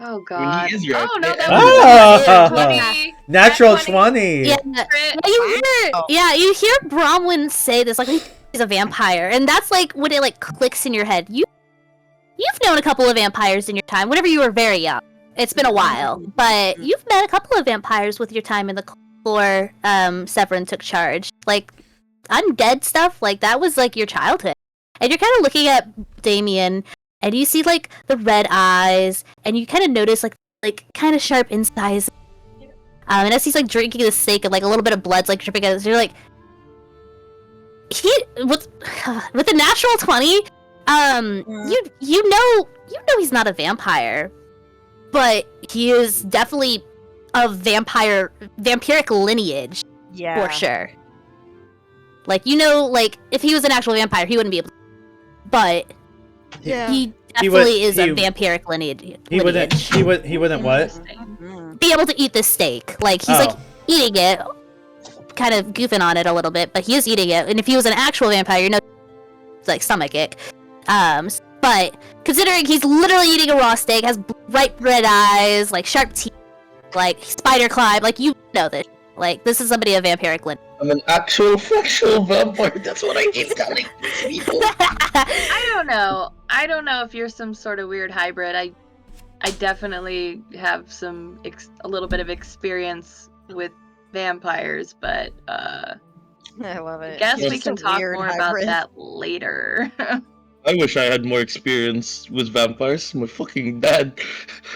Oh god. He is red. Oh no, that Oh! was 20. Natural 20. Yeah, you hear Bromwynn say this, like, he's a vampire, and that's like when it like clicks in your head. You've known a couple of vampires in your time, whenever you were very young. It's been a while, but you've met a couple of vampires with your time in the floor. Severin took charge. Like, undead stuff, like, that was like your childhood. And you're kind of looking at Damien, and you see like the red eyes, and you kind of notice like kind of sharp insides. And as he's like drinking the steak, and like a little bit of blood's like dripping out, so you're like, with a natural 20. You know he's not a vampire, but he is definitely of vampiric lineage, for sure. Like, like if he was an actual vampire, he wouldn't be able to, but he definitely is a vampiric lineage. He wouldn't what? Be able to eat this steak. Like, he's like eating it, kind of goofing on it a little bit, but he is eating it. And if he was an actual vampire, it's like stomachache. But considering he's literally eating a raw steak, has bright red eyes, like sharp teeth, like spider climb, like you know this. Like, this is somebody of vampiric lineage. I'm an actual factual vampire. That's what I keep telling people. I don't know. I don't know if you're some sort of weird hybrid. I definitely have a little bit of experience with vampires, but I love it. I guess we can talk more about that later. I wish I had more experience with vampires. My fucking dad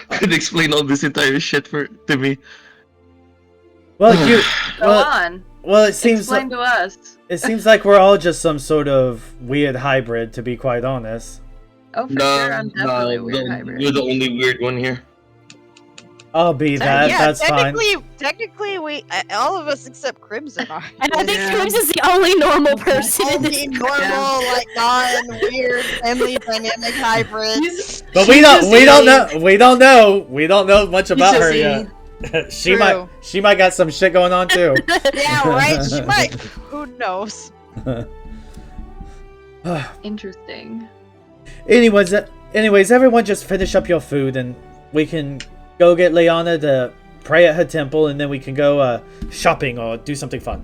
could explain all this entire shit to me. Well, Go on. Well, it seems explain to us. It seems like we're all just some sort of weird hybrid, to be quite honest. Oh, for sure, I'm definitely a weird hybrid. You're the only weird one here. I'll be that. Yeah, that's fine. Technically, we all of us except Crimson are. And I think Crimson is the only normal person in this normal, like non-weird family dynamic hybrid. But we don't know much about her yet. she might got some shit going on too. Yeah, right. She might. Who knows? Interesting. Anyways, everyone just finish up your food and we can go get Lyanna to pray at her temple, and then we can go shopping or do something fun.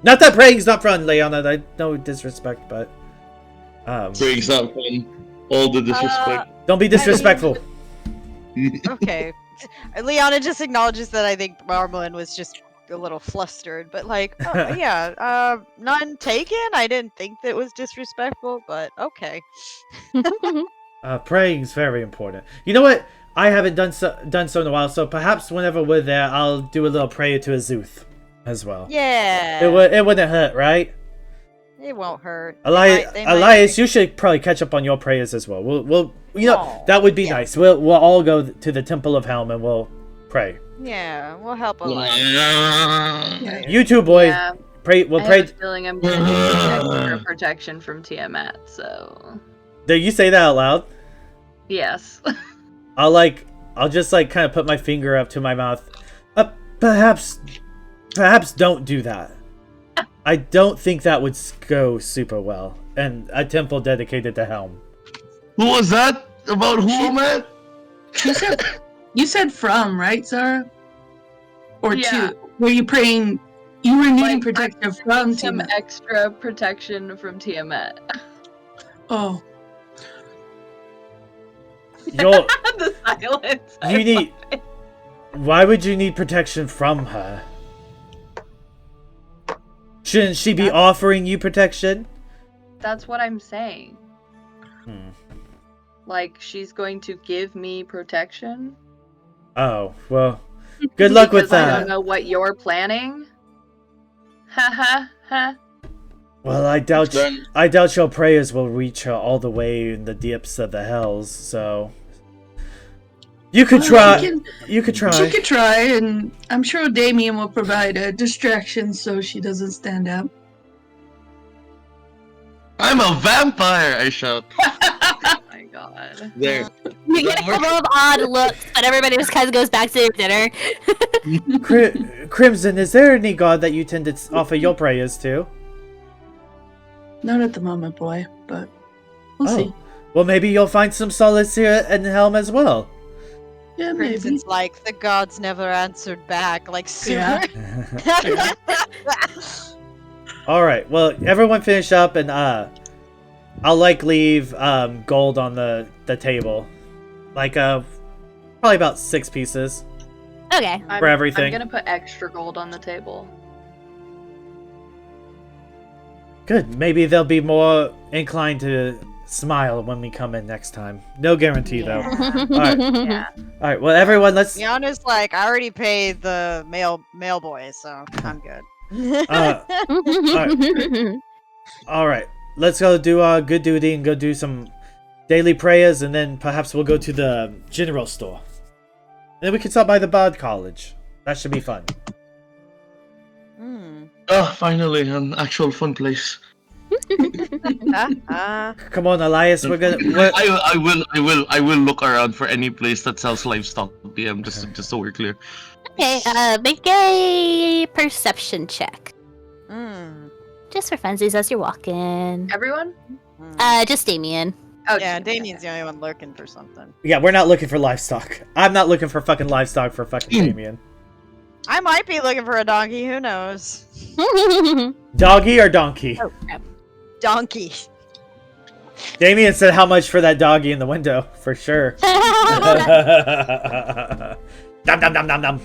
Not that praying's not fun, Lyanna. No disrespect, but praying's not fun. All the disrespect. Don't be disrespectful. Okay. Lyanna just acknowledges that I think Bromwynn was just a little flustered, but like, none taken. I didn't think that was disrespectful, but okay. Praying's very important. You know what? I haven't done so in a while, so perhaps whenever we're there, I'll do a little prayer to Azuth as well. Yeah. It wouldn't hurt, right? It won't hurt. Elias, you should probably catch up on your prayers as well. We'll that would be nice. We'll all go to the Temple of Helm and we'll pray. Yeah, we'll help Elias. You too, boy. Yeah. Pray. We'll pray. I have a feeling I'm gonna need extra protection from Tiamat. So. Did you say that out loud? Yes. I'll just kind of put my finger up to my mouth. Perhaps don't do that. I don't think that would go super well. And a temple dedicated to Helm. Who was that? About who, man? You said from, right, Zara? Or yeah. to? Were you praying? You were needing protection from some Tiamat. extra protection from Tiamat. Oh. The silence. You need. Why would you need protection from her? Shouldn't she be offering you protection? That's what I'm saying. Like, she's going to give me protection? Oh, well, good luck with that. I don't know what you're planning. Ha ha ha. Well, I doubt your prayers will reach her all the way in the depths of the hells, so... You could try. You could try. She could try, and I'm sure Damien will provide a distraction so she doesn't stand out. I'm a vampire! I shout. Oh my god. There. You get a couple of odd looks, but everybody just kind of goes back to their dinner. Crimson, is there any god that you tend to offer your prayers to? Not at the moment, boy, but we'll see. Well, maybe you'll find some solace here in Helm as well. Yeah, maybe. Crimson's like, the gods never answered back, like, super. Yeah. Alright, well, everyone finish up, and I'll, leave gold on the table. Probably about 6 pieces. Okay. For everything. I'm gonna put extra gold on the table. Good. Maybe they'll be more inclined to smile when we come in next time. No guarantee, though. Alright. Yeah. Alright, well, everyone, let's... Lyanna's like, I already paid the mail boy, so I'm good. Alright, let's go do our good duty and go do some daily prayers, and then perhaps we'll go to the general store. And then we can stop by the Bard College. That should be fun. Oh, finally, an actual fun place. Come on, Elias, we're gonna... I will look around for any place that sells livestock, DM, just so we're clear. Okay, make a perception check. Just for funsies as you're walking. Everyone? Just Damien. Oh, yeah, Damien's the only one looking for something. Yeah, we're not looking for livestock. I'm not looking for fucking livestock for fucking Damien. I might be looking for a donkey, who knows? Doggy or donkey? Oh, crap. Donkey. Damien said how much for that doggy in the window, for sure. Dum dum dum dum dum.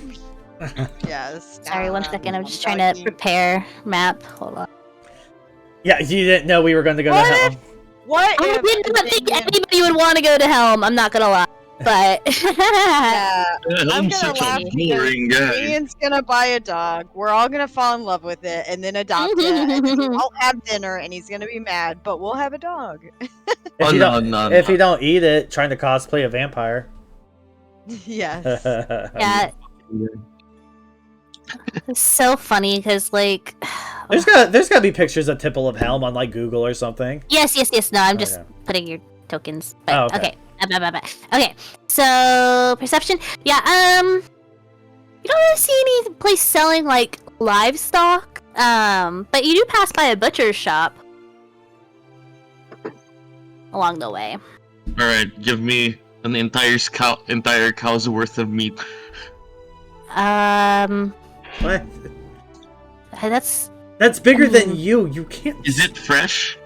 Yes. Sorry, 1 second. I'm just trying to prepare map. Hold on. Yeah, you didn't know we were going to go to Helm. What? I didn't think anybody would want to go to Helm. I'm not gonna lie, but Yeah. I'm Helm's gonna such laugh a boring guy. Damien's gonna buy a dog. We're all gonna fall in love with it, and then adopt it. And then we'll all have dinner, and he's gonna be mad, but we'll have a dog. If you don't eat it, trying to cosplay a vampire. Yes. yeah. It's so funny because like there's got to be pictures of Temple of Helm on Google or something. Yes. No, I'm just putting your tokens. But, okay. Okay. So perception. Yeah. You don't really see any place selling livestock. But you do pass by a butcher's shop along the way. All right, give me an entire cow's worth of meat. What? That's bigger than you. You can't. Is it fresh?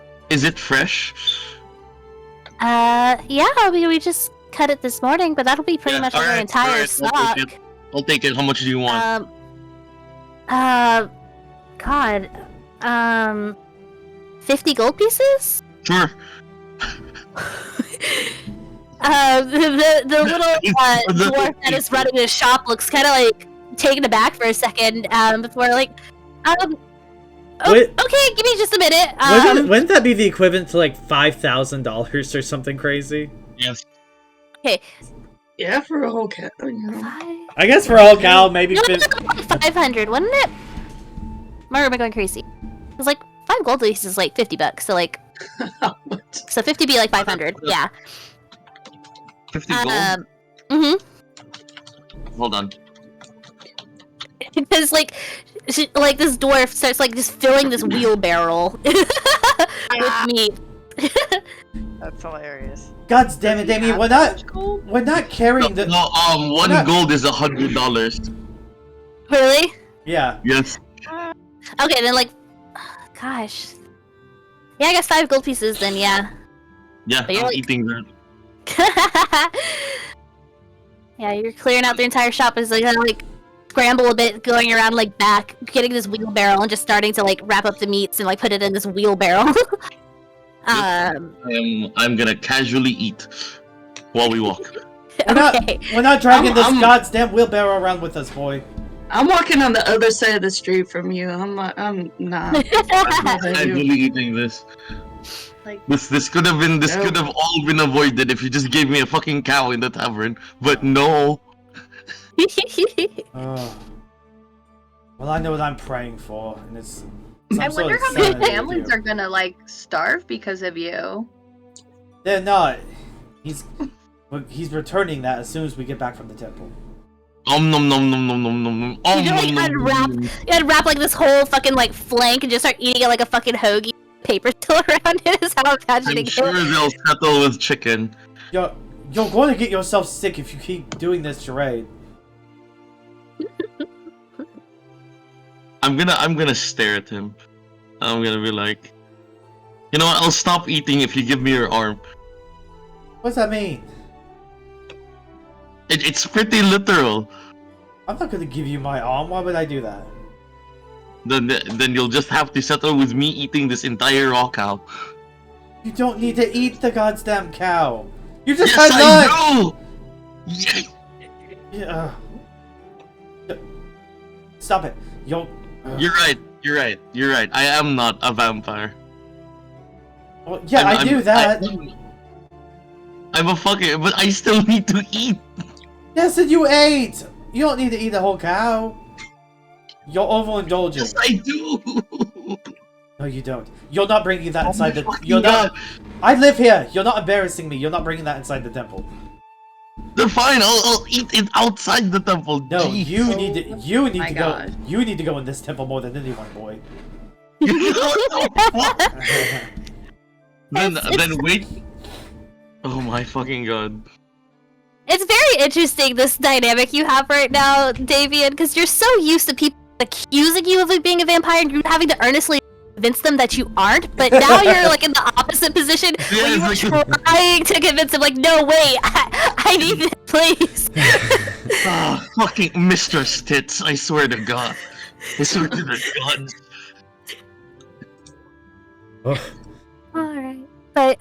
Yeah. We just cut it this morning, but that'll be pretty much our entire stock. I'll take it. How much do you want? God, 50 gold pieces? Sure. The little dwarf that is running the shop looks kind of taken aback for a second before Okay, give me just a minute. Wouldn't that be the equivalent to like $5,000 or something crazy? Yes. Okay. Yeah, for a whole cow. I guess for a whole cow, maybe. No, 500, wasn't it? Or am I going crazy? It was like 5 gold pieces is like $50, so like. So 50 be like 500. Yeah. 50 gold. Hold on. Because like this dwarf starts like just filling this wheelbarrow with meat. That's hilarious. God damn it, Damien! We're not carrying the. No, one gold is $100. Really? Yeah. Yes. Okay, then like, gosh. Yeah, I guess 5 gold pieces then. Yeah. Yeah, But you're I'm like... eating that. Yeah, you're clearing out the entire shop. It's like kind of like scramble a bit, going around like back, getting this wheelbarrow and just starting to like wrap up the meats and like put it in this wheelbarrow. I'm gonna casually eat while we walk. We're not dragging this goddamn wheelbarrow around with us, boy. I'm walking on the other side of the street from you. I'm not. I'm casually eating this. Like this could have all been avoided if you just gave me a fucking cow in the tavern, but no. Well, I know what I'm praying for, and it's. I wonder how many families are gonna like starve because of you. They're not. He's returning that as soon as we get back from the temple. Nom nom nom nom nom nom nom. You unwrap like this whole fucking like flank and just start eating it like a fucking hoagie. Paper still around it is how I'm imagining it. I'm sure they'll settle with chicken. You're going to get yourself sick if you keep doing this charade. I'm gonna stare at him. I'm gonna be like, you know what? I'll stop eating if you give me your arm. What does that mean? It's pretty literal. I'm not gonna give you my arm. Why would I do that? Then you'll just have to settle with me eating this entire raw cow. You don't need to eat the goddamn cow. You just yes, had lunch. Yeah. Stop it. You're right. I am not a vampire. Well, yeah, I knew that. I'm a fucking, but I still need to eat. Yes, and you ate. You don't need to eat the whole cow. You're overindulging. Yes, I do. No, you don't. You're not bringing that inside the. You're not. I live here. You're not embarrassing me. You're not bringing that inside the temple. They're fine. I'll eat it outside the temple. No, Jeez. you need to. You need to go. You need to go in this temple more than anyone, boy. Then wait. Oh my fucking god. It's very interesting, this dynamic you have right now, Damien, because you're so used to people accusing you of being a vampire and you're having to earnestly convince them that you aren't, but now you're like in the opposite position where you were trying to convince them, like, no, wait, I need this, please. Fucking Mistress Tits, I swear to God. I swear to the gods. Alright. But,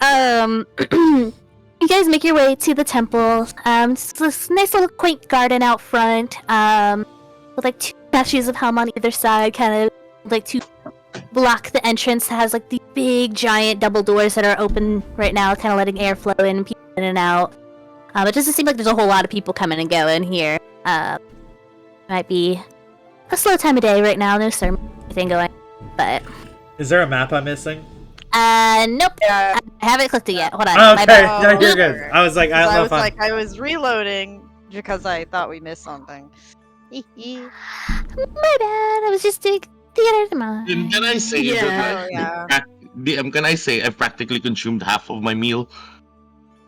you guys make your way to the temple. It's this nice little quaint garden out front, with like 2 statues of Helm on either side, kind of like to block the entrance. It has like these big, giant double doors that are open right now, kind of letting air flow in and people in and out. It doesn't seem like there's a whole lot of people coming and going here. Might be a slow time of day right now. No sermon anything going, but. Is there a map I'm missing? Nope. I haven't clicked it yet. Hold on. Okay, no, you're good. I was like, I don't know if I was reloading because I thought we missed something. My bad. I was just doing theater of the mind. Can I say that can I say I've practically consumed half of my meal?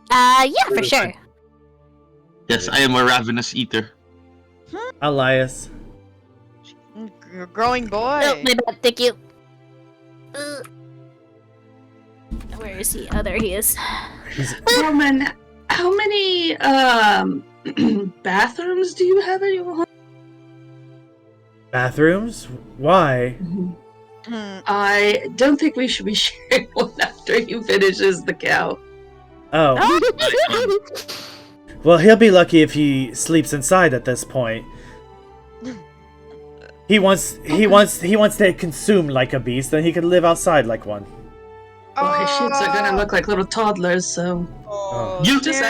Yeah, for sure. Yes, I am a ravenous eater. Elias. Growing boy. Oh, my bad. Thank you. Where is he? Oh, there he is. Roman, how many bathrooms do you have in your home? Bathrooms? Why? I don't think we should be sharing one after he finishes the cow. Oh. Well, he'll be lucky if he sleeps inside at this point. He wants to consume like a beast, then he could live outside like one. Well, his shits are gonna look like little toddlers, so... You just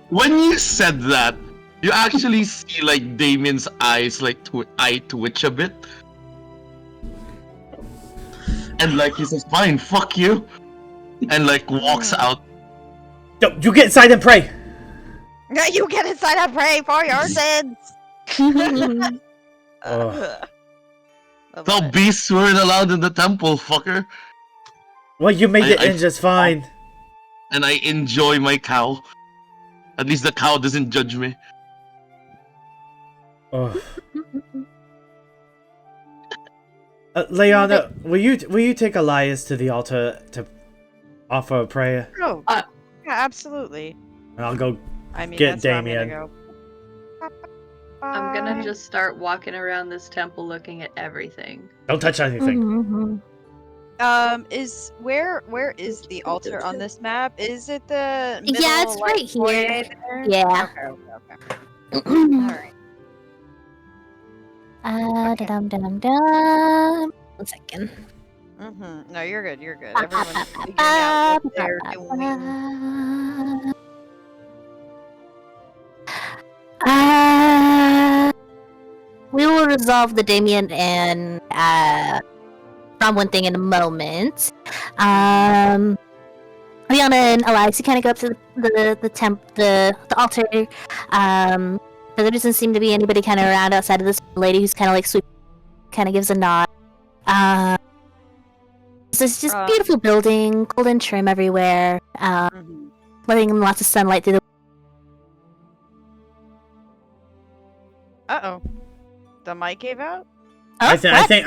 when you said that, you actually see like Damien's eyes like eye twitch a bit. And like he says, fine, fuck you. And like walks out. Yo, you get inside and pray! You get inside and pray for your sins! So beasts weren't allowed in the temple, fucker. Well, you made it in just fine. And I enjoy my cow. At least the cow doesn't judge me. Lyanna, will you take Elias to the altar to offer a prayer? Oh, yeah, absolutely. And I'll go get Damien. I'm gonna just start walking around this temple looking at everything. Don't touch anything. Where is the altar on this map? Is it the middle, yeah, it's right here. Yeah. Okay. Alright. One second. No, you're good. Everyone's figuring out what they're doing. We will resolve the Damien and Bromwynn thing in a moment. Lyanna and Elias, you kind of go up to the altar. But there doesn't seem to be anybody kind of around outside of this lady who's kind of like sweet, kind of gives a nod. So it's just beautiful building, golden trim everywhere, letting lots of sunlight through the. The mic gave out? I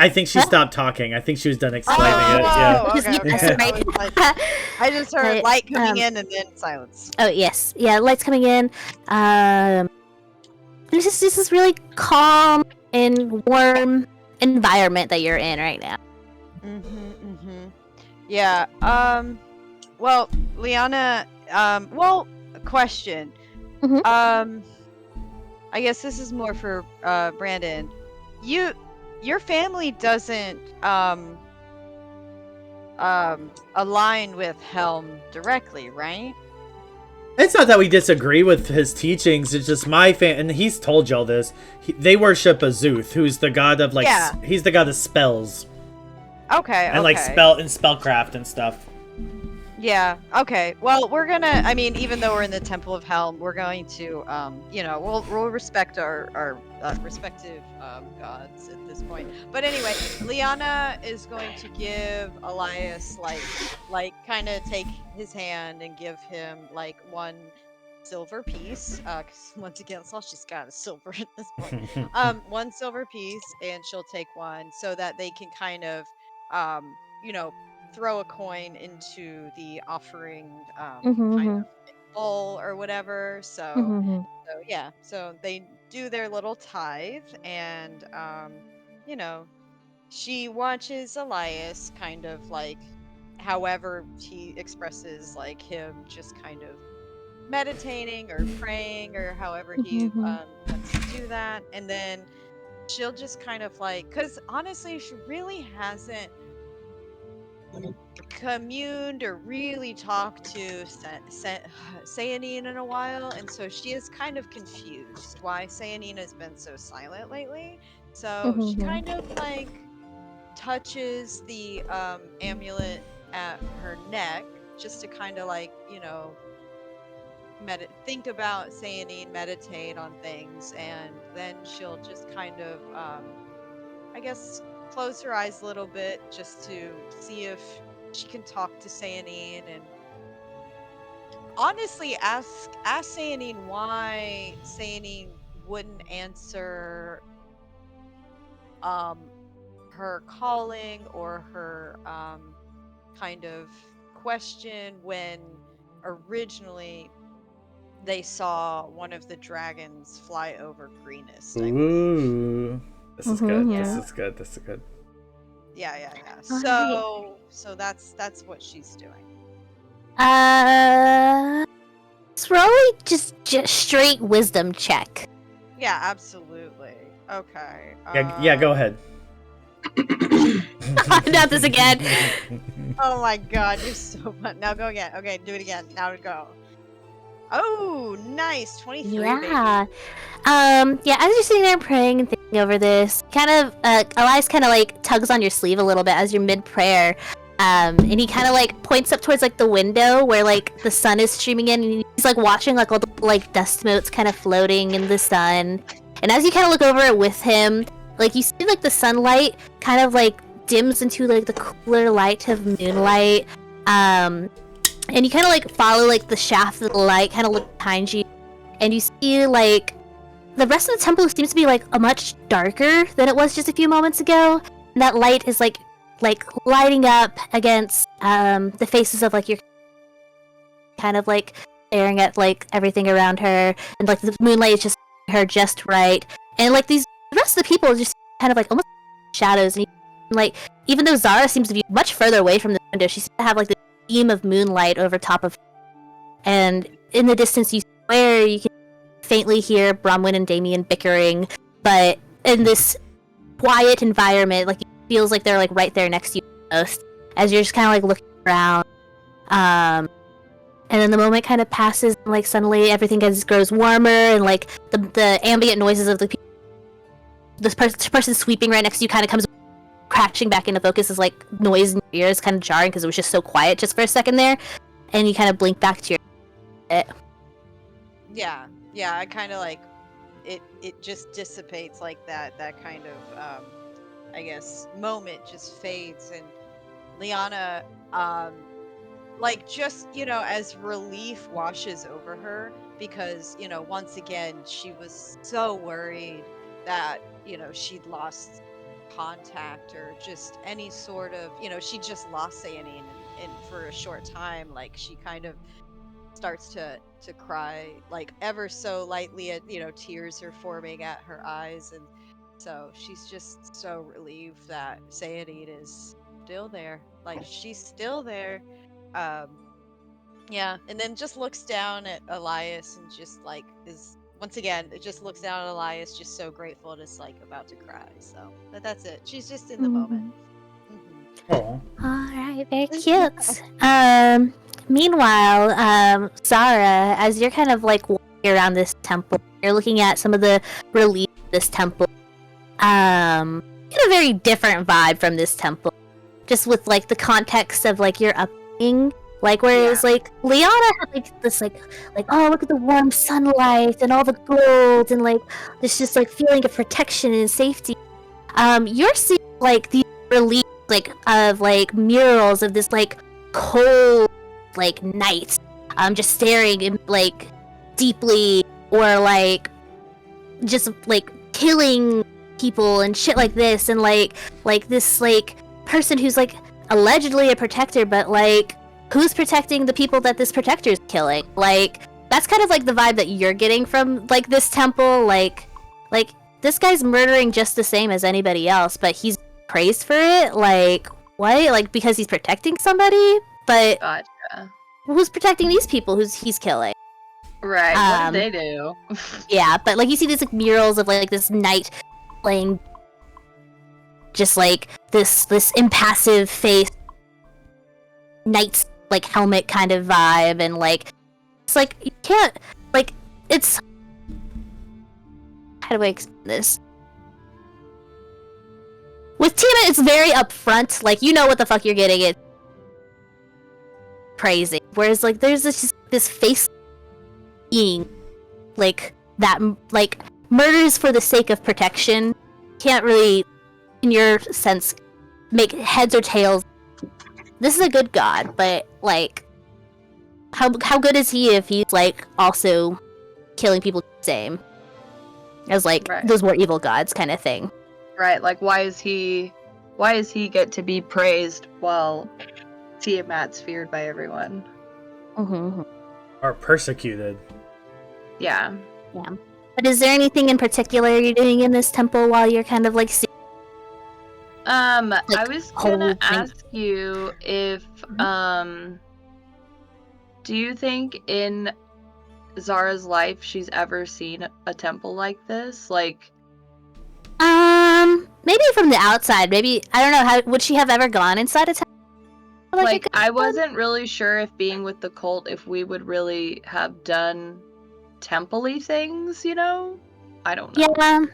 think she stopped talking. I think she was done explaining it. Yeah. Okay. I just heard light coming in and then silence. Oh yes, yeah, light's coming in. This is really calm and warm environment that you're in right now. Yeah. Well, Lyanna. Question. I guess this is more for Brandon. Your family doesn't align with Helm directly, right? It's not that we disagree with his teachings. It's just my and he's told y'all this. They worship Azuth, who's the god of he's the god of spells. Okay. And spellcraft and stuff. Yeah. Okay. Well, we're gonna. I mean, even though we're in the Temple of Helm, we're going to, we'll respect our respective gods at this point. But anyway, Lyanna is going to give Elias kind of take his hand and give him one silver piece. Because once again, Sasha's got a silver at this point. One silver piece, and she'll take one so that they can kind of, throw a coin into the offering kind of bowl or whatever. So they do their little tithe, and she watches Elias kind of however he expresses him just kind of meditating or praying or however he wants to do that, and then she'll just kind of because honestly she really hasn't communed or really talked to Sayanine in a while, and so she is kind of confused why Sayanine has been so silent lately. So she kind of touches the amulet at her neck just to kind of think about Sayanine, meditate on things, and then she'll just kind of I guess close her eyes a little bit just to see if she can talk to Sayanine, and honestly ask Sayanine why Sayanine wouldn't answer her calling or her kind of question when originally they saw one of the dragons fly over Greenest. Ooh. This is good. This is good. Yeah. So that's what she's doing. It's really just straight wisdom check. Yeah, absolutely. Okay. Yeah, go ahead. Not this again. Oh my god, you're so fun. Now go again. Okay, do it again. Now to go. Oh, nice. 23, Yeah. baby. Yeah, as you're sitting there praying and thinking over this, kind of, Elias kind of, like, tugs on your sleeve a little bit as you're mid-prayer, and he kind of, like, points up towards, like, the window where, like, the sun is streaming in, and he's, like, watching, like, all the, like, dust motes kind of floating in the sun, and as you kind of look over it with him, like, you see, like, the sunlight kind of, like, dims into, like, the cooler light of moonlight, and you kind of, like, follow, like, the shaft of the light, kind of look behind you, and you see, like, the rest of the temple seems to be, like, a much darker than it was just a few moments ago. And that light is, like lighting up against, the faces of, like, your kind of, like, staring at, like, everything around her. And, like, the moonlight is just her just right. And, like, the rest of the people are just kind of, like, almost shadows. And, like, even though Zara seems to be much further away from the window, she seems to have, like, the beam of moonlight over top of her. And in the distance, you swear you can faintly hear Bromwynn and Damien bickering, but in this quiet environment, like, it feels like they're, like, right there next to you almost, as you're just kind of, like, looking around. And then the moment kind of passes, and, like, suddenly everything grows warmer, and, like, the ambient noises of the people, this person sweeping right next to you kind of comes crashing back into focus as, like, noise in your ears, kind of jarring because it was just so quiet just for a second there, and you kind of blink back to your Yeah, I kind of like it just dissipates, like that kind of I guess moment just fades, and Lyanna like, just, as relief washes over her, because, once again she was so worried that, she'd lost contact, or just any sort of, she just lost Sayane, and for a short time, like, she kind of starts to cry, like, ever so lightly, and tears are forming at her eyes, and so she's just so relieved that Sayane is still there, like, she's still there. Yeah, and then just looks down at Elias, and just, like, is once again, it just looks down at Elias, just so grateful, and is, like, about to cry. So that's it, she's just in the moment. Oh. Alright, very cute. Meanwhile, Zara, as you're kind of, like, walking around this temple, you're looking at some of the reliefs of this temple. You get a very different vibe from this temple, just with, like, the context of, like, your upbringing. Like, whereas, like, Lyanna had, like, this, like, oh, look at the warm sunlight and all the gold, and, like, this just, like, feeling of protection and safety. You're seeing, like, these reliefs, like, of, like, murals of this, like, cold, like, night, just staring, in, like, deeply, or, like, just, like, killing people and shit like this, and, like, this, like, person who's, like, allegedly a protector, but, like, who's protecting the people that this protector is killing? Like, that's kind of, like, the vibe that you're getting from, like, this temple. Like, this guy's murdering just the same as anybody else, but he's praised for it? Like, what? Like, because he's protecting somebody? But gotcha. Who's protecting these people he's killing? Right, what did they do? Yeah, but, like, you see these, like, murals of, like, this knight playing just, like, this impassive face, knight's, like, helmet kind of vibe, and, like, it's, like, you can't, like, it's, how do I explain this? With Tina, it's very upfront, like, you know what the fuck you're getting, it's crazy. Whereas, like, there's this face being, like, that, like, murders for the sake of protection, can't really, in your sense, make heads or tails. This is a good god, but, like, how good is he if he's, like, also killing people the same as, like, those more evil gods kind of thing? Right, like, why is he get to be praised while Tiamat's feared by everyone? Mm-hmm. Or persecuted. Yeah. Yeah. But is there anything in particular you're doing in this temple while you're kind of, like, I was gonna ask you if, do you think in Zara's life she's ever seen a temple like this? Like, maybe from the outside. Maybe I don't know. How would she have ever gone inside a temple? Like I wasn't really sure if being with the cult, if we would really have done temple-y things, you know? I don't know. Yeah.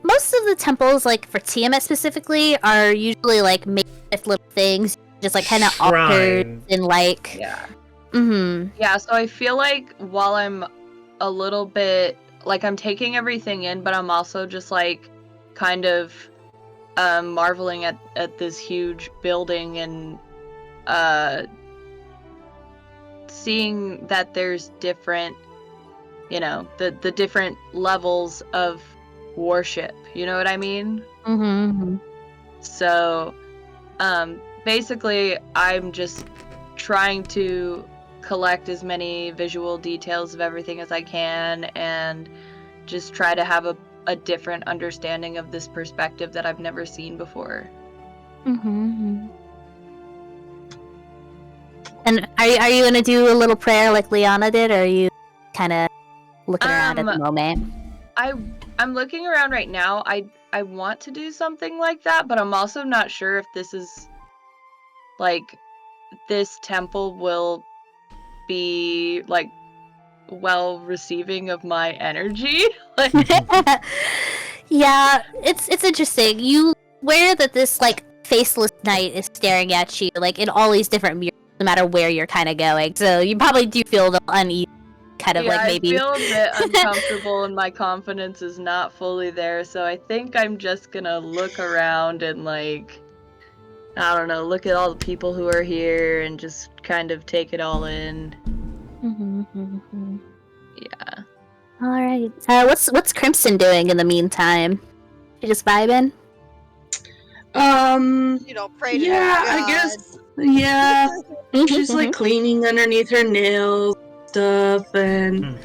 Most of the temples, like for Tiamat specifically, are usually like made with little things, just like kind of altars and like. Yeah. Mm-hmm. Yeah. So I feel like while I'm a little bit like I'm taking everything in, but I'm also just like kind of marveling at this huge building and seeing that there's different, you know, the different levels of worship, you know what I mean? Mm-hmm. So basically I'm just trying to collect as many visual details of everything as I can and just try to have a different understanding of this perspective that I've never seen before. Mm-hmm. And are you gonna do a little prayer like Lyanna did, or are you kind of looking around at the moment? I'm looking around right now. I want to do something like that, but I'm also not sure if this is like this temple will be like well receiving of my energy. Yeah, it's interesting. You aware that this like faceless knight is staring at you like in all these different mirrors, no matter where you're kind of going. So you probably do feel the unease, kind of like maybe. I feel a bit uncomfortable and my confidence is not fully there. So I think I'm just gonna look around and like, I don't know, look at all the people who are here and just kind of take it all in. Mm-hmm. Yeah. All right. What's Crimson doing in the meantime? She just vibing? You know, pray to God. I guess. Yeah. She's like cleaning underneath her nails stuff, and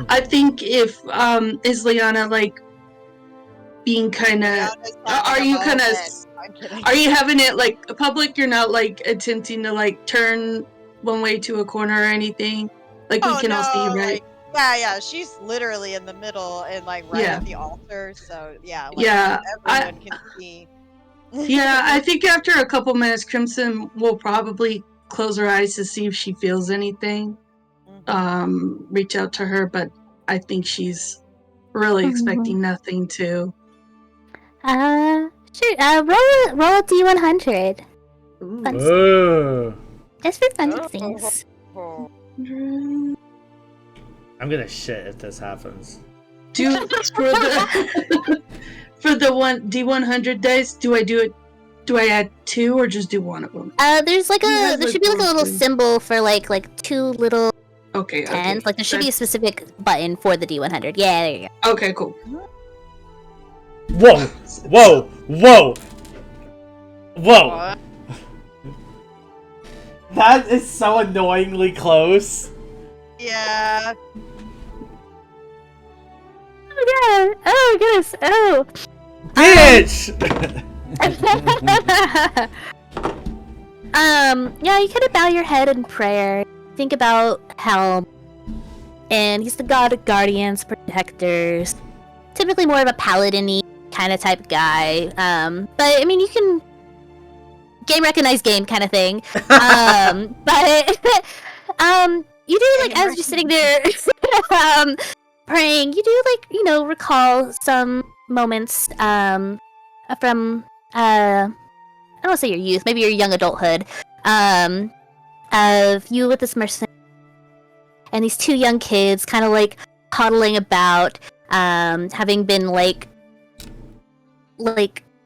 I think if is Lyanna like being kind of are you having it like public? You're not like attempting to like turn one way to a corner or anything, like we can all see, right? Like, yeah, she's literally in the middle and like right at the altar, so everyone can see. Yeah, I think after a couple minutes, Crimson will probably close her eyes to see if she feels anything. Reach out to her, but I think she's really expecting nothing too. Sure. Roll a D100. Ooh. Just for fun things. I'm gonna shit if this happens. For the one D100 dice, do I add 2 or just do one of them? There should be like a little symbol for like 2 little tens. Okay. Like there should be a specific button for the D100. Yeah, there you go. Okay, cool. Whoa! What? That is so annoyingly close. Yeah. Oh god! Oh goodness! Oh! Bitch! Yeah, you kind of bow your head in prayer. Think about Helm. And he's the god of guardians, protectors. Typically more of a paladin-y kind of type guy. But I mean, you can recognize game kind of thing. But you do like as you're sitting there praying, you do like, you know, recall some moments from I don't want to say your youth, maybe your young adulthood, of you with this mercenary and these 2 young kids kind of like huddling about, having been like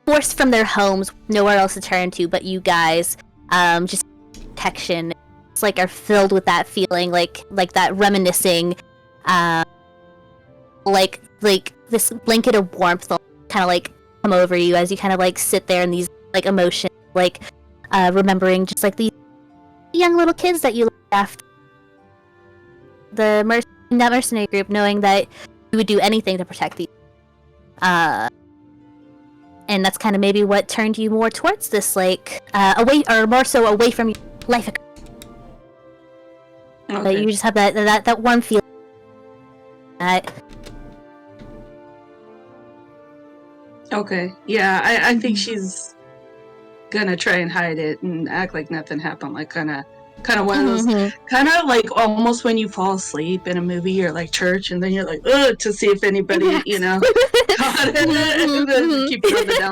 forced from their homes, nowhere else to turn to but you guys, just protection. It's like are filled with that feeling, like that reminiscing, like this blanket of warmth kind of like come over you as you kind of like sit there in these like emotions, like remembering just like these young little kids that you looked after, that mercenary group, knowing that you would do anything to protect these, and that's kind of maybe what turned you more towards this, like away, or more so away from your life. Okay. But you just have that warm feeling. Okay. Yeah, I think she's gonna try and hide it and act like nothing happened. Like kind of one of those, kind of like almost when you fall asleep in a movie or like church, and then you're like, ugh, to see if anybody, caught it, and then keep it on the down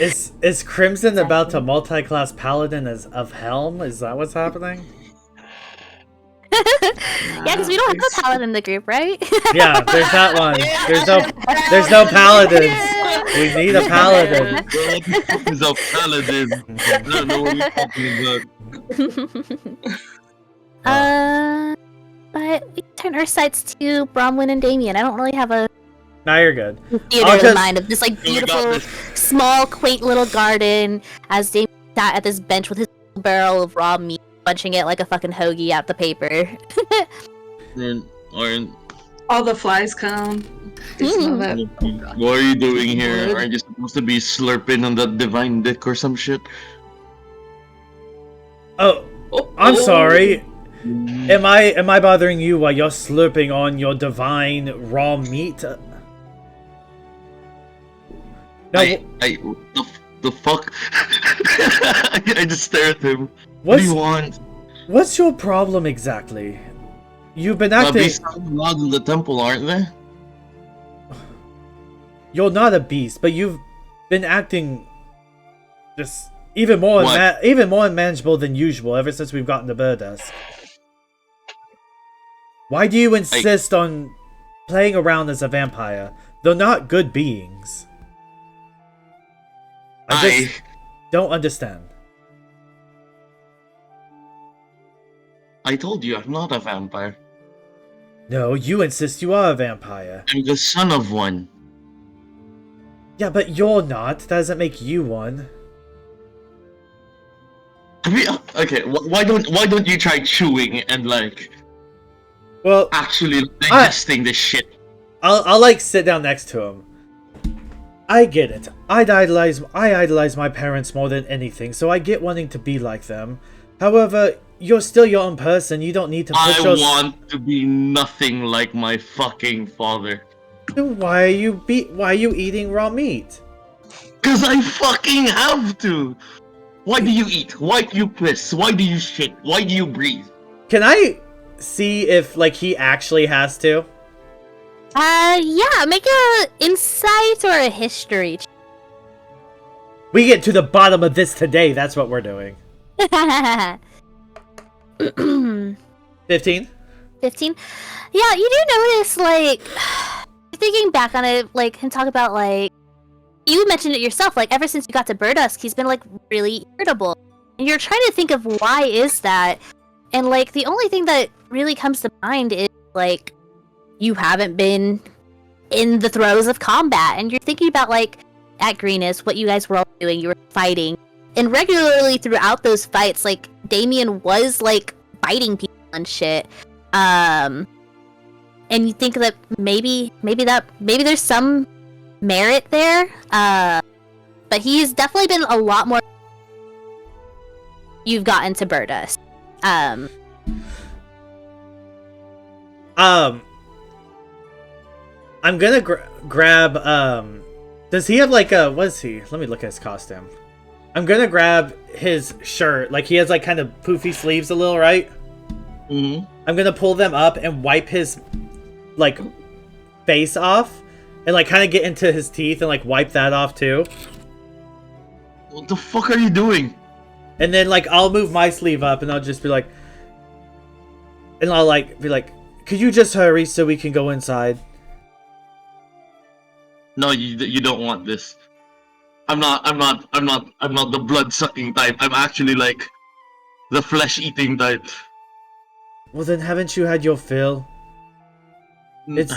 low. Is Crimson about to multi-class paladin of Helm? Is that what's happening? Yeah, because we don't have a paladin in the group, right? Yeah, there's not one. There's no paladins. We need a paladin. He's a paladin. I don't know what you're talking about. But we turn our sights to Bromwynn and Damien. I don't really have a Nah, you're good. theater in mind of this like beautiful, small, quaint little garden as Damien sat at this bench with his barrel of raw meat, bunching it like a fucking hoagie out the paper. All the flies come. What are you doing here? Aren't you supposed to be slurping on that divine dick or some shit? Oh, I'm sorry. Am I bothering you while you're slurping on your divine raw meat? No. The fuck? I just stare at him. What do you want? What's your problem exactly? You've been acting. Beasts are allowed in the temple, aren't they? You're not a beast, but you've been acting just even more unmanageable than usual ever since we've gotten to Berdusk. Why do you insist on playing around as a vampire? They're not good beings. I just don't understand. I told you I'm not a vampire. No, you insist you are a vampire. I'm the son of one. Yeah, but you're not. That doesn't make you one. I mean, okay, why don't you try chewing and actually digesting this shit? I'll sit down next to him. I get it. I idolize my parents more than anything, so I get wanting to be like them. However, you're still your own person. You don't need to push I want to be nothing like my fucking father. Then why are you eating raw meat? Cause I fucking have to. Why do you eat? Why do you piss? Why do you shit? Why do you breathe? Can I see if he actually has to? Yeah, make a insight or a history. We get to the bottom of this today. That's what we're doing. 15? 15? Yeah, you do notice, thinking back on it, and talk about, you mentioned it yourself, ever since you got to Berdusk, he's been, really irritable. And you're trying to think of why is that, and, the only thing that really comes to mind is, you haven't been in the throes of combat, and you're thinking about, at Greenest, what you guys were all doing, you were fighting, and regularly throughout those fights, Damien was, biting people and shit, and you think that maybe there's some merit there, but he's definitely been a lot more you've gotten to Berdusk. I'm gonna grab, does he have what is he? Let me look at his costume. I'm gonna grab his shirt, he has kind of poofy sleeves a little, right? Mm-hmm. I'm gonna pull them up and wipe his, face off, and kind of get into his teeth and wipe that off too. What the fuck are you doing? And then I'll move my sleeve up and I'll just be and I'll be could you just hurry so we can go inside? No, you don't want this. I'm not the blood-sucking type. I'm actually the flesh-eating type. Well then haven't you had your fill? It's...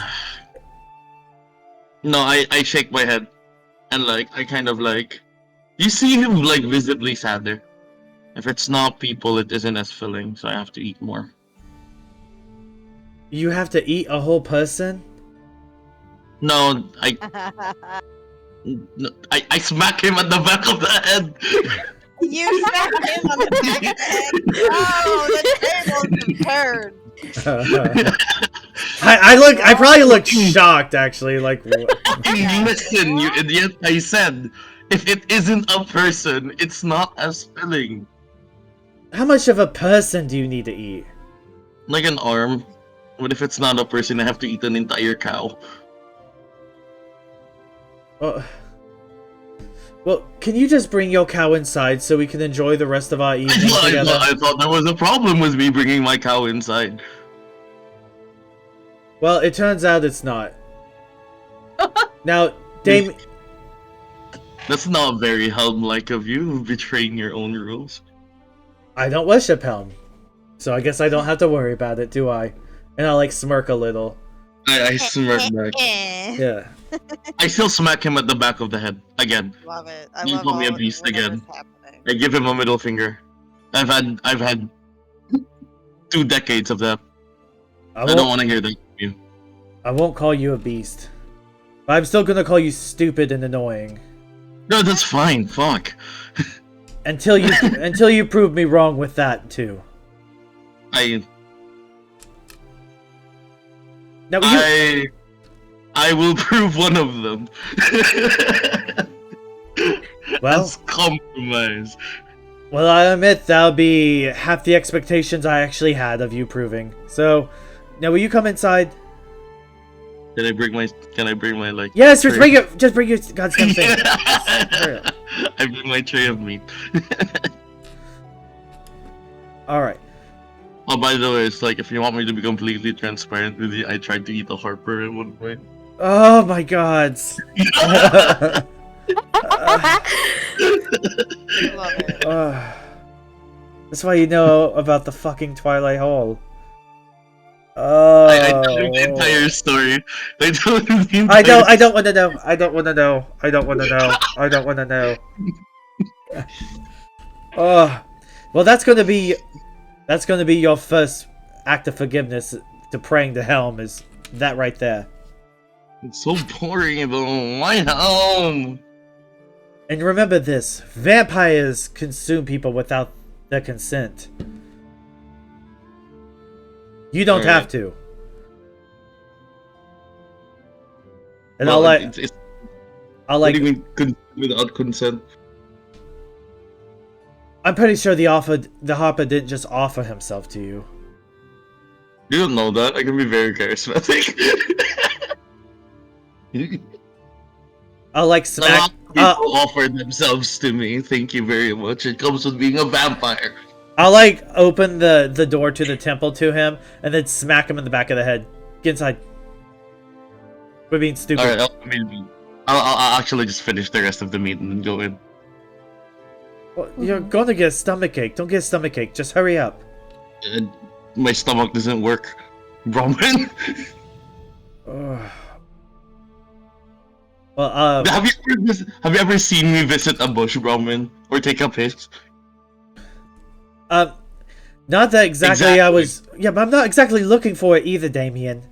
No, I shake my head. And I kind of you see him visibly sadder. If it's not people, it isn't as filling, so I have to eat more. You have to eat a whole person? No, I smack him at the back of the head. You smack him on the back of the head. Oh, the tables have turned. I probably look shocked, actually. Like, listen, you idiot! I said, if it isn't a person, it's not as filling. how much of a person do you need to eat? Like an arm. What if it's not a person? I have to eat an entire cow. Well, can you just bring your cow inside so we can enjoy the rest of our evening together? I thought there was a problem with me bringing my cow inside. Well, it turns out it's not. Now, Damien... That's not very Helm-like of you, betraying your own rules. I don't worship Helm, so I guess I don't have to worry about it, do I? And I, like, smirk a little. I smirk back. Yeah. I still smack him at the back of the head, again. Love it. You call me a beast again. I give him a middle finger. I've had 2 decades of that. I don't want to hear that from you. I won't call you a beast. But I'm still gonna call you stupid and annoying. No, that's fine. Fuck. Until you prove me wrong with that too. Now I will prove one of them. Well, let's compromise. Well, I admit that would be half the expectations I actually had of you proving. So, now will you come inside? Can I bring my like? Yes, just bring it. Just bring your goddamn thing. I bring my tray of meat. All right. Oh, by the way, it's like if you want me to be completely transparent with you, I tried to eat a Harper at one point. Oh my god. Love it. That's why you know about the fucking Twilight Hall. Oh. I told him the entire story. I told him the entire I don't want to know. I don't want to know. I don't want to know. I don't want to know. Oh. Well, that's gonna be your first act of forgiveness to praying to Helm, is that right there. It's so boring though. Why Helm? And remember this, vampires consume people without their consent. You don't have to. And well, I'll what do you mean without consent? I'm pretty sure the Harper didn't just offer himself to you. You don't know that. I can be very charismatic. I'll like smack. People offer themselves to me. Thank you very much. It comes with being a vampire. I'll like open the door to the temple to him and then smack him in the back of the head. Get inside. We're being stupid. Alright, I'll actually just finish the rest of the meat and then go in. Well, you're gonna get a stomachache. Don't get a stomachache. Just hurry up. My stomach doesn't work. Bromwynn. Well, have you ever seen me visit a bush, Bromwynn, or take a piss? Not that exactly. I was. Yeah, but I'm not exactly looking for it either, Damien.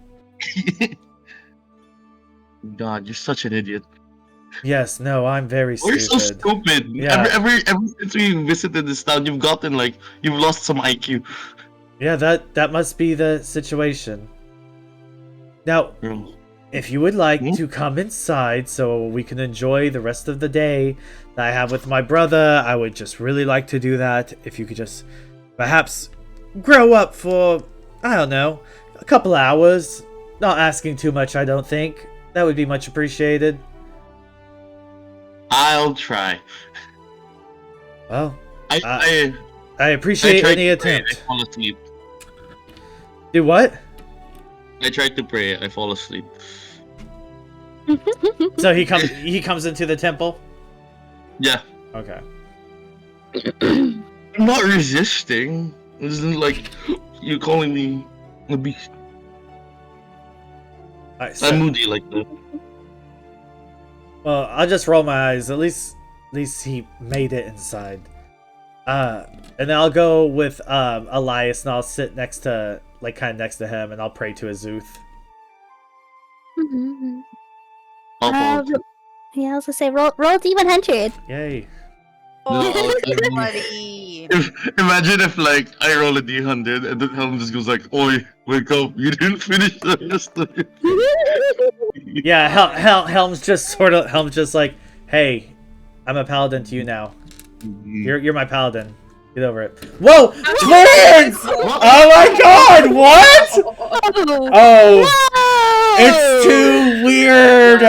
God, you're such an idiot. Yes, no, I'm very stupid. You're so stupid. Yeah. Ever since we visited this town, you've lost some IQ. Yeah, that must be the situation. Now, if you would like to come inside so we can enjoy the rest of the day that I have with my brother, I would just really like to do that. If you could just perhaps grow up for, I don't know, a couple hours. Not asking too much, I don't think. That would be much appreciated. I'll try. Well, I appreciate any attempt. I fall asleep. Do what? I tried to pray. I fall asleep. So he comes into the temple? Yeah. Okay. I'm not resisting. This isn't like you calling me a beast. Right, so, I'm moody like that. Well, I'll just roll my eyes. At least he made it inside. And then I'll go with Elias, and I'll sit next to him, and I'll pray to Azuth. Yeah, I was gonna say roll D100. Yay! Oh, buddy. Imagine if like I roll a d100 and then Helm just goes like, "Oi, wake up! You didn't finish the rest of it." Yeah, Helm's just like, hey, I'm a paladin to you now. You're my paladin. Get over it. Whoa! Twins! Oh my god! What? Oh, it's too weird.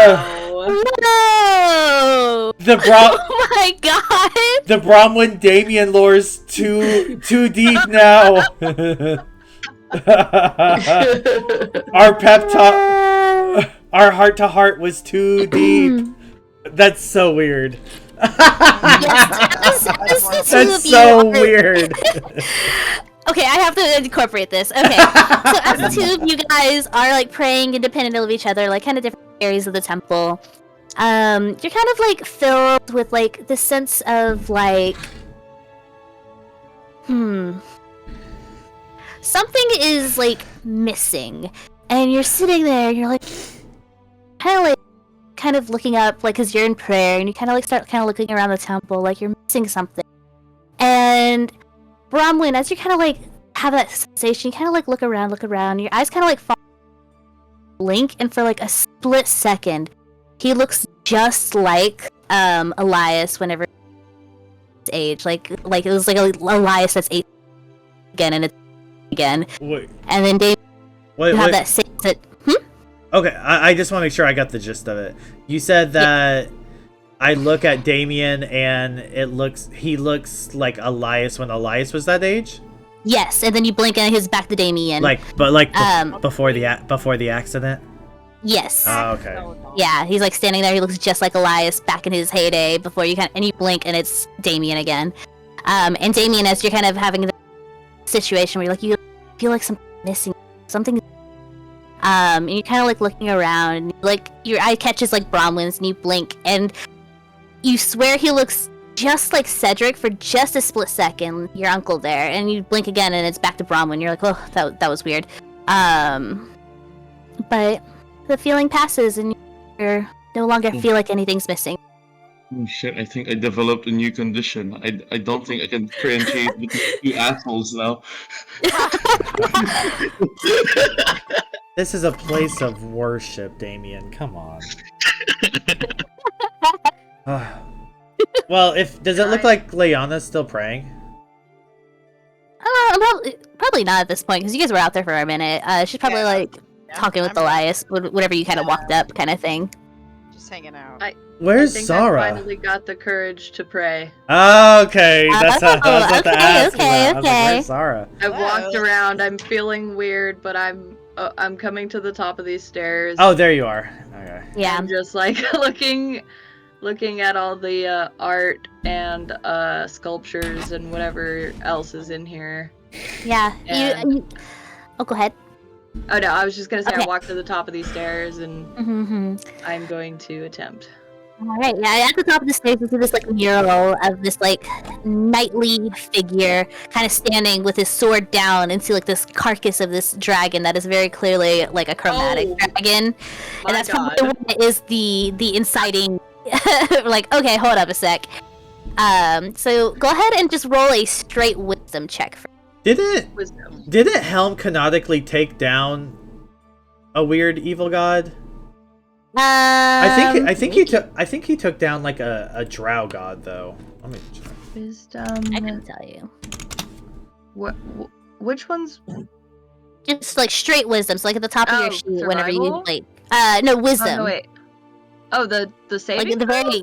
No! Oh my god! The Bromwynn Damien lore's too deep now. Our pep talk, our heart to heart was too deep. That's so weird. That's so weird. Okay, I have to incorporate this. Okay, so as the two of you guys are like praying independent of each other, like kind of different areas of the temple, you're kind of like filled with like this sense of like, something is like missing, and you're sitting there, and you're like, kind of looking up, like, because you're in prayer, and you kind of like start kind of looking around the temple, like you're missing something. And Bromwynn, as you kind of like have that sensation, you kind of like look around, your eyes kind of like fall, blink, and for like a split second, he looks just like Elias whenever his age, like it was like Elias that's 8 again, and it's again. Wait. And then Dave have that same. Okay, I just want to make sure I got the gist of it. You said that I look at Damien and he looks like Elias when Elias was that age? Yes, and then you blink and he's back to Damien. Before the accident? Yes. Oh, okay. Yeah, he's like standing there, he looks just like Elias back in his heyday before you and you blink and it's Damien again. And Damien, as you're kind of having the situation where you're like, you feel like something missing, something. And you're kind of like looking around, and like your eye catches like Bromwynn's, and you blink, and you swear he looks just like Cedric for just a split second, your uncle there, and you blink again, and it's back to Bromwynn. You're like, oh, that was weird. But the feeling passes, and you no longer feel like anything's missing. Oh shit, I think I developed a new condition. I don't think I can differentiate between two assholes now. This is a place of worship, Damien. Come on. Well, does it look like Lyanna's still praying? Probably not at this point, because you guys were out there for a minute. She's probably talking with Elias, whenever you kind of walked up, kind of thing. Just hanging out. Where's I think Zara? I finally got the courage to pray. Okay, that's how I was about to ask. Okay. Where's Zara? I walked around. I'm feeling weird, but I'm coming to the top of these stairs. Oh, there you are. Okay. Yeah. I'm just like looking at all the art and sculptures and whatever else is in here. Yeah. Oh, go ahead. Oh no, I was just gonna say Okay. I walked to the top of these stairs and I'm going to attempt. Alright, yeah, at the top of the stairs, you see this, like, mural of this, like, knightly figure kind of standing with his sword down and see, like, this carcass of this dragon that is very clearly, like, a chromatic dragon. And that's probably what is the inciting, like, okay, hold up a sec. So go ahead and just roll a straight wisdom check for Didn't Helm canonically take down a weird evil god? I think he took down like a drow god though. Let me check. Wisdom. I can tell you. Which ones? Just like straight wisdom. So like at the top of your sheet, survival? whenever you like, no wisdom. Oh, no, wait. Oh, the saving. Like the very,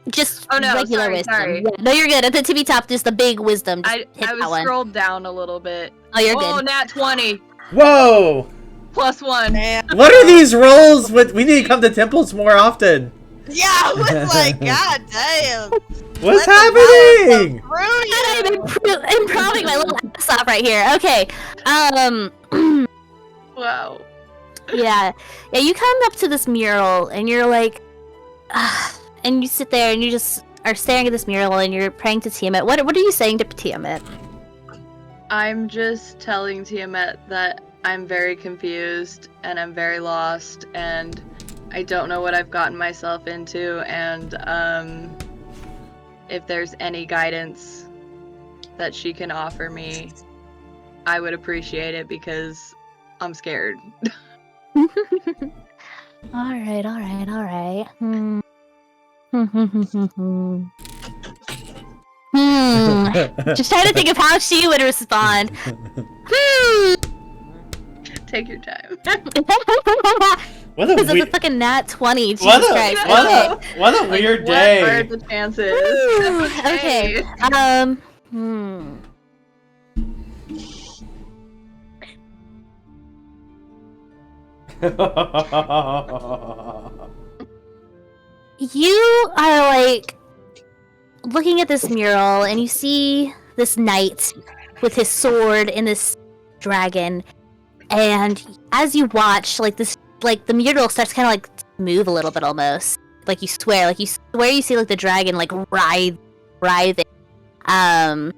just regular wisdom. Sorry. Yeah, no, you're good. At the tippy top, just the big wisdom. Just I was scrolled down a little bit. Oh, you're good. Oh, nat 20. Whoa! +1. What are these rolls? We need to come to temples more often. Yeah, I was like, god damn. What's happening? I'm improving my little ass off right here. Okay. Wow. Yeah. You come up to this mural and you're like, and you sit there and you just are staring at this mural and you're praying to Tiamat. What are you saying to Tiamat? I'm just telling Tiamat that I'm very confused and I'm very lost and I don't know what I've gotten myself into, and if there's any guidance that she can offer me, I would appreciate it because I'm scared. Alright. Just trying to think of how she would respond. Take your time. What a Because of the weird... fucking nat 20. Jesus What Christ. a weird day. What are the chances? Okay. You are like looking at this mural and you see this knight with his sword and this dragon, and as you watch, like this, like the mural starts kind of like move a little bit almost, like you swear you see like the dragon like writhing, and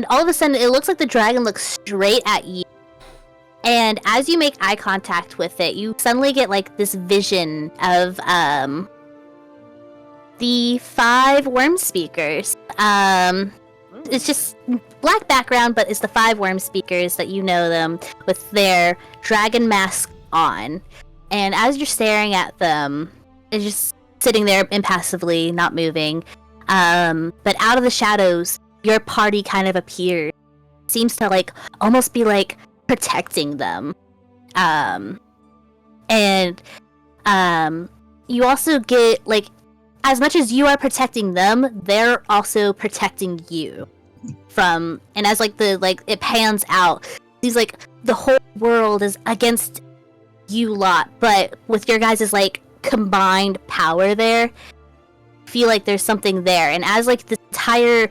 all of a sudden it looks like the dragon looks straight at you. And as you make eye contact with it, you suddenly get like this vision of the 5 worm speakers. It's just black background, but it's the 5 worm speakers that you know them with their dragon masks on. And as you're staring at them, it's just sitting there impassively, not moving. But out of the shadows, your party kind of appears. Seems to like almost be like protecting them. You also get like, as much as you are protecting them, they're also protecting you from, and as like it pans out, these like the whole world is against you lot, but with your guys' like combined power there, feel like there's something there. And as like the entire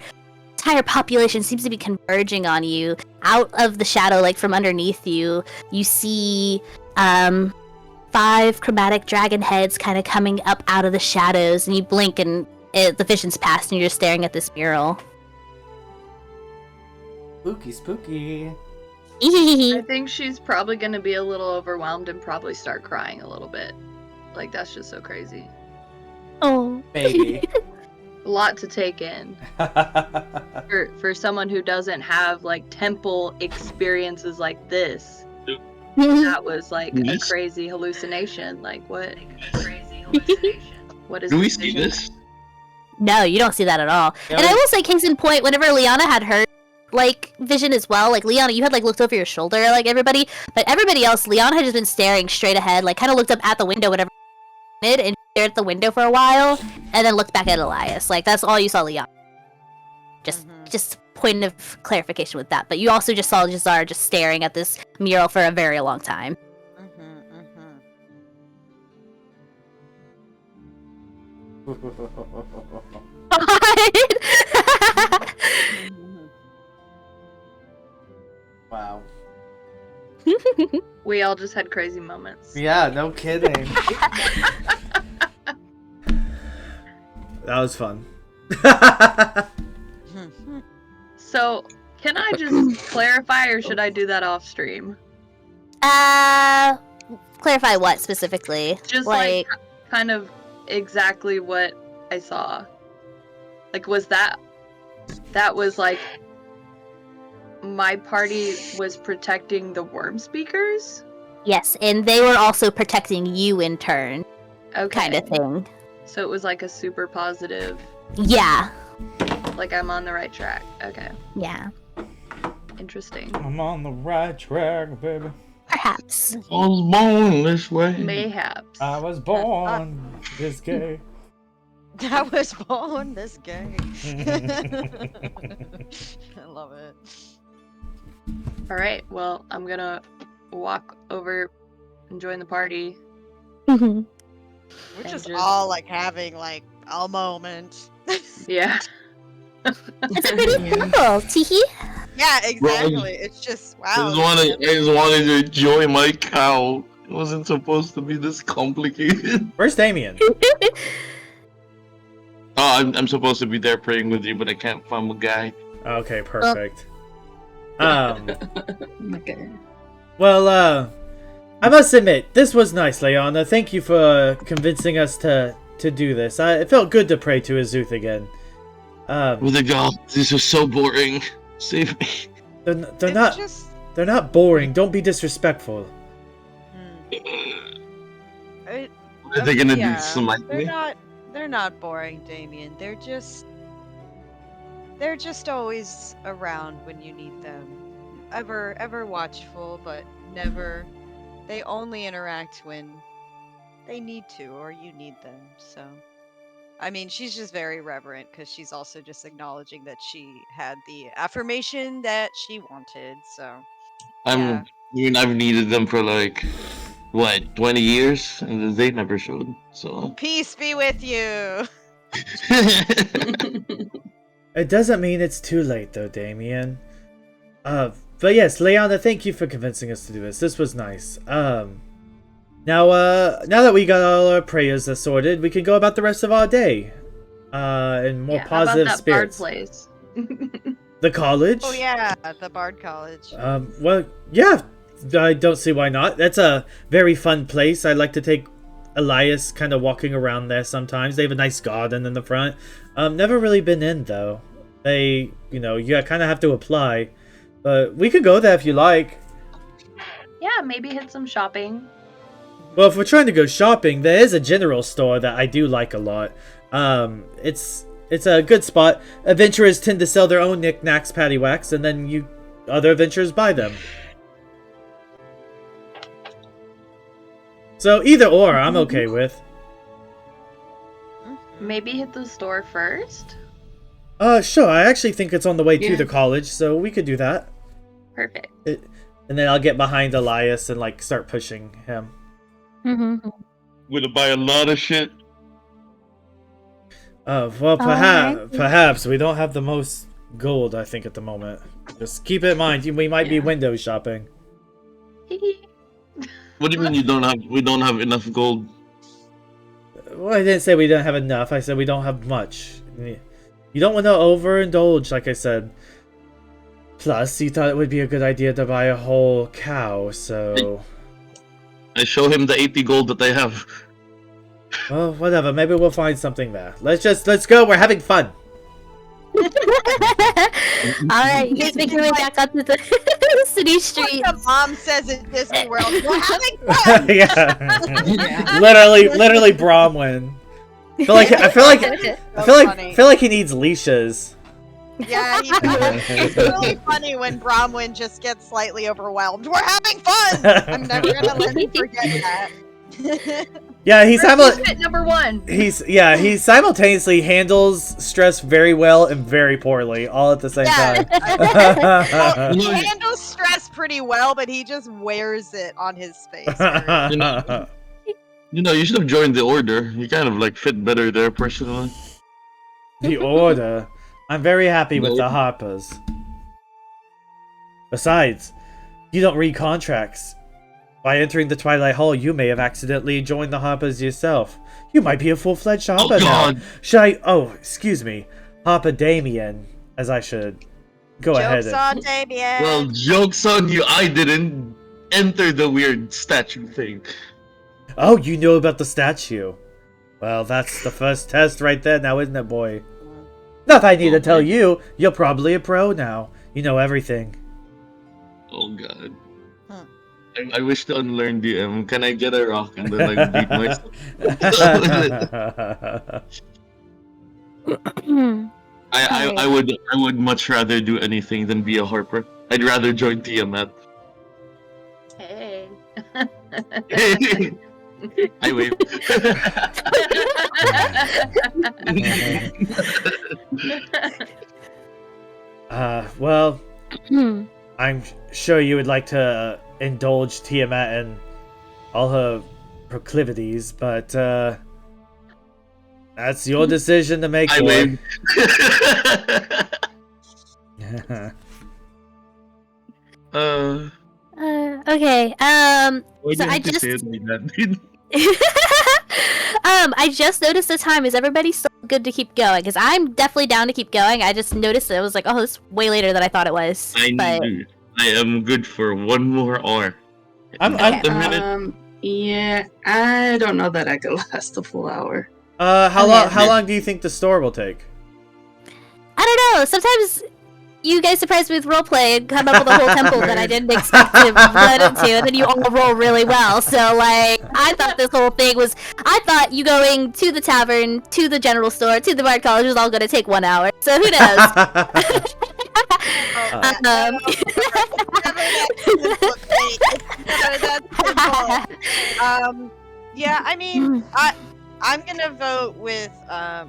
population seems to be converging on you, out of the shadow, like from underneath you, you see 5 chromatic dragon heads kind of coming up out of the shadows, and you blink and the vision's past and you're just staring at this mural. Spooky. I think she's probably gonna be a little overwhelmed and probably start crying a little bit. Like, that's just so crazy. Oh. Baby. A lot to take in. For someone who doesn't have, like, temple experiences like this. That was, like, a crazy hallucination. Like, what? What is Do we see this? No, you don't see that at all. Yeah, and I will say, case in point, whenever Lyanna had her like vision as well, like Lyanna, you had like looked over your shoulder like everybody, but everybody else, Lyanna had just been staring straight ahead, like kind of looked up at the window whenever did, and stared at the window for a while, and then looked back at Elias. Like that's all you saw, Lyanna. Just point of clarification with that. But you also just saw Zara just staring at this mural for a very long time. Wow. We all just had crazy moments. Yeah, no kidding. That was fun. So, can I just clarify, or should I do that off stream? Clarify what specifically? Just like kind of exactly what I saw. Like, was that was like my party was protecting the worm speakers? Yes, and they were also protecting you in turn. Okay. Kind of thing. So it was like a super positive. Yeah. Like I'm on the right track. Okay. Yeah. Interesting. I'm on the right track, baby. Perhaps. I was born this way. Mayhaps. I was born this gay. I was born this gay. I love it. Alright, well, I'm gonna walk over and join the party. We're just all like having like a moment. Yeah. It's a pretty cool. Teehee. Yeah, exactly. It's just wow. I just wanted to enjoy my cow. It wasn't supposed to be this complicated. Where's Damien? Oh, I'm supposed to be there praying with you, but I can't find my guy. Okay, perfect. Okay. Well, I must admit, this was nice, Lyanna. Thank you for convincing us to to do this. It felt good to pray to Azuth again. With the god, this is so boring. Save me. They're not boring. Don't be disrespectful. Are they gonna do smite me? They're not boring, Damien. They're just always around when you need them. Ever watchful, but never. They only interact when they need to or you need them. So, I mean, she's just very reverent because she's also just acknowledging that she had the affirmation that she wanted. So, I've needed them for like what, 20 years, and they never showed. So peace be with you. It doesn't mean it's too late, though, Damien. But yes, Lyanna, thank you for convincing us to do this. This was nice. Now that we got all our prayers sorted, we can go about the rest of our day. In more positive spirits. Bard place? The college? Oh yeah, the Bard College. Well, yeah. I don't see why not. That's a very fun place. I like to take Elias kind of walking around there sometimes. They have a nice garden in the front. Never really been in, though. You kind of have to apply. But we could go there if you like. Yeah, maybe hit some shopping. Well, if we're trying to go shopping, there is a general store that I do like a lot. It's a good spot. Adventurers tend to sell their own knickknacks, paddywhacks, and then other adventurers buy them. So either or, I'm okay with. Maybe hit the store first? Sure. I actually think it's on the way to the college, so we could do that. Perfect. And then I'll get behind Elias and start pushing him. Gonna buy a lot of shit. Well, perhaps we don't have the most gold, I think, at the moment. Just keep it in mind, we might be window shopping. What do you mean we don't have enough gold? Well, I didn't say we didn't have enough. I said we don't have much. You don't want to overindulge, like I said. Plus, you thought it would be a good idea to buy a whole cow, so... I show him the 80 gold that I have. Well, whatever. Maybe we'll find something there. Let's go. We're having fun. Alright, you guys make your way back onto the city streets. What the mom says in Disney World. We're having fun! Yeah. Literally Bromwynn. I feel like he needs leashes. Yeah, he does. It's really funny when Bromwynn just gets slightly overwhelmed. We're having fun! I'm never gonna let him forget that. Yeah, number one. He simultaneously handles stress very well and very poorly, all at the same time. Well, he handles stress pretty well, but he just wears it on his face. You should have joined the order. You kind of fit better there, personally. The order? I'm very happy with the Harpers. Besides, you don't read contracts. By entering the Twilight Hall, you may have accidentally joined the Harpers yourself. You might be a full-fledged Harper now. Excuse me. Harper Damien, as I should. Go ahead. Joke's on Damien. Well, joke's on you. I didn't enter the weird statue thing. Oh, you know about the statue. Well, that's the first test right there now, isn't it, boy? Not that I need to tell you. You're probably a pro now. You know everything. Oh, God. I wish to unlearn DM. Can I get a rock and then beat myself? I would much rather do anything than be a Harper. I'd rather join Tiamat. Hey. I wave. Well, I'm sure you would like to indulge Tiamat in all her proclivities, but that's your decision to make. I wave. Okay. So I just I just noticed the time. Is everybody still good to keep going? Because I'm definitely down to keep going. I just noticed it was like, oh, it's way later than I thought it was. I am good for one more hour. Yeah, I don't know that I could last a full hour. How long do you think the store will take? I don't know. Sometimes you guys surprise me with roleplay and come up with a whole temple that I didn't expect to run into, and then you all roll really well. So, like, I thought this whole thing was... I thought you going to the tavern, to the general store, to the Bard College was all going to take 1 hour. So, who knows? Yeah, I mean, I'm gonna vote with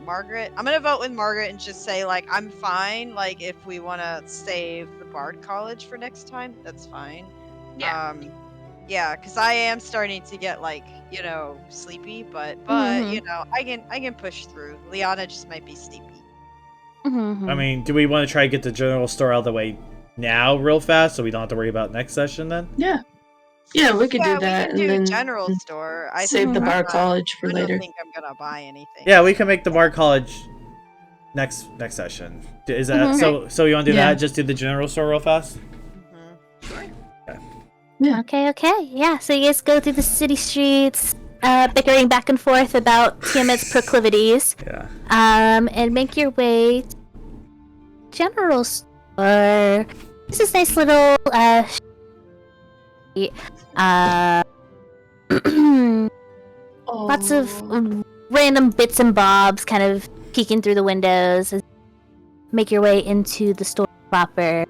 Margaret. I'm gonna vote with Margaret and just say, like, I'm fine. Like, if we want to save the Bard College for next time, that's fine. Yeah. Yeah, because I am starting to get, like, you know, sleepy, but you know, I can push through. Lyanna just might be sleepy. I mean, do we want to try to get the general store out of the way now, real fast, so we don't have to worry about next session then? Yeah. Yeah, we could do that, We and can then do general store. I save think the Bar College for I later. don't think I'm gonna buy anything. Yeah, we can make the Bard College next session. Is that so? You want to do that? Just do the general store real fast. Yeah. Okay. Yeah, so you guys go through the city streets, bickering back and forth about Tiamat's proclivities. Yeah. And make your way to general store. This is nice little lots of random bits and bobs kind of peeking through the windows as you make your way into the store proper.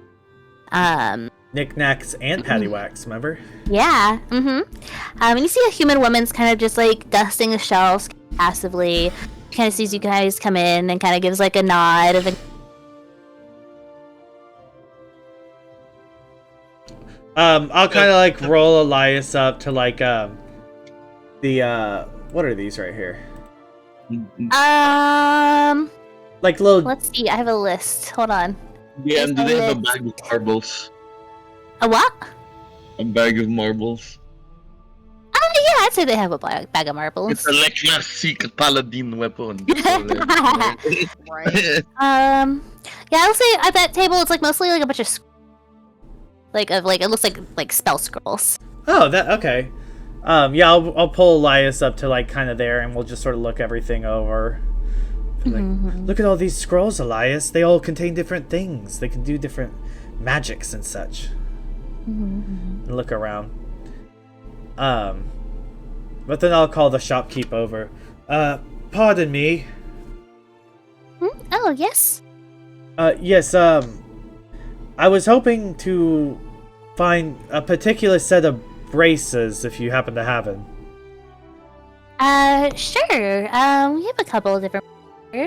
Knickknacks and paddywhacks, remember? Yeah. And you see a human woman's kind of just like dusting the shelves passively. She kind of sees you guys come in and kind of gives like a nod of I'll kind of like roll Elias up to like the what are these right here? Like little. Let's see. I have a list. Hold on. Yeah, and do they have a bag of marbles? A what? A bag of marbles. Yeah, I'd say they have a bag of marbles. It's a classic paladin weapon. Right. Yeah, I'll say at that table it's like mostly like a bunch of it looks like spell scrolls. Oh, that okay. Yeah, I'll pull Elias up to like kind of there, and we'll just sort of look everything over. Like, look at all these scrolls, Elias. They all contain different things. They can do different magics and such. And look around. But then I'll call the shopkeep over. Pardon me. Oh, yes. Yes. I was hoping to find a particular set of braces if you happen to have them. Sure. We have a couple of different.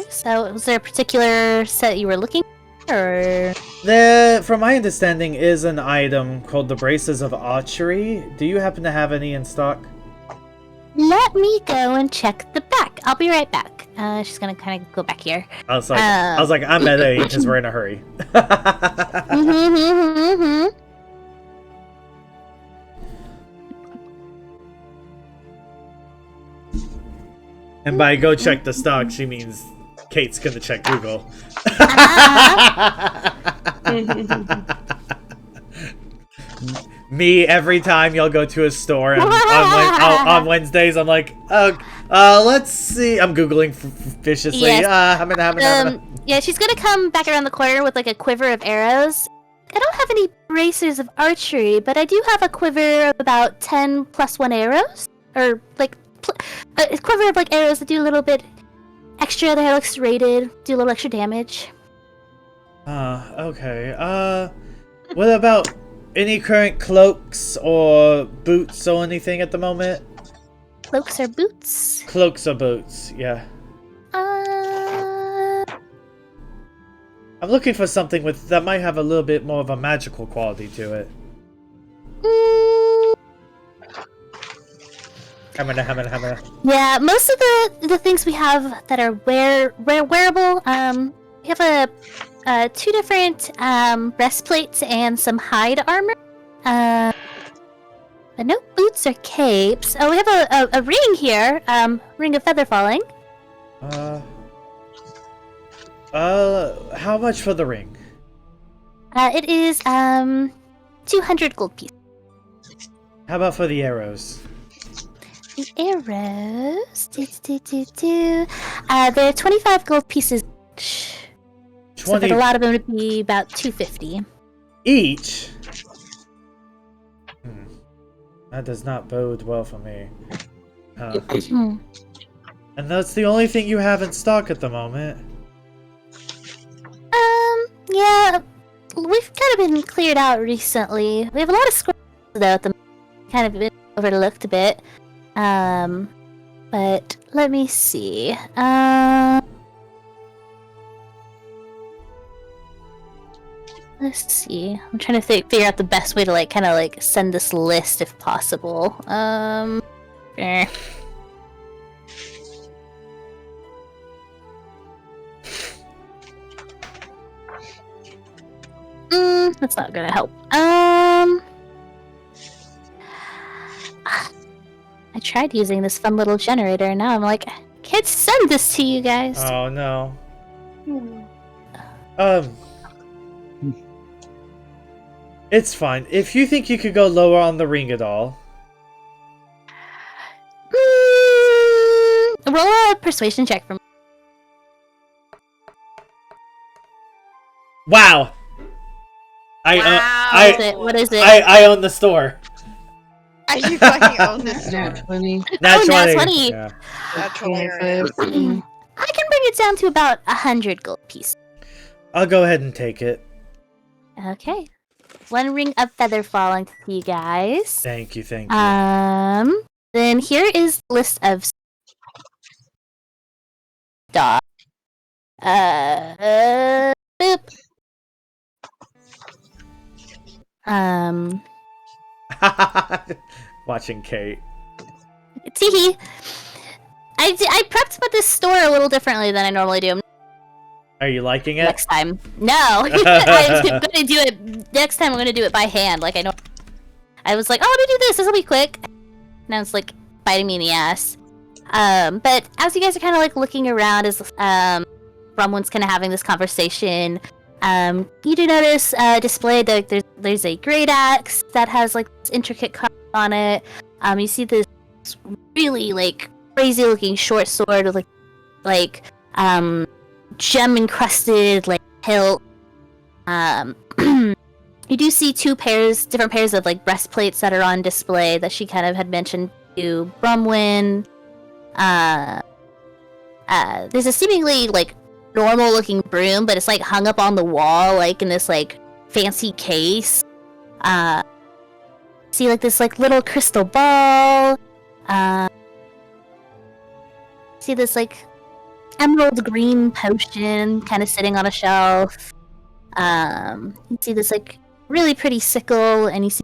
So, was there a particular set you were looking for? Or... There, from my understanding, is an item called the Braces of Archery. Do you happen to have any in stock? Let me go and check the back. I'll be right back. She's gonna kind of go back here. I was like, I'm at A because we're in a hurry. And by go check the stock, she means Kate's gonna check Google. Me, every time y'all go to a store and on Wednesdays, I'm like, let's see. I'm Googling viciously. Yes. Yeah, she's gonna come back around the corner with like a quiver of arrows. I don't have any bracers of archery, but I do have a quiver of about 10 plus 1 arrows. Or like, a quiver of like arrows that do a little bit extra. They're like serrated, do a little extra damage. Okay. What about any current cloaks or boots or anything at the moment? Cloaks or boots? Cloaks or boots, yeah. I'm looking for something that might have a little bit more of a magical quality to it. Hammer. Yeah, most of the things we have that are wearable, we have 2 different breastplates and some hide armor. But no boots or capes. Oh, we have a ring here, ring of feather falling. How much for the ring? It is 200 gold pieces. How about for the arrows? The arrows. They're 25 gold pieces each. 20... So for a lot of them would be about 250 each. That does not bode well for me. And that's the only thing you have in stock at the moment. Yeah, we've kind of been cleared out recently. We have a lot of scrolls though at the moment. Kind of been overlooked a bit. But let me see. Let's see. I'm trying to figure out the best way to like kind of like send this list if possible. That's not gonna help. I tried using this fun little generator, and now I'm like, I can't send this to you guys. Oh no. It's fine. If you think you could go lower on the ring at all. Roll a persuasion check for me. Wow. What is it? I own the store. You fucking own this store. Nat 20. Nat 20. Yeah. That's hilarious. I can bring it down to about 100 gold pieces. I'll go ahead and take it. Okay. One ring of feather falling to you guys. Thank you, thank you. Then here is the list of dog. Boop. Watching Kate. Teehee. I prepped about this store a little differently than I normally do. Are you liking it? Next time. No. I'm gonna do it next time. I'm gonna do it by hand like I know. I was like, oh, let me do this. This will be quick. Now it's like biting me in the ass. But as you guys are kind of like looking around as Bromwynn's kind of having this conversation, you do notice displayed that there's a great axe that has like this intricate carving on it. You see this really like crazy looking short sword with like gem encrusted like hilt. You do see different pairs of like breastplates that are on display that she kind of had mentioned to Bromwynn. There's a seemingly like normal looking broom, but it's like hung up on the wall like in this like fancy case. See like this like little crystal ball. See this like emerald green potion kind of sitting on a shelf. You see this like really pretty sickle, and you see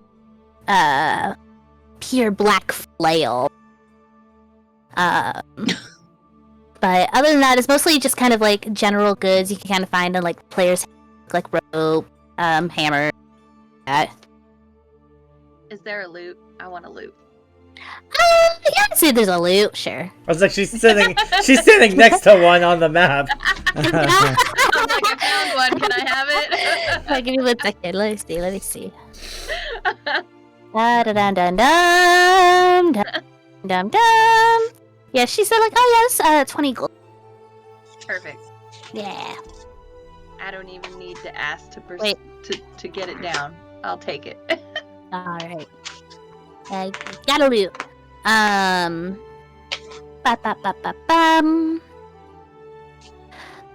pure black flail. But other than that, it's mostly just kind of like general goods you can kind of find on like players, like rope, hammer. That. Is there a loot? I want a loot. Yeah, I'd say there's a loot, sure. I was like, she's sitting next to one on the map. I'm like, I found one. Can I have it? I'll give you a second. Let me see. Da da dum dum dum dum dum. Yeah, she said like, oh yes, 20 gold. Perfect. Yeah. I don't even need to ask to get it down. I'll take it. All right. Got a loot.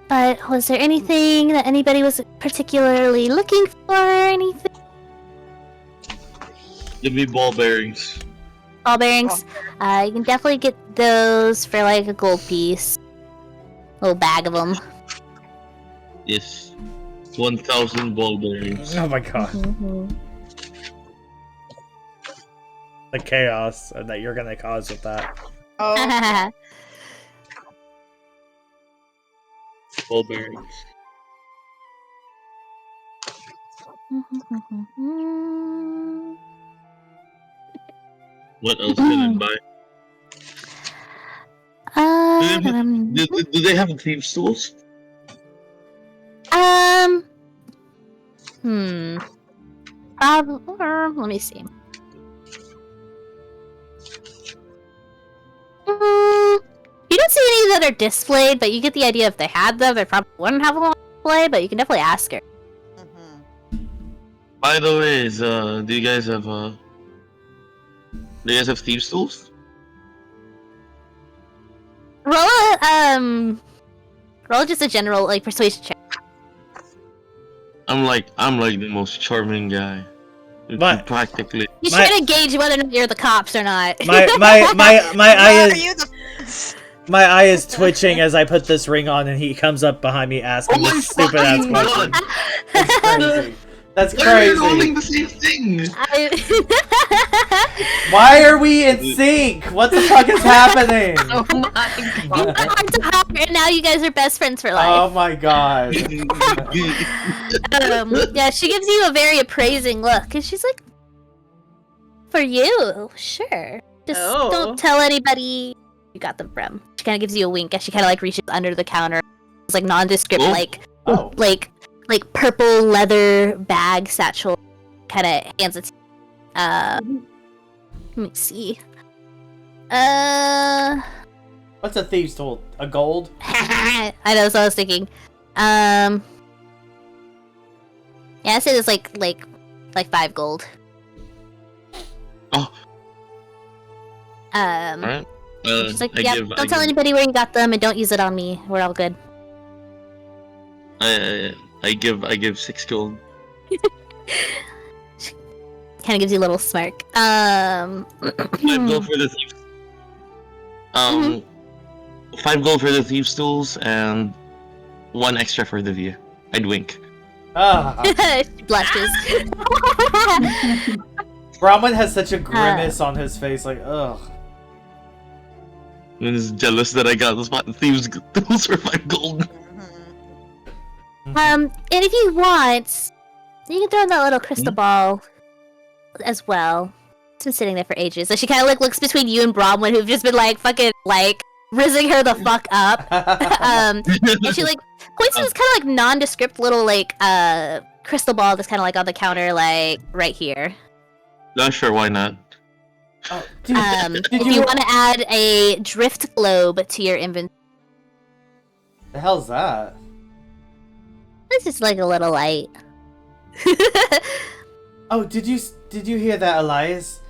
But was there anything that anybody was particularly looking for or anything? Give me ball bearings. Ball bearings. You can definitely get those for like a gold piece. A little bag of them. Yes. 1,000 ball bearings. Oh my god. Mm-hmm. The chaos that you're gonna cause with that. Oh, Ball bearings. What else can I buy? Do they have thieves' tools? Let me see. see any that are displayed, but you get the idea if they had them, they probably wouldn't have them on display, but you can definitely ask her. By the way, do you guys have thieves' tools? Roll just a general like persuasion check. I'm like the most charming guy. But practically. You should gauge whether or not you're the cops or not. My eye is my eye is twitching as I put this ring on, and he comes up behind me asking this stupid ass question. That's crazy. That's crazy. Why are you holding the same thing? Why are we in sync? What the fuck is happening? Oh my god. Hard to hire, and now you guys are best friends for life. Oh my god. Yeah, she gives you a very appraising look, and she's like, "For you, sure. Just don't tell anybody you got them from." She kind of gives you a wink as she kind of like reaches under the counter. It's like nondescript, like purple leather bag satchel. Kind of hands it to you. Let me see. What's a thieves' tool? A gold? I know, that's what I was thinking. Yeah, I say it's like 5 gold. Oh. Alright. She's like, don't tell give, anybody where you got them, and don't use it on me. We're all good. I give 6 gold. Kind of gives you a little smirk. 5 gold for the thieves. 5 gold for the thieves' tools, and 1 extra for the view. I'd wink. She blushes. Bromwynn has such a grimace on his face, like, ugh. He's jealous that I got the thieves' tools for 5 gold. And if you want, you can throw in that little crystal ball as well. It's been sitting there for ages. So she kind of like looks between you and Bromwynn, who've just been like fucking like rizzing her the fuck up. And she like points to this kind of like nondescript little like crystal ball that's kind of like on the counter, like right here. Not sure, why not? Oh, if you want to add a drift globe to your inventory. The hell's that? It's just like a little light. Oh, did you hear that, Elias?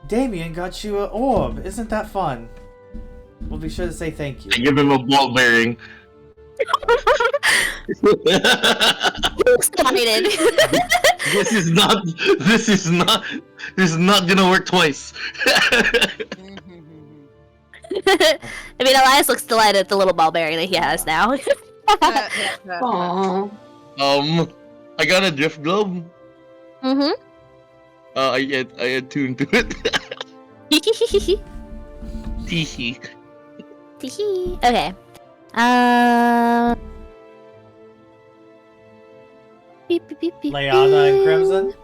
Damien got you an orb. Isn't that fun? We'll be sure to say thank you. I give him a ball bearing. Excited. This is not gonna work twice. I mean, Elias looks delighted at the little ball bearing that he has now. Aww. I got a drift globe. Mm-hmm. I had 2 into it. Teehee. Teehee. Okay. Lyanna and Crimson?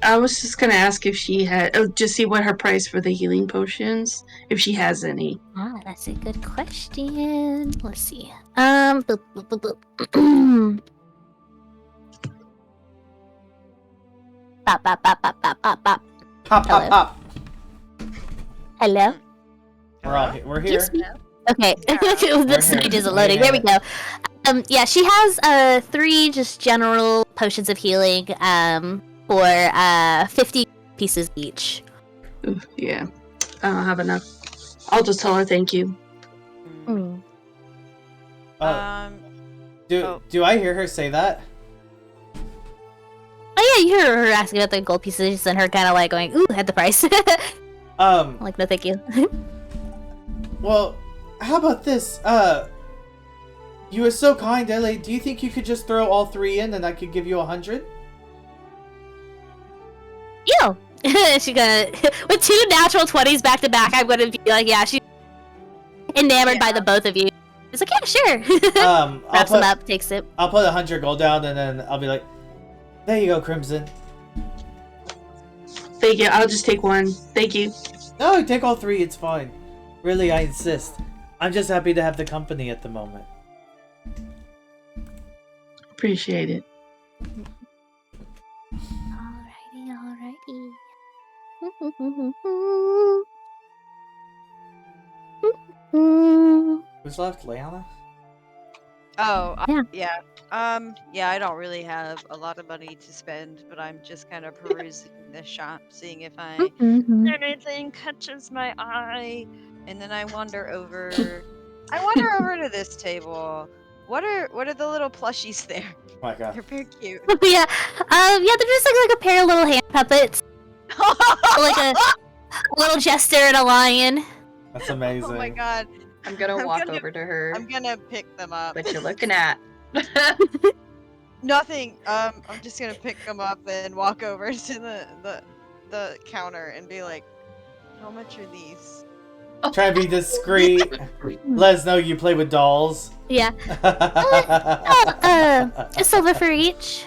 I was just gonna ask if she had, just see what her price for the healing potions, if she has any. Ah, that's a good question. Let's see. Boop, boop, boop, boop. Bop, bop, bop, bop, bop, bop, bop. Pop, pop, pop. Hello? We're here. Okay, the stage isn't loading. There we go. Yeah, she has 3 just general potions of healing for 50 pieces each. Ooh, yeah, I don't have enough. I'll just tell her thank you. Mm. Do I hear her say that? Oh yeah, you hear her asking about the gold pieces and her kind of like going, "Ooh, at the price." Like, no, thank you. Well, how about this? You were so kind, Ellie. Do you think you could just throw all 3 in and I could give you 100? Yo, she gonna with 2 natural 20s back to back. I'm gonna be like, yeah, she's enamored by the both of you. It's like, yeah, sure. Wraps them up, takes it. I'll put 100 gold down and then I'll be like, there you go, Crimson. Thank you. I'll just take 1. Thank you. No, take all 3. It's fine. Really, I insist. I'm just happy to have the company at the moment. Appreciate it. Alrighty. Who's left? Lyanna? Oh, Yeah. yeah, I don't really have a lot of money to spend, but I'm just kind of perusing the shop, seeing if anything catches my eye, and then I wander over to this table. What are the little plushies there? Oh my god. They're very cute. Yeah. They're just like a pair of little hand puppets. Like a little jester and a lion. That's amazing. Oh my god. I'm gonna walk over to her. I'm gonna pick them up. What you looking at? Nothing. I'm just gonna pick them up and walk over to the counter and be like, how much are these? Try to be discreet. Let us know you play with dolls. Yeah. A silver for each.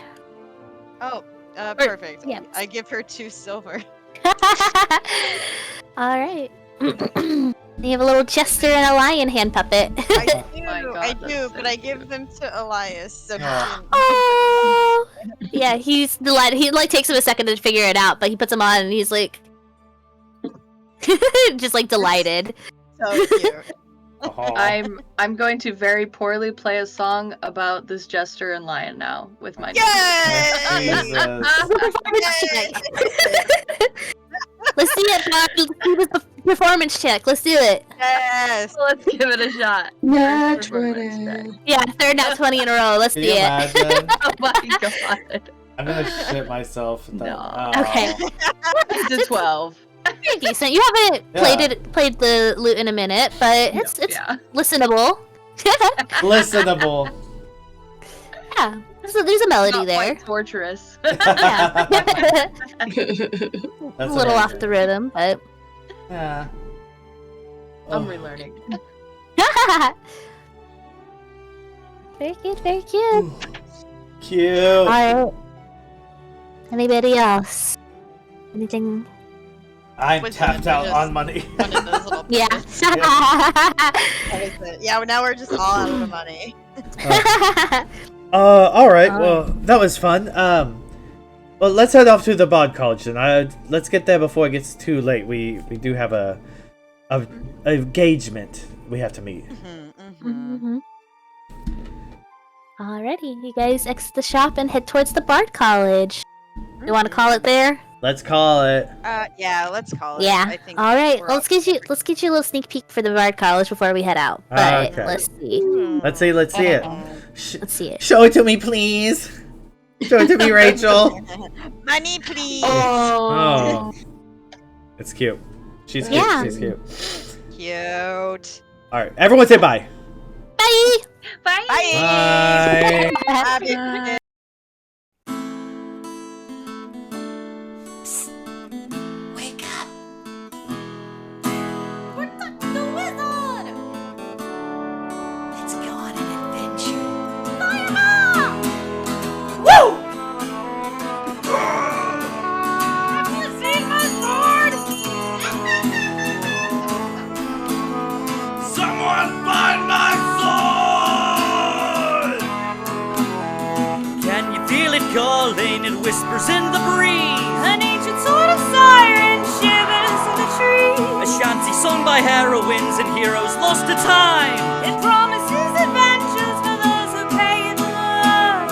Oh, perfect. Yeah. I give her 2 silver. Alright. You have a little jester and a lion hand puppet. I do, but I give them to Elias. So Oh, yeah, he's delighted. He like takes him a second to figure it out, but he puts them on and he's like, just like delighted. So cute. I'm going to very poorly play a song about this jester and lion now with my. Yay! Let's see it, Bob. Let's do this performance check. Let's do it. Yes. Let's give it a shot. Nat 20. Yeah, third nat 20 in a row. Let's Can do you it. imagine? Oh my god. I'm gonna shit myself. No. Okay. It's a 12. Pretty decent. You haven't played the lute in a minute, but it's listenable. Listenable. Yeah. There's a melody Not there. quite torturous. Yeah. That's a little off the rhythm, but yeah. I'm relearning. Very cute, very cute. Cute. Alright. Anybody else? Anything? I'm tapped out on money. Yeah. Yeah, now we're just all out of the money. Alright, well, that was fun. Well, let's head off to the Bod College then. Let's get there before it gets too late. We do have a engagement we have to meet. Alrighty, you guys exit the shop and head towards the Bard College. You want to call it there? Let's call it. Yeah, let's call it. Yeah. I think All right. Let's get you a little sneak peek for the Bard College before we head out. But Okay. let's see. Let's see it. Let's see it. Show it to me, please. Show it to me, Rachel. Money, please. Oh. It's cute. She's cute. Yeah. She's cute. Cute. Alright, everyone say bye. Bye. Bye. Bye. Bye. Wake up! We're the wizard! Let's go on an adventure. Lyanna! Woo! Have you seen my sword? Someone find my sword! Can you feel it calling? It whispers in the breeze. An ancient sword of siren shivers in the trees. A shanty sung by heroines and heroes lost to time. It promises adventures for those who pay in love.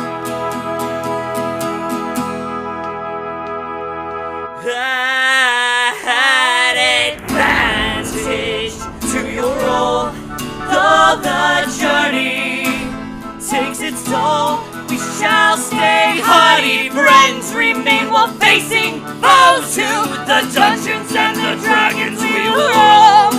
Add advantage to your roll, though the journey takes its toll. We shall stay hardy, friends remain while facing foes to the dungeons and the dragons we will roam.